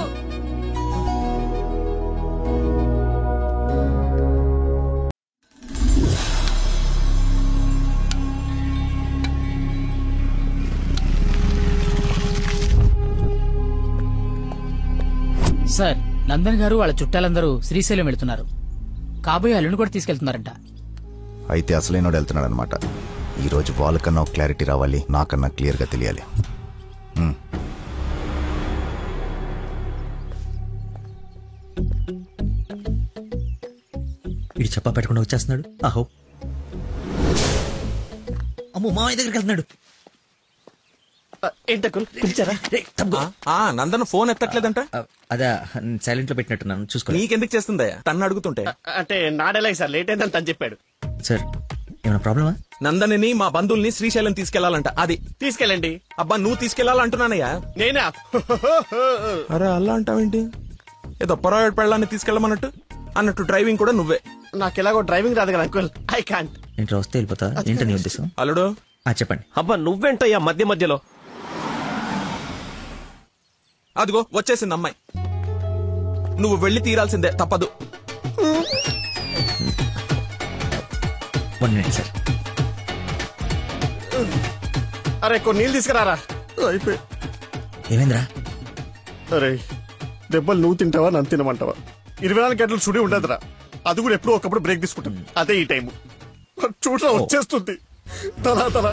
సార్, నందన్ గారు వాళ్ళ చుట్టాలందరూ శ్రీశైలం వెళ్తున్నారు. కాబోయే అల్లుని కూడా తీసుకెళ్తున్నారంట. అయితే అసలైనోడు వెళ్తున్నాడు అనమాట. ఈ రోజు వాళ్ళకన్నా ఒక క్లారిటీ రావాలి, నాకన్నా క్లియర్ గా తెలియాలి. వీడు చెప్పా పెట్టకుండా వచ్చేస్తున్నాడు. ఆహో, అమ్మో, మామయ్య దగ్గరికి వెళ్తున్నాడు. నందన ఫోన్ ఎత్తట్లేదంట. అదా సైలెంట్ లో పెట్టినట్టున్నాను, చూసుకో. నీకెందుకు చేస్తుందా? తన్ను అడుగుతుంటే. అంటే నాడేలాగ సార్, లేట్ అయిందని తను చెప్పాడు. సార్, ఏమైనా ప్రాబ్లమా? నందనిని మా బంధువుల్ని శ్రీశైలం తీసుకెళ్లాలంట. అది తీసుకెళ్ళండి. అబ్బా, నువ్వు తీసుకెళ్లాలంటున్నానయ్యా. నేనా? అరే అలా అంటావేంటి? ఏదో పొరపాటు పెళ్ళాన్ని తీసుకెళ్ళమన్నట్టు అన్నట్టు డ్రైవింగ్ కూడా నువ్వే. నాకు ఎలాగో డ్రైవింగ్ రాదు కదా అంకుల్, ఐ కాంట్. నేను వస్తే వెళ్ళిపోతా. ఏంటని ఉద్దేశం? అల్లుడు చెప్పండి. అబ్బా నువ్వేంటయ్యా మధ్యలో? అదిగో వచ్చేసింది అమ్మాయి. నువ్వు వెళ్ళి తీరాల్సిందే, తప్పదు. 1 minute సార్. అరే కొన్ని నీళ్ళు తీసుకురారా. అయిపోయి. ఏమైందిరా? అరే దెబ్బలు నువ్వు తింటావా, నన్ను తినమంటావా? 24 గంటలు సుడి ఉండదురా. అది కూడా ఎప్పుడో ఒకప్పుడు బ్రేక్ తీసుకుంటాం. అదే ఈ టైము చూడరా వచ్చేస్తుంది. తల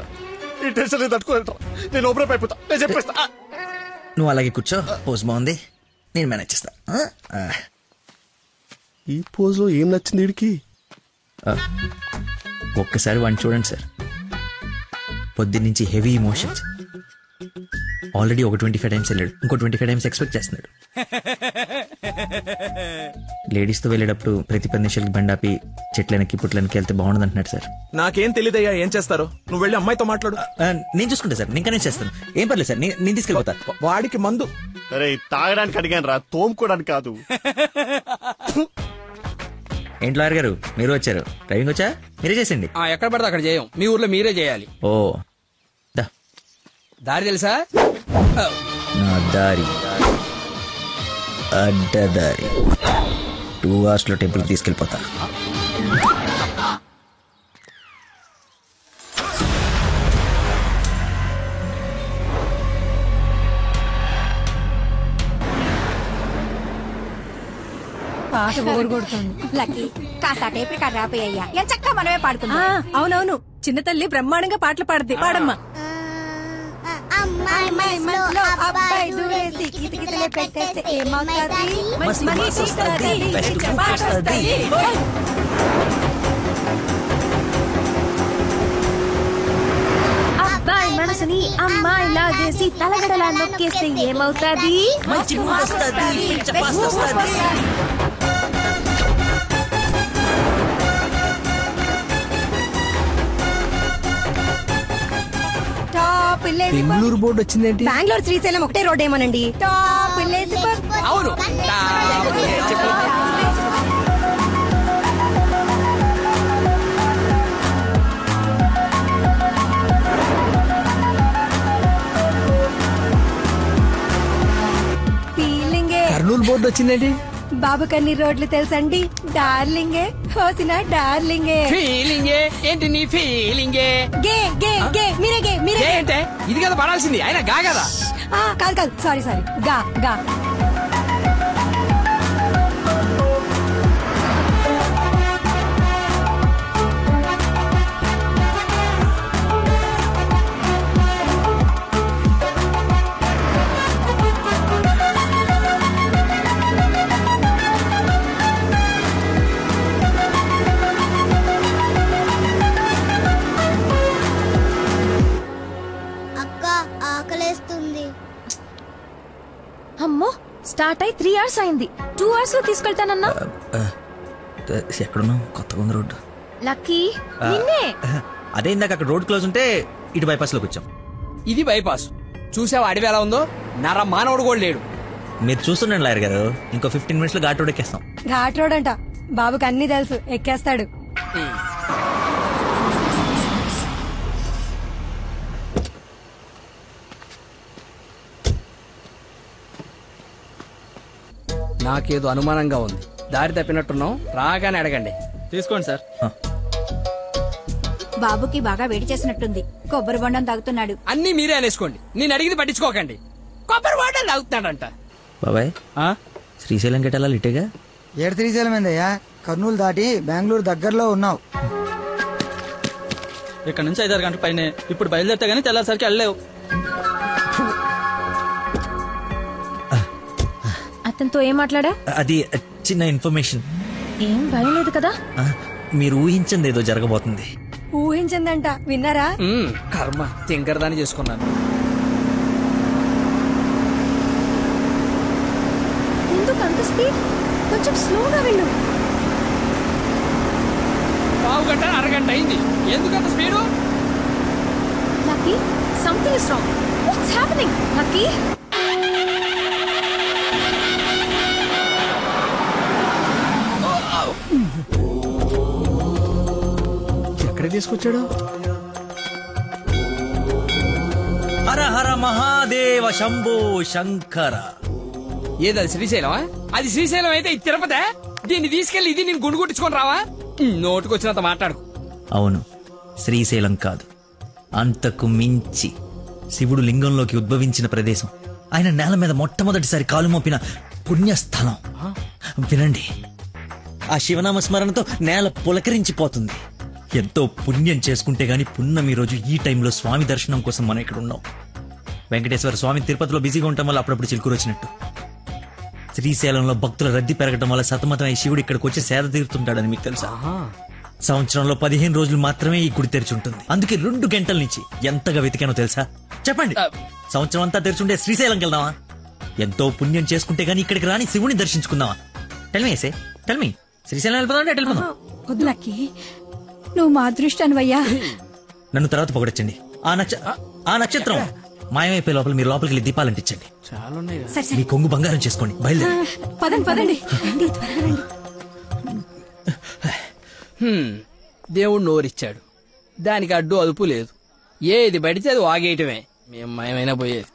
ఈ టెన్షన్ తట్టుకోలేట. నేను ఓపెన్ అయిపోతా, నేను చెప్పేస్తా. నువ్వు అలాగే కూర్చో, పోజ్ బాగుంది, నేను మేనేజ్ చేస్తా. ఈ పోజ్ లో ఏం నచ్చింది వీడికి? ఒక్కసారి వాడిని చూడండి సార్. పొద్దున్నుంచి హెవీ ఇమోషన్స్. ఆల్రెడీ ఒక 25 టైమ్స్ వెళ్ళాడు, ఇంకో 25 టైమ్స్ ఎక్స్పెక్ట్ చేస్తున్నాడు. లేడీస్ తో వెళ్ళేటప్పుడు ప్రతి 10 నిమిషాలకి బండాపి చెట్లనికి పుట్లనికి వెళ్తే బాగుండదు అంటున్నాడు సార్. నాకేం తెలియదయ్యా ఏం చేస్తారో. నువ్వు వెళ్ళి అమ్మాయితో మాట్లాడు. నేను చూసుకుంటా సార్, నేను కనెక్ట్ చేస్తాను. ఏం పర్లేదు సార్, నేను తీసుకెళ్ళిపోతా. వాడికి మందు. అరే తాగడానికి అడిగాను రా, తోముకోవడానికి కాదు. ఏంటి లాయర్ గారు, మీరు వచ్చారు? డ్రైవింగ్ వచ్చా? మీరే చేసండి. ఎక్కడ పడితే అక్కడ చేయం, మీ ఊర్లో మీరే చేయాలి. ఓ, దారి తెలుసా? నా దారి అడ్డదారి. 2 hours లో టెంపుల్ తీసుకెళ్ళిపోతా. పాట బోరు కొడుతుంది. లక్కీ కాస్త టేప్ రికార్డ్ రాపోయ్యా, ఎంత చక్కగా మనమే పాడుకుందాం. అవునవును, చిన్న తల్లి బ్రహ్మాండంగా పాటలు పాడుద్ది. పాడమ్మా. అమ్మా అమ్మాయి మనసులో అబ్బాయి దూరేసి కితకితలే పెట్టేస్తే ఏమవుతుంది? మస్తీ మనీ మస్తీ వస్తది, వస్తది, బెస్ట్ చపాట్ వస్తది. వస్తది. అబ్బాయి మనసుని అమ్మాయి లాగేసి తలగడలా నొక్కేస్తే ఏమవుతాది? మంచి మూడ్ వస్తది, చపాస్ వస్తది. టాప్ విలేజ్ బెంగళూరు బోర్డు వచ్చిందేంటి? బెంగళూరు శ్రీశైలం ఒకటే రోడ్ ఏమోనండి. టాప్ విలేజ్ అవును ఫీలింగే. కర్నూలు బోర్డు వచ్చిందేంటి? బాబు కన్ని రోడ్లు తెలుసండి. డార్లింగే హోసిన డార్లింగే. ఫీలింగే ఏంటి నీ ఫీలింగే? గే గే గే మీరే గే మీరే గే. ఏంటే ఇది కదా పడాల్సింది, ఆయన గా కదా. కాదు కాదు సారీ సారీ గా గా. అక్క ఆకలేస్తుంది. అమ్మో స్టార్ట్ అయి 3 hours అయింది. 2 hours లో తీసుకెళ్తానన్నా. ఎక్కడున్నావు? కొత్తగా ఉంది రోడ్డు. లక్కీ నిన్నే. అదే ఇందాక అక్కడ రోడ్ క్లోజ్ ఉంటే ఇటు బైపాస్ లోకి వచ్చాం. ఇది బైపాస్. చూసావా అడవి ఎలా ఉందో? నర మానవుడు కూడా లేడు. మీరు చూస్తుండండి లాయర్ గారు, ఇంకో 15 minutes లో ఘాట్ రోడ్ ఎక్కేస్తాం. ఘాట్ రోడ్ అంట. బాబుకి అన్ని తెలుసు, ఎక్కేస్తాడు. నాకేదో అనుమానంగా ఉంది. దారి తప్పినట్టున్నాం, రాగానే అడగండి. తీసుకోండి సార్. బాబుకి బాగా వేడి చేసినట్టుంది. కొబ్బరి బొండం తాగుతున్నాడు. అన్ని మీరే అనేసుకోండి, నేను అడిగింది పట్టించుకోకండి. కొబ్బరి వాటర్ తాగుతున్నాడంట. బాబాయ్ శ్రీశైలం గెటాలా ఇటేగా? ఏడు శ్రీశైలం ఏందయ్యా? కర్నూలు దాటి బెంగళూరు దగ్గరలో ఉన్నావు. ఇక్కడ నుంచి 5-6 గంటల పైన. ఇప్పుడు బయలుదేరితే గానీ తెల్లాసరికి వెళ్ళలేవు. అతనితో ఏం మాట్లాడా? అది చిన్న ఇన్ఫర్మేషన్. ఏం భయం లేదు కదా? మీరు ఊహించింది ఏదో జరగబోతుంది. ఊహించిందంట, విన్నారా? కర్మ తింకరదాన్ని చేసుకున్నాను. ఎందుకు అంత స్పీడ్? కొంచెం స్లోగా వెళ్ళు. పావు గంట అరగంట అయింది, ఎందుకు అంత speed? Lucky something is wrong. What's happening lucky? ఎక్కడ తీసుకొచ్చాడు? హర హర మహాదేవ శంభో శంకర. ఏది శ్రీశైలమా? అది శ్రీశైలం అయితే ఇది తిరుపతే. దీన్ని తీసుకెళ్లి ఇది నేను గుండు కొట్టించుకొని రావా? నోటుకొచ్చినంత మాట్లాడు. అవును, శ్రీశైలం కాదు, అంతకు మించి శివుడు లింగంలోకి ఉద్భవించిన ప్రదేశం, ఆయన నేల మీద మొట్టమొదటిసారి కాలు మోపిన పుణ్యస్థలం. వినండి, ఆ శివనామ స్మరణతో నేల పులకరించిపోతుంది. ఎంతో పుణ్యం చేసుకుంటే గాని పున్నమి రోజు ఈ టైంలో స్వామి దర్శనం కోసం మనం ఇక్కడ ఉన్నాం. వెంకటేశ్వర స్వామి తిరుపతిలో బిజీగా ఉండటం వల్ల అప్పుడప్పుడు చిలుకూరు వచ్చినట్టు. శ్రీశైలంలో భక్తుల రద్దీ పెరగడం వల్ల సతమతం ఈ శివుడు ఇక్కడికి వచ్చి సేద తీరుతుంటాడని మీకు తెలుసా? సంవత్సరంలో 15 రోజులు మాత్రమే ఈ గుడి తెరిచి ఉంటుంది. అందుకే 2 గంటల నుంచి ఎంతగా వెతికానో తెలుసా? చెప్పండి, సంవత్సరం అంతా తెరిచుండే శ్రీశైలంకి వెళ్దామా? ఎంతో పుణ్యం చేసుకుంటే గానీ ఇక్కడికి రాని శివుని దర్శించుకుందామా? టెల్మీ టెల్మీ శ్రీశైలం వెళ్ళిపోదాం అంటే వెళ్ళిపోదాం. వద్దు లక్కీ, నువ్వు మా అదృష్టానివయ్యా. నన్ను తర్వాత పొగడొచ్చండి. ఆ నక్షత్రం మాయమైపోయే లోపల మీరు లోపలికి వెళ్ళి దీపాలు అంటించండి. మీ కొంగు బంగారం చేసుకోండి. బయలుదేరి పదండి పదండి. రండి, త్వరగా రండి. దేవుడు నోరిచ్చాడు, దానికి అడ్డు అదుపు లేదు. ఏది పడితే అది వాగేయటమే. మేము మయమైనా పోయేది.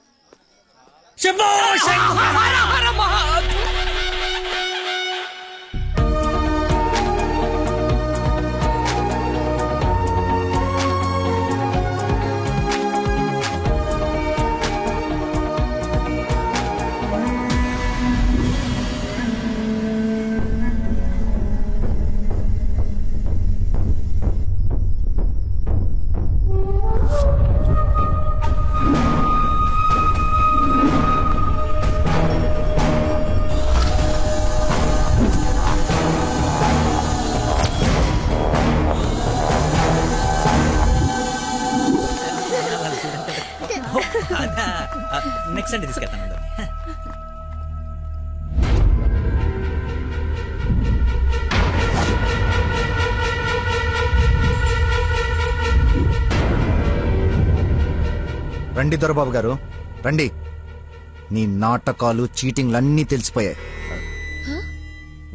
నెక్స్ట్ అంటే తీసుకెళ్తాను. రండి దొరబాబు గారు రండి. నీ నాటకాలు చీటింగ్లు అన్నీ తెలిసిపోయాయి.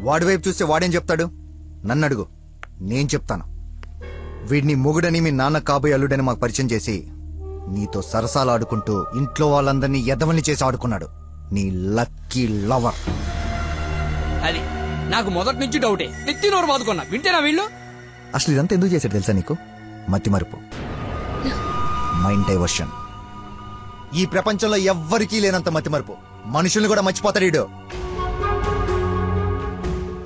వాడి వైపు చూస్తే వాడేం చెప్తాడు? నన్ను అడుగు, నేను చెప్తాను. వీడిని మొగుడని మీ నాన్న కాబోయే అల్లుడని మాకు పరిచయం చేసి నీతో సరసాలు ఆడుకుంటూ ఇంట్లో వాళ్ళందరినీ ఎదవల్ని చేసి ఆడుకున్నాడు నీ లక్కీ లవర్. అది నాకు మొదటి నుంచి డౌటే. నెత్తి నోరు బాదుకున్నా వింటేనా వీళ్ళు? అసలు ఇదంతా ఎందుకు చేశాడు తెలుసా నీకు? మతిమరుపు, మైండ్ డైవర్షన్. ఈ ప్రపంచంలో ఎవ్వరికీ లేనంత మతిమరుపు. మనుషుల్ని కూడా మర్చిపోతాడు వీడు.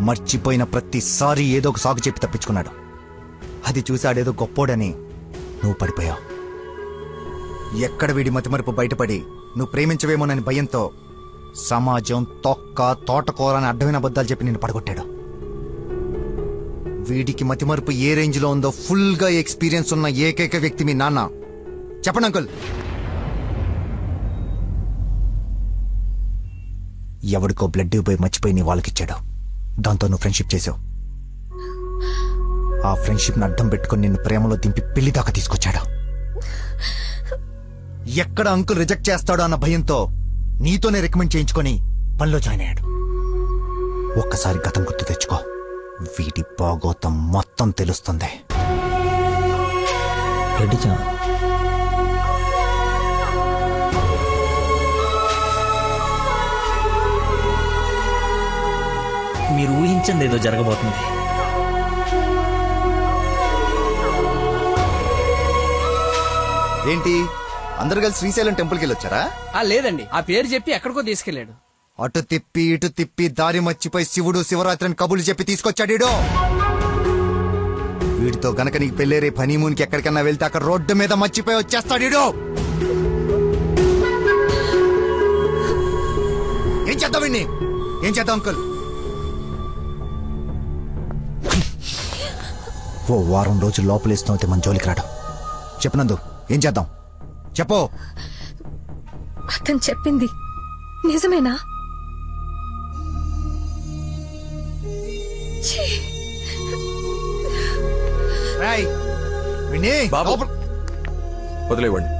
మర్చిపోయిన ప్రతిసారి ఏదో ఒక సాగు చెప్పి తప్పించుకున్నాడు. అది చూసాడేదో గొప్పోడని నువ్వు పడిపోయావు. ఎక్కడ వీడి మతిమరుపు బయటపడి నువ్వు ప్రేమించవేమోనని భయంతో సమాజం తొక్క తోటకూర అని అడ్డమైన అబద్ధాలు చెప్పి నిన్ను పడగొట్టాడు. వీడికి మతిమరుపు ఏ రేంజ్ లో ఉందో ఫుల్ గా ఎక్స్పీరియన్స్ ఉన్న ఏకైక వ్యక్తి మీ నాన్న. చెప్పండి అంకుల్. ఎవడికో బ్లడ్ పోయి మర్చిపోయి నీ వాళ్ళకిచ్చాడు. దాంతో నువ్వు ఫ్రెండ్షిప్ చేసావు. ఆ ఫ్రెండ్షిప్ ని అడ్డం పెట్టుకుని నిన్ను ప్రేమలో దింపి పెళ్లి దాకా తీసుకొచ్చాడు. ఎక్కడ అంకుల్ రిజెక్ట్ చేస్తాడో అన్న భయంతో నీతోనే రికమెండ్ చేయించుకొని పనిలో జాయిన్ అయ్యాడు. ఒక్కసారి గతం గుర్తు తెచ్చుకో, వీడి బాగోతం మొత్తం తెలుస్తుంది. మీరు ఊహించింది ఏదో జరగబోతుంది. ఏంటి అందరు కలిసి శ్రీశైలం టెంపుల్కి వెళ్ళొచ్చారా? లేదండి, ఆ పేరు చెప్పి ఎక్కడికో తీసుకెళ్లాడు. అటు తిప్పి ఇటు తిప్పి దారి మర్చిపోయి శివుడు శివరాత్రిని కబులు చెప్పి తీసుకొచ్చాడు. వీడితో గనక నీకు పెళ్ళేరే హనీమూన్కి ఎక్కడికన్నా వెళ్తే అక్కడ రోడ్డు మీద మర్చిపోయి వచ్చేస్తాడు. ఏం చేద్దాం వీడిని? ఏం చేద్దాం అంకుల్? ఓ వారం రోజులు లోపలేస్తే మన జోలికి రాడు. చెప్పనందు ఏం చేద్దాం చెప్పు. అతను చెప్పింది నిజమేనా? వదిలేవండి.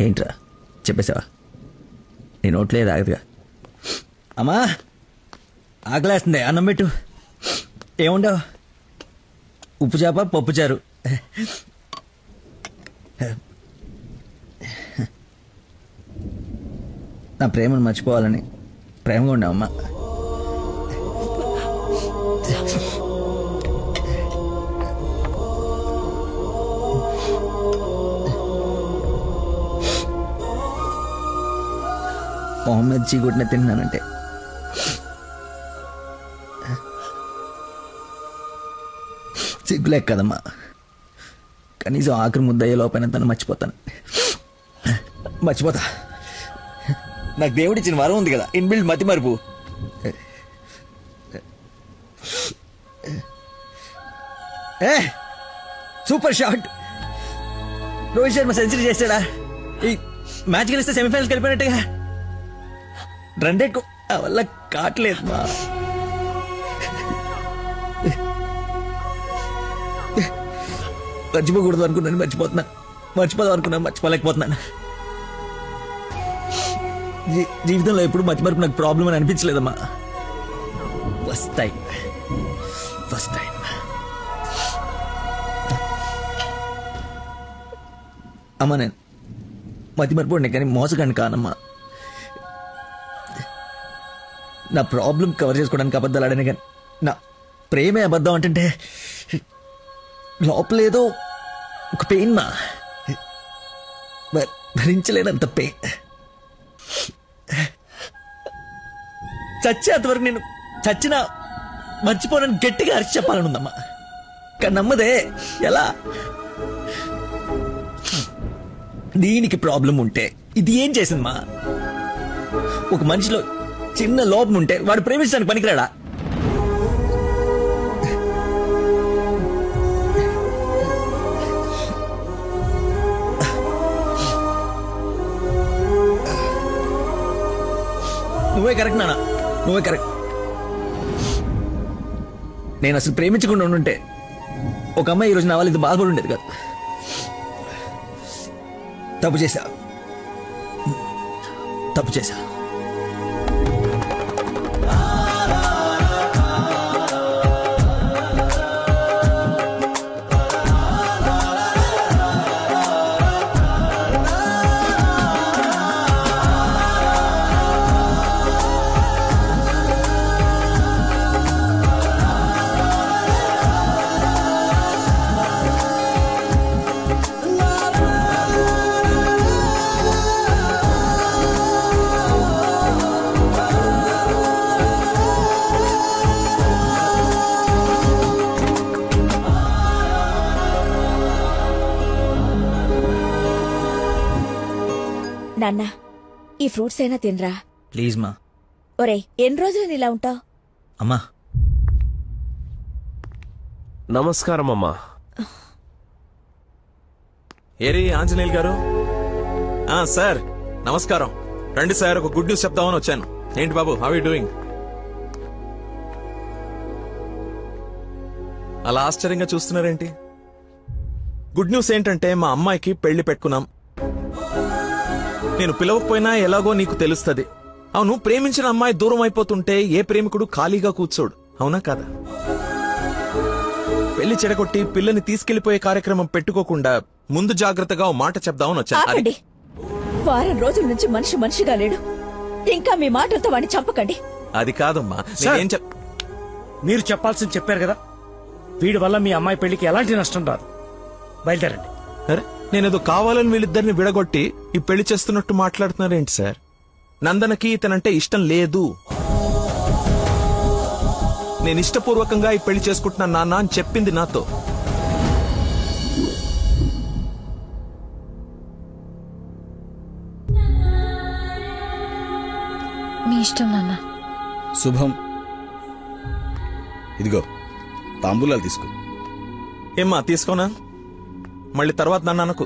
ఏంట్రా చెప్పేసావా? నీ నోట్లే ఆగదుగా. అమ్మా ఆకలేస్తుంది, అన్నం పెట్టు. ఏముండవు? ఉప్పు చేప పప్పు చారు. నా ప్రేమను మర్చిపోవాలని ప్రేమగా ఉండవు అమ్మా. మొహమ్మద్ చీగుడిని తిన్నానంటే సిగ్గులేక కదమ్మా. కనీసం ఆఖరి ముద్దయ్యే లోపైన తను మర్చిపోతాను. మర్చిపోతా. నాకు దేవుడిచ్చిన వరం ఉంది కదా, ఇన్బిల్డ్ మతి మరుపు. Super shot. Rohit Sharma century చేశాడా? ఈ మ్యాచ్ గెలిస్తే సెమీఫైనల్కి వెళ్ళిపోయినట్టుగా. రన్ రేట్ వల్ల కావట్లేదు మా. మర్చిపోకూడదు అనుకున్నాను, మర్చిపోతున్నాను. మర్చిపోదాం అనుకున్నాను, మర్చిపోలేకపోతున్నాను. జీవితంలో ఎప్పుడు మర్చిపోయి నాకు ప్రాబ్లం అని అనిపించలేదమ్మా. ఫస్ట్ టైం అమ్మా. నేను మతి మర్చిపోండి కానీ మోసగాన్ని కానమ్మా. నా ప్రాబ్లం కవర్ చేసుకోవడానికి అబద్ధాలు ఆడాను కానీ ప్రేమే అబద్ధం అంటే లోపలేదో ఒక పెయిన్ మా, భరించలేనంత పెయిన్. చచ్చేంతవరకు నేను చచ్చినా మర్చిపోనని గట్టిగా అరిచి చెప్పాలనుందమ్మా. కానీ నమ్మదే, ఎలా? దీనికి ప్రాబ్లం ఉంటే ఇది ఏం చేసిందమ్మా? ఒక మనిషిలో చిన్న లోపం ఉంటే వాడు ప్రేమించడానికి పనికిరాడా? నువ్వే కరెక్ట్ నాన్న, నువ్వే కరెక్ట్. నేను అసలు ప్రేమించకుండా ఉండుంటే ఒక అమ్మాయి ఈరోజు నా వాళ్ళు ఇది బాధపడి ఉండేది కాదు. తప్పు చేశా. నాన్న, ఈ ఫ్రూట్స్ అయినా తినరా ప్లీజ్ మా. ఒరే, ఎన్ని రోజులు ఇలా ఉంటావు? అమ్మా నమస్కారం అమ్మా. ఏరి ఆంజనేయులు గారు. సార్ నమస్కారం. రండి సార్, ఒక గుడ్ న్యూస్ చెప్దామని వచ్చాను. ఏంటి బాబు, హౌ యు డూయింగ్? అలా ఆశ్చర్యంగా చూస్తున్నారేంటి? గుడ్ న్యూస్ ఏంటంటే మా అమ్మాయికి పెళ్లి పెట్టుకున్నాం. నేను పిలవకపోయినా ఎలాగో నీకు తెలుస్తుంది. అవును, ప్రేమించిన అమ్మాయి దూరం అయిపోతుంటే ఏ ప్రేమికుడు ఖాళీగా కూర్చోడు, అవునా కాదా? పెళ్లి చెడగొట్టి పిల్లని తీసుకెళ్లిపోయే కార్యక్రమం పెట్టుకోకుండా ముందు జాగ్రత్తగా ఓ మాట చెప్దామని వచ్చాను. వారం రోజుల నుంచి మనిషిగా లేడు, ఇంకా మీ మాటలతో వాడిని చంపకండి. అది కాదమ్మా, మీరు చెప్పాల్సింది చెప్పారు కదా. వీడి వల్ల మీ అమ్మాయి పెళ్లికి ఎలాంటి నష్టం రాదు. బయలుదేరండి. అరే, నేనేదో కావాలని వీళ్ళిద్దరిని విడగొట్టి ఈ పెళ్లి చేస్తున్నట్టు మాట్లాడుతున్నారేంటి సార్? నందనకి ఇతనంటే ఇష్టం లేదు. నేను ఇష్టపూర్వకంగా ఈ పెళ్లి చేసుకుంటున్నాను నాన్న అని చెప్పింది నాతో. మీ ఇష్టం నాన్న. శుభం. ఇదిగో తాంబూలాలు తీసుకో. ఏమ్మా, తీసుకోనా? మళ్ళీ తర్వాత నన్ను అనకు.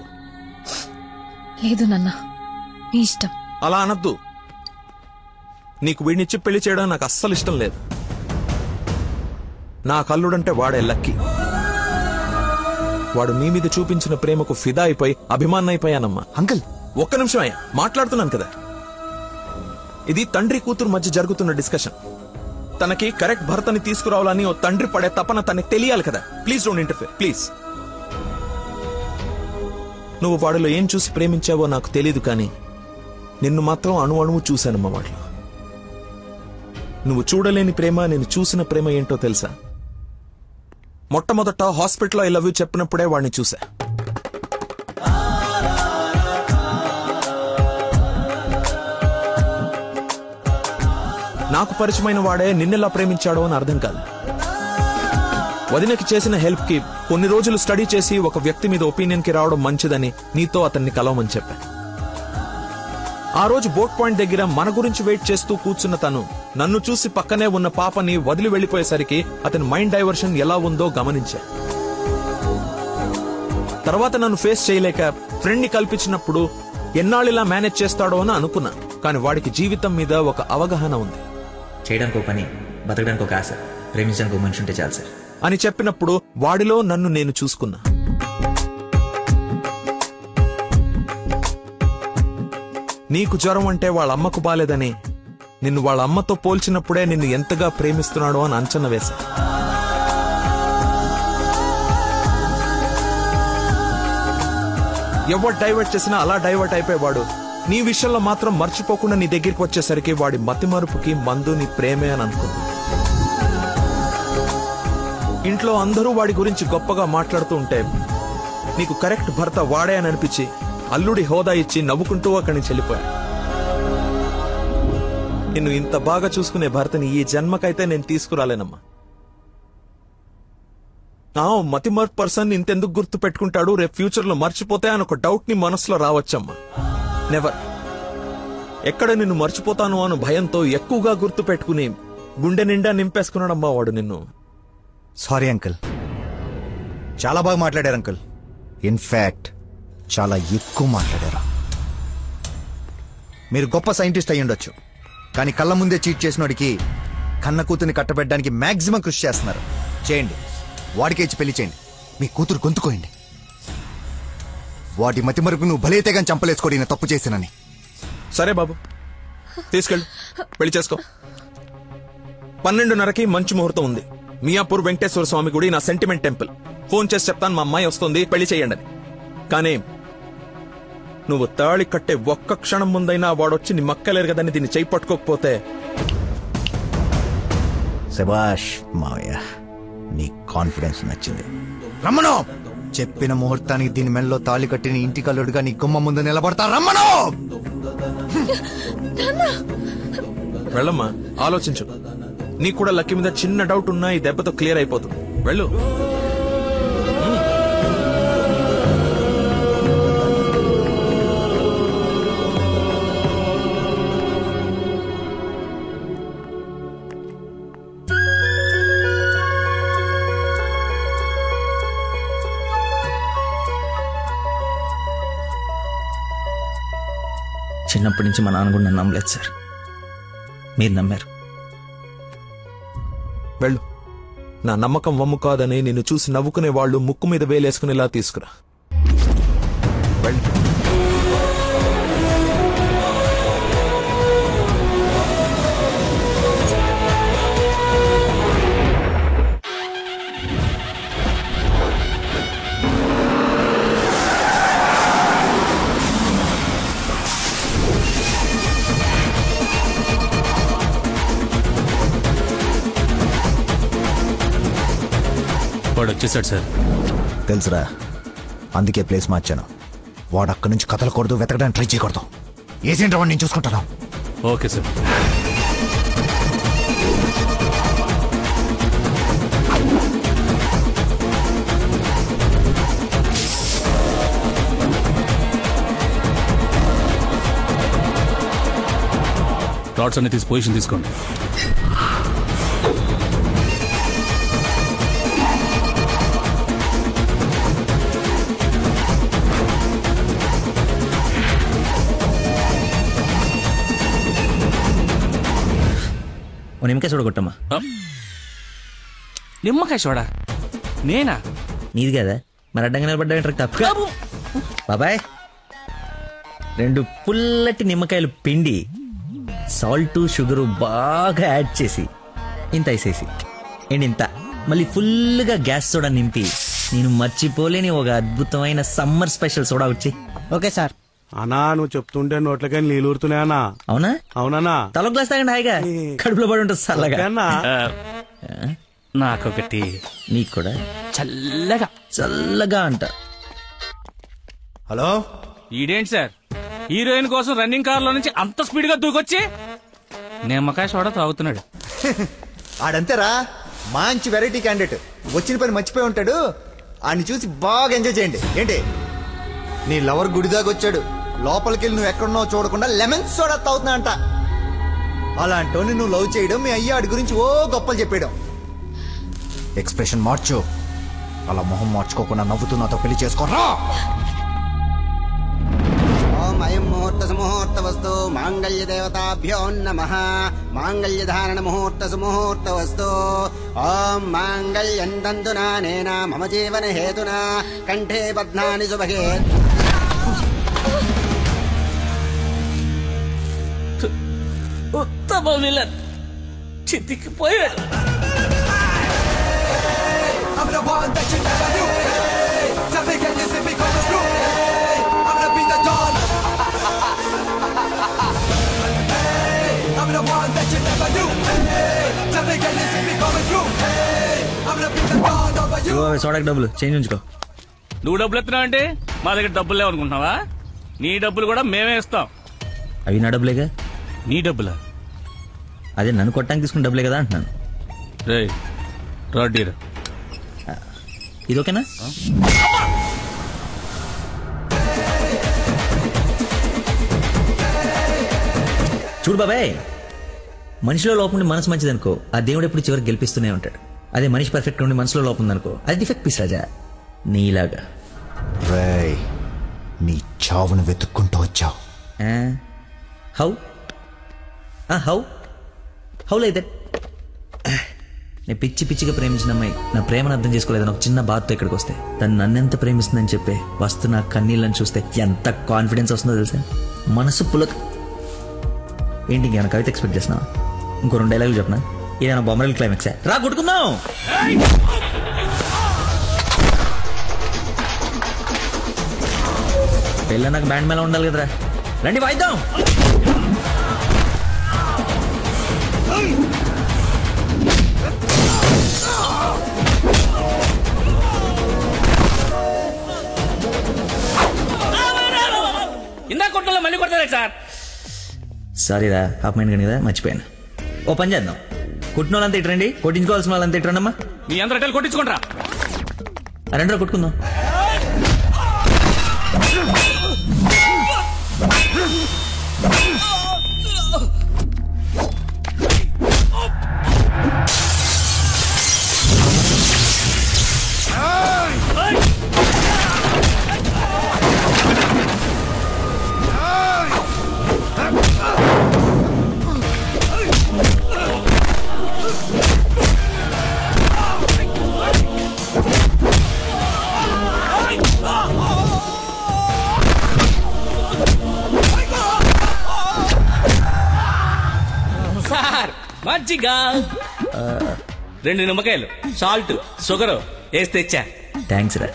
లేదు నాన్న, మీ ఇష్టం. అలా అనద్దు. నీకు వీడినిచ్చి పెళ్లి చేయడం నాకు అస్సలు ఇష్టం లేదు. నా కల్లుడంటే వాడే లక్కీ. వాడు నీ మీద చూపించిన ప్రేమకు ఫిదా అయిపోయి అభిమానైపోయానమ్మా. అంకుల్, ఒక్క నిమిషం అయ్యా, మాట్లాడుతున్నాను కదా. ఇది తండ్రి కూతురు మధ్య జరుగుతున్న డిస్కషన్. తనకి కరెక్ట్ భర్తని తీసుకురావాలని ఓ తండ్రి పడే తపన తనకి తెలియాలి కదా. Please don't interfere, please. నువ్వు వాడిలో ఏం చూసి ప్రేమించావో నాకు తెలీదు, కానీ నిన్ను మాత్రం అణువణువు చూశానమ్మా వాడిలో. నువ్వు చూడలేని ప్రేమ, నేను చూసిన ప్రేమ ఏంటో తెలుసా? మొట్టమొదట హాస్పిటల్లో ఐ లవ్ యూ చెప్పినప్పుడే వాడిని చూసా. నాకు పరిచయమైన వాడే నిన్నెలా ప్రేమించాడో అని అర్థం కాదు. వదినకి చేసిన హెల్ప్ కి కొన్ని రోజులు స్టడీ చేసి ఒక వ్యక్తి మీద ఒపీనియన్ కి రావడం మంచిదని నీతో అతన్ని కలవమని చెప్పా. ఆ రోజు బోట్ పాయింట్ దగ్గర మన గురించి వెయిట్ చేస్తూ కూర్చున్న తను నన్ను చూసి పక్కనే ఉన్న పాపని వదిలి వెళ్లిపోయేసరికి అతని మైండ్ డైవర్షన్ ఎలా ఉందో గమనించా. తర్వాత నన్ను ఫేస్ చేయలేక ఫ్రెండ్ ని కల్పించినప్పుడు ఎన్నాళ్ళిలా మేనేజ్ చేస్తాడో అని అనుకున్నా. కానీ వాడికి జీవితం మీద ఒక అవగాహన ఉంది. చేయడానికి ఒక పని, బతకడానికి ఒక ఆశ, ప్రేమించడానికి ఒక మనిషి ఉంటే చాలు సార్ అని చెప్పినప్పుడు వాడిలో నన్ను నేను చూసుకున్నా. నీకు జ్వరం అంటే వాళ్ళ అమ్మకు బాలేదని నిన్ను వాళ్ళ అమ్మతో పోల్చినప్పుడే నిన్ను ఎంతగా ప్రేమిస్తున్నాడో అని అంచనా వేశా. ఎవరు డైవర్ట్ చేసినా అలా డైవర్ట్ అయిపోయేవాడు నీ విషయంలో మాత్రం మర్చిపోకుండా నీ దగ్గరికి వచ్చేసరికి వాడి మతిమరుపుకి మందు నీ ప్రేమే అని అనుకున్నా. ఇంట్లో అందరూ వాడి గురించి గొప్పగా మాట్లాడుతూ ఉంటే నీకు కరెక్ట్ భర్త వాడే అని అనిపించి అల్లుడి హోదా ఇచ్చి నవ్వుకుంటూ అక్కడి నుంచి వెళ్ళిపోయా. నిన్ను ఇంత బాగా చూసుకునే భర్తని ఈ జన్మకైతే నేను తీసుకురాలేనమ్మా. నా మతిమర్ప్ పర్సన్ ఇంతెందుకు గుర్తు పెట్టుకుంటాడు, రేపు ఫ్యూచర్ లో మర్చిపోతే అని ఒక డౌట్ ని మనసులో రావచ్చమ్మా. నెవర్. ఎక్కడ నిన్ను మర్చిపోతాను అను భయంతో ఎక్కువగా గుర్తు పెట్టుకుని గుండె నిండా నింపేసుకున్నాడమ్మా వాడు నిన్ను. సారీ అంకుల్, చాలా బాగా మాట్లాడారు అంకుల్. ఇన్ఫాక్ట్ చాలా ఎక్కువ మాట్లాడారు. మీరు గొప్ప సైంటిస్ట్ అయి ఉండొచ్చు, కానీ కళ్ళ ముందే చీట్ చేసినోడికి కన్న కూతుర్ని కట్టబెట్టడానికి మాక్సిమం కృషి చేస్తున్నారు. చేయండి, వాడికే ఇచ్చి పెళ్లి చేయండి. మీ కూతురు గొంతుకోయండి. వాటి మతి మరుపు నువ్వు భలేతేగా చంపలేసుకోడి నేను తప్పు చేశానని. సరే బాబు, తీసుకెళ్ళు, పెళ్లి చేసుకో. 12:30కి మంచి ముహూర్తం ఉంది. మియాపూర్ వెంకటేశ్వర స్వామి గుడి, నా సెంటిమెంట్ టెంపుల్. ఫోన్ చేసి చెప్తాను, మా అమ్మాయి వస్తుంది, పెళ్లి చేయండి అని. కానీ నువ్వు తాళి కట్టే ఒక్క క్షణం ముందైనా వాడొచ్చి నీ మక్కలేరు కదని దీన్ని చేయి పట్టుకోకపోతే. శభాష్ మావయ్య, నీ కాన్ఫిడెన్స్ నచ్చింది. రమ్మను. చెప్పిన ముహూర్తానికి దీని మెల్లో తాళి కట్టిన ఇంటి కల్లుడుగా నీ గుమ్మ ముందు నిలబడతా. రమ్మను. వెళ్ళమ్మా, ఆలోచించు. నీకు కూడా లక్కీ మీద చిన్న డౌట్ ఉన్నా ఈ దెబ్బతో క్లియర్ అయిపోతుంది. వెళ్ళు. చిన్నప్పటి నుంచి మా నాన్న కూడా నన్ను నమ్మలేదు సార్, మీరు నమ్మారు. వెళ్ళు. నా నమ్మకం వమ్ము కాదని నిన్ను చూసి నవ్వుకునే వాళ్ళు ముక్కు మీద వేలేసుకునేలా తీసుకురా. వెళ్ళు. వాడు వచ్చేసాడు సార్. తెలుసురా, అందుకే ప్లేస్ మార్చాను. వాడు అక్కడి నుంచి కదలకూడదు, వెతకడానికి ట్రై చేయకూడదు. ఏజెంట్ వాడిని నేను చూసుకుంటాను. Okay sir. రాడ్స్ అన్ని తీసి పొజిషన్ తీసుకోండి. నిమ్మకాయ చూడ కొట్టమ్మా. నిమ్మకాయ చూడా? నేనా? నీది కదా, మరి అడ్డంగా నిలబడ్డా తప్ప. బాబాయ్, 2 పుల్లటి నిమ్మకాయలు పిండి సాల్ట్ షుగరు బాగా యాడ్ చేసి ఇంత వేసేసి ఇంత మళ్ళీ ఫుల్గా గ్యాస్ సోడా నింపి నేను మర్చిపోలేని ఒక అద్భుతమైన సమ్మర్ స్పెషల్ సోడా వచ్చి. Okay sir. అన్నా, నువ్వు చెప్తుంటే నోట్లకే నీళ్ళు ఊరుతున్నాయన్నా. అవునా? అవునన్నా. తల గ్లాస్ తాగండి, హాయిగా కడుపులో పడి ఉంటుంది చల్లగా. నాకొకటి. నీకు కూడా చల్లగా చల్లగా అంట. హలో, ఈడేంటి సార్ హీరోయిన్ కోసం రన్నింగ్ కార్ లో నుంచి అంత స్పీడ్ గా దూకొచ్చి నిమ్మకాయ సోడా తాగుతున్నాడు. ఆడంతేరా, మంచి వెరైటీ క్యాండిడేట్. వచ్చిన పని మర్చిపోయి ఉంటాడు. ఆడిని చూసి బాగా ఎంజాయ్ చేయండి. ఏంటి, నీ లవర్ గుడిదాకా వచ్చాడు, లోపలికెళ్ళి నువ్వు ఎక్కడున్నావు చూడకుండా లెమన్ సోడా తాగుతున్నా అంట. అలాంటోని నువ్వు లవ్ చేయడం, మీ అయ్య ఆడి గురించి ఓ గొప్పలు చెప్పేయడం. ఎక్స్ప్రెషన్ మార్చు. అలా మొహం మార్చుకోకుండా నవ్వుతూ నాతో పెళ్లి చేసుకోరా. ఓం అయం ముహూర్త సుముహూర్త వస్తు మాంగళ్య దేవతాభ్యో నమః. మాంగళ్య ధారణ ముహూర్త సుముహూర్త వస్తు. ఓం మాంగళ్యం తంతునా నేనా మమ జీవన హేతునా కంఠే బధ్నాని సుభగే. ఉత్తమ villain చితికిపోయాడు. I'm the one that you never knew. Tell me, can you see me coming through? I'm gonna be the dawn. I'm the one that you never knew. Tell me, can you see me coming through? I'm gonna be the dawn. సోడాకి డబ్బులు change ఉంచుకో. నువ్వు డబ్బులు ఎత్తున్నావు అంటే మా దగ్గర డబ్బులు లేవనుకుంటున్నావా? నీ డబ్బులు కూడా మేమే ఇస్తాం. అవి నా డబ్బులేగా. నీ డబ్బులా? అదే నన్ను కొట్టడానికి తీసుకున్న డబ్బులే కదా అంటున్నాను. రే రాడ్డీరా, ఇది ఓకేనా? చూడు బాబాయ్, మనిషిలో లోపం ఉండి మనసు మంచిదనుకో, ఆ దేవుడు ఎప్పుడు చివరికి గెలిపిస్తూనే ఉంటాడు. అదే మనిషి పర్ఫెక్ట్ ఉండి మనసులో లోపం ఉందనుకో, అది డిఫెక్ట్ పీస్ రాజా, నీలాగా. రేయ్, నీ చావును వెతుక్కుంటూ వచ్చావు. How how how like that? నేను పిచ్చి పిచ్చిగా ప్రేమించిన అమ్మాయి నా ప్రేమను అర్థం చేసుకోలేదని ఒక చిన్న బాధతో ఇక్కడికి వస్తే, తను నన్నెంత ప్రేమిస్తుందని చెప్పే వస్తున్న కన్నీళ్ళని చూస్తే ఎంత కాన్ఫిడెన్స్ వస్తుందో తెలుసా? మనసు పులక. ఏంటి ఇంకేమైనా కవిత ఎక్స్పెక్ట్ చేస్తున్నావా? ఇంకో 2 డైలాగులు చెప్పనా? ఏదైనా బొమ్మరల్ క్లైమాక్స్ రా కొట్టుకుందాం. పెళ్ళ నాకు బ్యాండ్ మేళ ఉండాలి కదరా, రండి వాయిద్దాం. ఇందా కొట్టలో మళ్ళీ కొడతారా సార్? సారీరా, హాఫ్ మైండ్ కానీ కదా, మర్చిపోయాను. ఓ పని చేద్దాం, కొట్టిన వాళ్ళంతా ఇట్రండి, కొట్టించుకోవాల్సిన వాళ్ళంతా ఇట్రండమ్మా. మీ అందరూ అటెల్ కొట్టించుకుంటారా? రండి కొట్టుకుందాం. మజ్జిగా 2 నిమ్మకాయలు, సాల్ట్, షుగర్ వేసి తెచ్చా. థ్యాంక్స్ రా.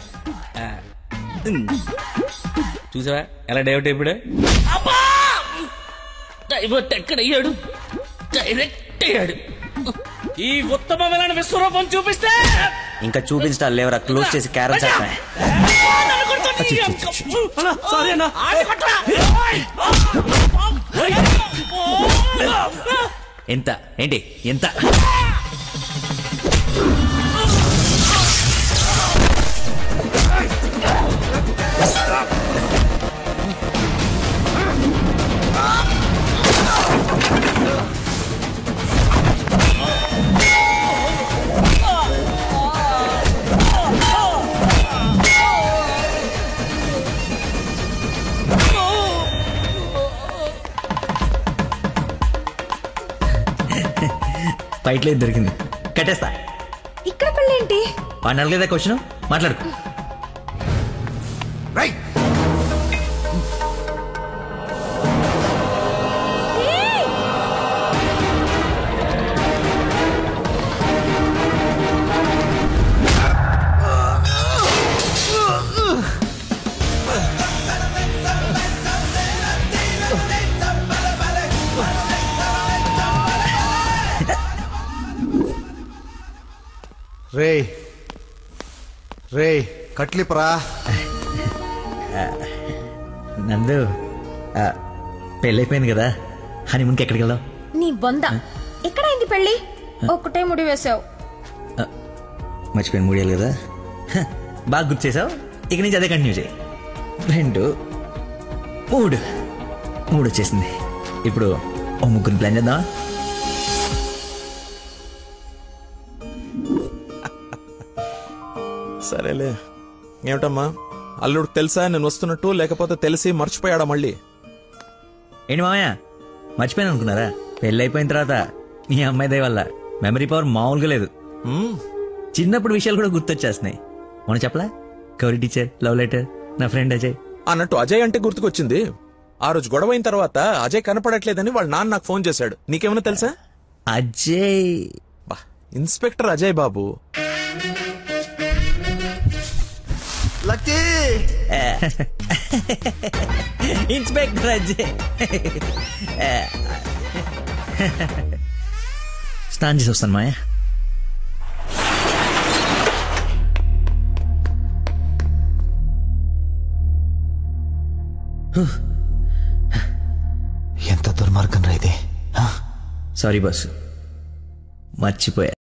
చూసావా ఎలా డైవర్ట్ అయిపోయాడు? డైవర్ట్ ఎక్కడయ్యాడు? డైరెక్ట్ అయ్యాడు. ఈ ఉత్తమమైన విశ్వరూపం చూపిస్తే ఇంకా చూపించడం లేవరా, క్లోజ్ చేసి క్యారెట్ చేస్తా. ఎంత ఏంటి ఎంత? ఫైట్లో ఇది దొరికింది, కట్టేస్తా. ఇక్కడ పెళ్ళేంటి? వాడిని అడగలేదా క్వశ్చన్? మాట్లాడుకో. రే రే కట్లిపరా. నందు, పెళ్ళైపోయింది కదా, హనీమూన్కి ఎక్కడికి వెళ్దాం? నీ బొంద, ఎక్కడైంది పెళ్ళి? ఒక్కటే ముడి వేసావు. మర్చిపోయిన మూడేళ్ళు కదా, బాగా గుర్తు చేసావు. ఇక నుంచి అదే కంటిన్యూ చేయి. 2 3 వచ్చేసింది. ఇప్పుడు ఓ 3 ప్లాన్ చేద్దాం. సరేలే. ఏమిటమ్మా, అల్లుడికి తెలుసా నేను వస్తున్నట్టు, లేకపోతే తెలిసి మర్చిపోయాడా మళ్ళీ? ఏంటి మామయ్య, మర్చిపోయాను అనుకున్నారా? పెళ్ళైపోయిన తర్వాత నీ అమ్మాయి దయ వల్ల మెమరీ పవర్ మామూలుగా లేదు. చిన్నప్పుడు విషయాలు కూడా గుర్తొచ్చేస్తున్నాయి. మొన్న చెప్పలా, గౌరీ టీచర్, లవ్ లెటర్, నా ఫ్రెండ్ అజయ్ అన్నట్టు అజయ్ అంటే గుర్తుకొచ్చింది. ఆ రోజు గొడవ అయిన తర్వాత అజయ్ కనపడట్లేదని వాళ్ళ నాన్న నాకు ఫోన్ చేశాడు. నీకేమైనా తెలుసా? Ajay inspector Ajay Babu. Lucky inspector Ajay. స్నానం చేసి వస్తాను మాయా. ఎంత దుర్మార్గం రా ఇది. సారీ బాసు, మర్చిపోయా.